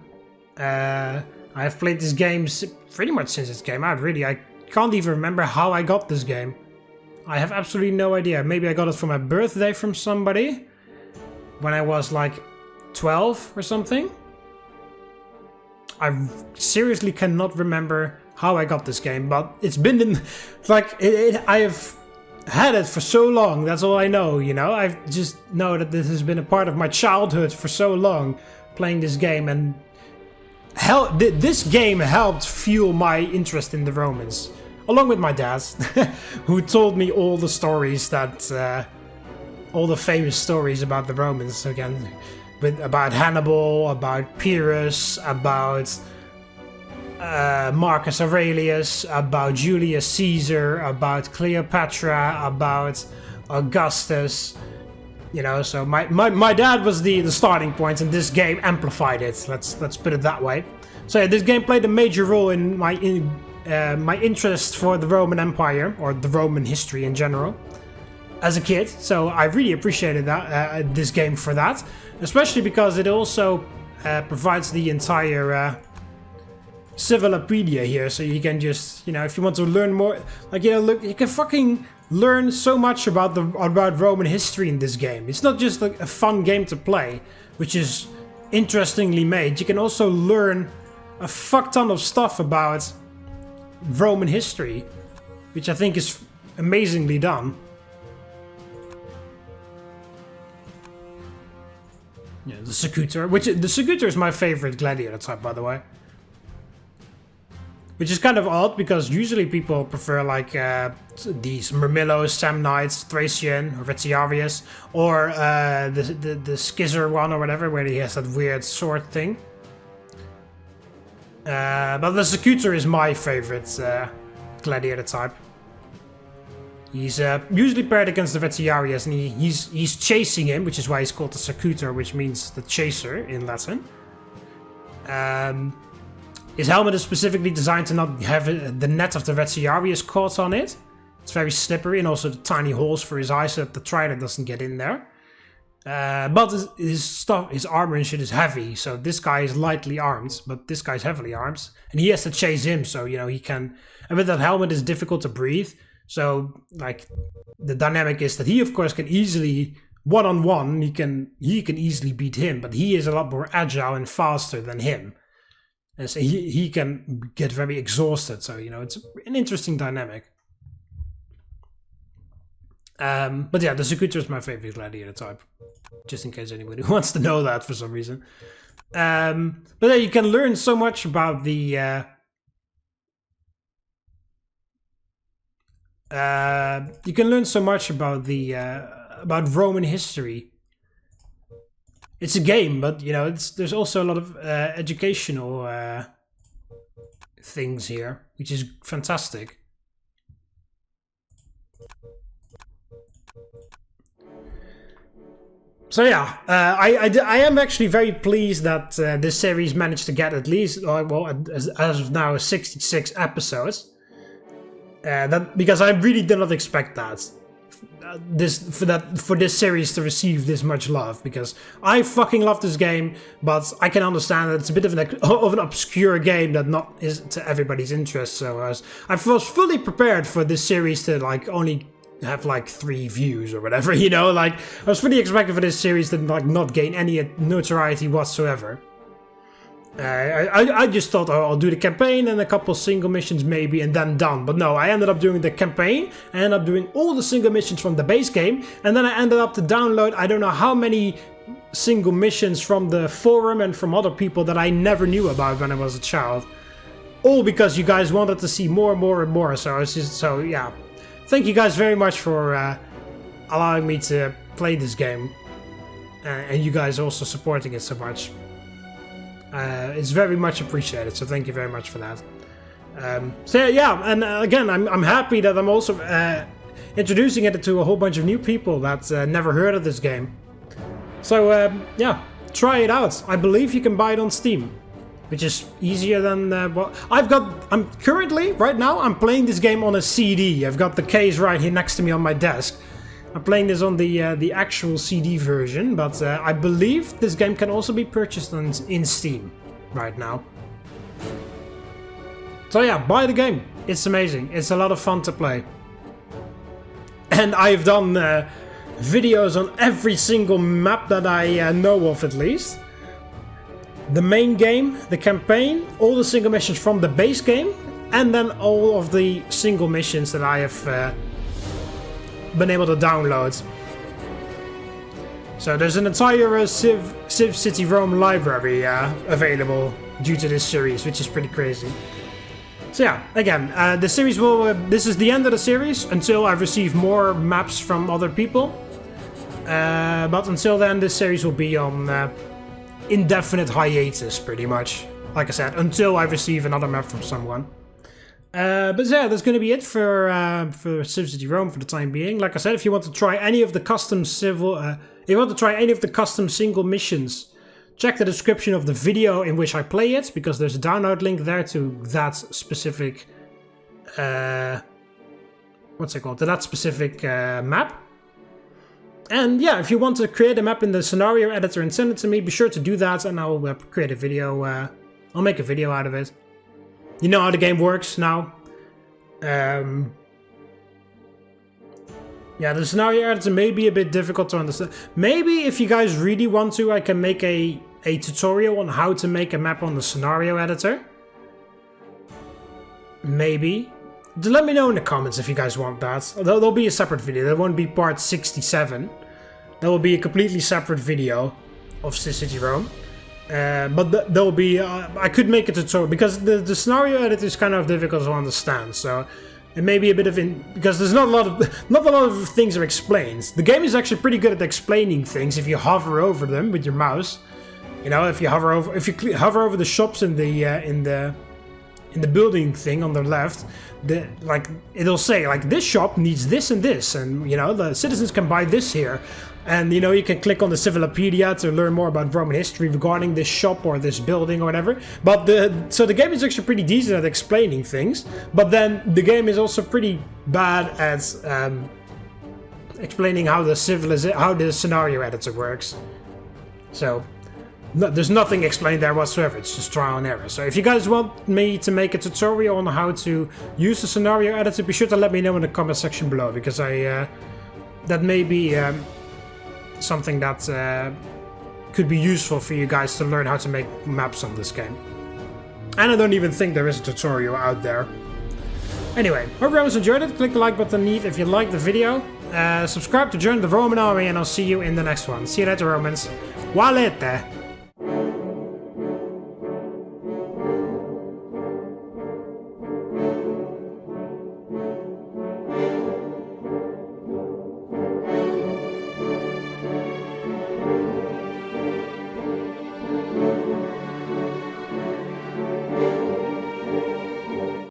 Speaker 1: I have played this game pretty much since it came out, really. I can't even remember how I got this game. I have absolutely no idea. Maybe I got it for my birthday from somebody when I was like 12 or something. I seriously cannot remember how I got this game, but it's been in, like, I have had it for so long. That's all I know, you know. I just know that this has been a part of my childhood for so long, playing this game, and this game helped fuel my interest in the Romans, along with my dad, who told me all the stories that, all the famous stories about the Romans, again, about Hannibal, about Pyrrhus, about Marcus Aurelius, about Julius Caesar, about Cleopatra, about Augustus. You know, so my dad was the starting point, and this game amplified it. Let's put it that way. So yeah, this game played a major role in my interest for the Roman Empire, or the Roman history in general, as a kid. So I really appreciated that this game for that, especially because it also provides the entire Civilopedia here, so you can just, you know, if you want to learn more, like, you know, look, you can fucking learn so much about Roman history in this game. It's not just like a fun game to play, which is interestingly made. You can also learn a fuck ton of stuff about Roman history, which I think is amazingly done. Yeah, the Secutor, the Secutor is my favorite gladiator type, by the way. Which is kind of odd, because usually people prefer like these Murmillos, Samnites, Thracian, or Retiarius, or the Scizor one or whatever, where he has that weird sword thing. But the Secutor is my favorite gladiator type. He's usually paired against the Retiarius, and he's chasing him, which is why he's called the Secutor, which means the chaser in Latin. His helmet is specifically designed to not have the net of the Retiarius caught on it. It's very slippery, and also the tiny holes for his eyes so that the trident doesn't get in there. But his armor and shit is heavy, so this guy is lightly armed, but this guy's heavily armed, and he has to chase him, so, you know, he can. And with that helmet, it's difficult to breathe. So, like, the dynamic is that he, of course, can easily one-on-one. He can easily beat him, but he is a lot more agile and faster than him. And so he can get very exhausted, so, you know, it's an interesting dynamic. But yeah, the Secutor is my favorite gladiator type, just in case anybody wants to know that for some reason. But yeah, you can learn so much about the... you can learn so much about the about Roman history. It's a game, but, you know, there's also a lot of educational things here, which is fantastic. So yeah, I am actually very pleased that this series managed to get at least, well, as of now, 66 episodes. Because I really did not expect that. For this series to receive this much love, because I fucking love this game, but I can understand that it's a bit of an obscure game that not is to everybody's interest. So I was fully prepared for this series to like only have like 3 views or whatever, you know, like I was fully expecting for this series to like not gain any notoriety whatsoever. I just thought, oh, I'll do the campaign and a couple single missions maybe and then done. But no, I ended up doing the campaign. I ended up doing all the single missions from the base game. And then I ended up to download I don't know how many single missions from the forum and from other people that I never knew about when I was a child. All because you guys wanted to see more and more and more. So it's just, so yeah. Thank you guys very much for allowing me to play this game. And you guys also supporting it so much. It's very much appreciated, so thank you very much for that. So yeah, and again, I'm happy that I'm also introducing it to a whole bunch of new people that never heard of this game. So yeah, try it out. I believe you can buy it on Steam, which is easier than well, I'm currently right now I'm playing this game on a CD. I've got the case right here next to me on my desk. I'm playing this on the actual CD version, but I believe this game can also be purchased in Steam right now. So yeah, buy the game. It's amazing. It's a lot of fun to play. And I've done videos on every single map that I know of, at least. The main game, the campaign, all the single missions from the base game, and then all of the single missions that I have been able to download. So there's an entire CivCity Rome library available due to this series, which is pretty crazy. So yeah, again, the series will... this is the end of the series until I receive more maps from other people. But until then, this series will be on indefinite hiatus, pretty much. Like I said, until I receive another map from someone. But yeah, that's going to be it for CivCity Rome for the time being. Like I said, if you want to try any of the custom single missions, check the description of the video in which I play it, because there's a download link there to that specific what's it called? To that specific map. And yeah, if you want to create a map in the scenario editor and send it to me, be sure to do that, and I'll create a video. I'll make a video out of it. You know how the game works now. Yeah, the scenario editor may be a bit difficult to understand. Maybe if you guys really want to, I can make a tutorial on how to make a map on the scenario editor. Maybe. Let me know in the comments if you guys want that. There'll be a separate video. There won't be part 67. There will be a completely separate video of CivCity Rome. But there will be... I could make a tutorial, because the scenario editor is kind of difficult to understand. So it may be a bit of... because there's not a lot of things are explained. The game is actually pretty good at explaining things if you hover over them with your mouse. You know, if you hover over the shops in the building thing on the left, it'll say like this shop needs this and this, and you know the citizens can buy this here, and you know you can click on the Civilopedia to learn more about Roman history regarding this shop or this building or whatever. But so the game is actually pretty decent at explaining things, but then the game is also pretty bad at explaining how the scenario editor works. So. No, there's nothing explained there whatsoever, it's just trial and error. So if you guys want me to make a tutorial on how to use the scenario editor, be sure to let me know in the comment section below, because that may be something that could be useful for you guys to learn how to make maps on this game. And I don't even think there is a tutorial out there. Anyway, hope you guys enjoyed it. Click the like button if you liked the video. Subscribe to join the Roman army, and I'll see you in the next one. See you later, Romans. Valete!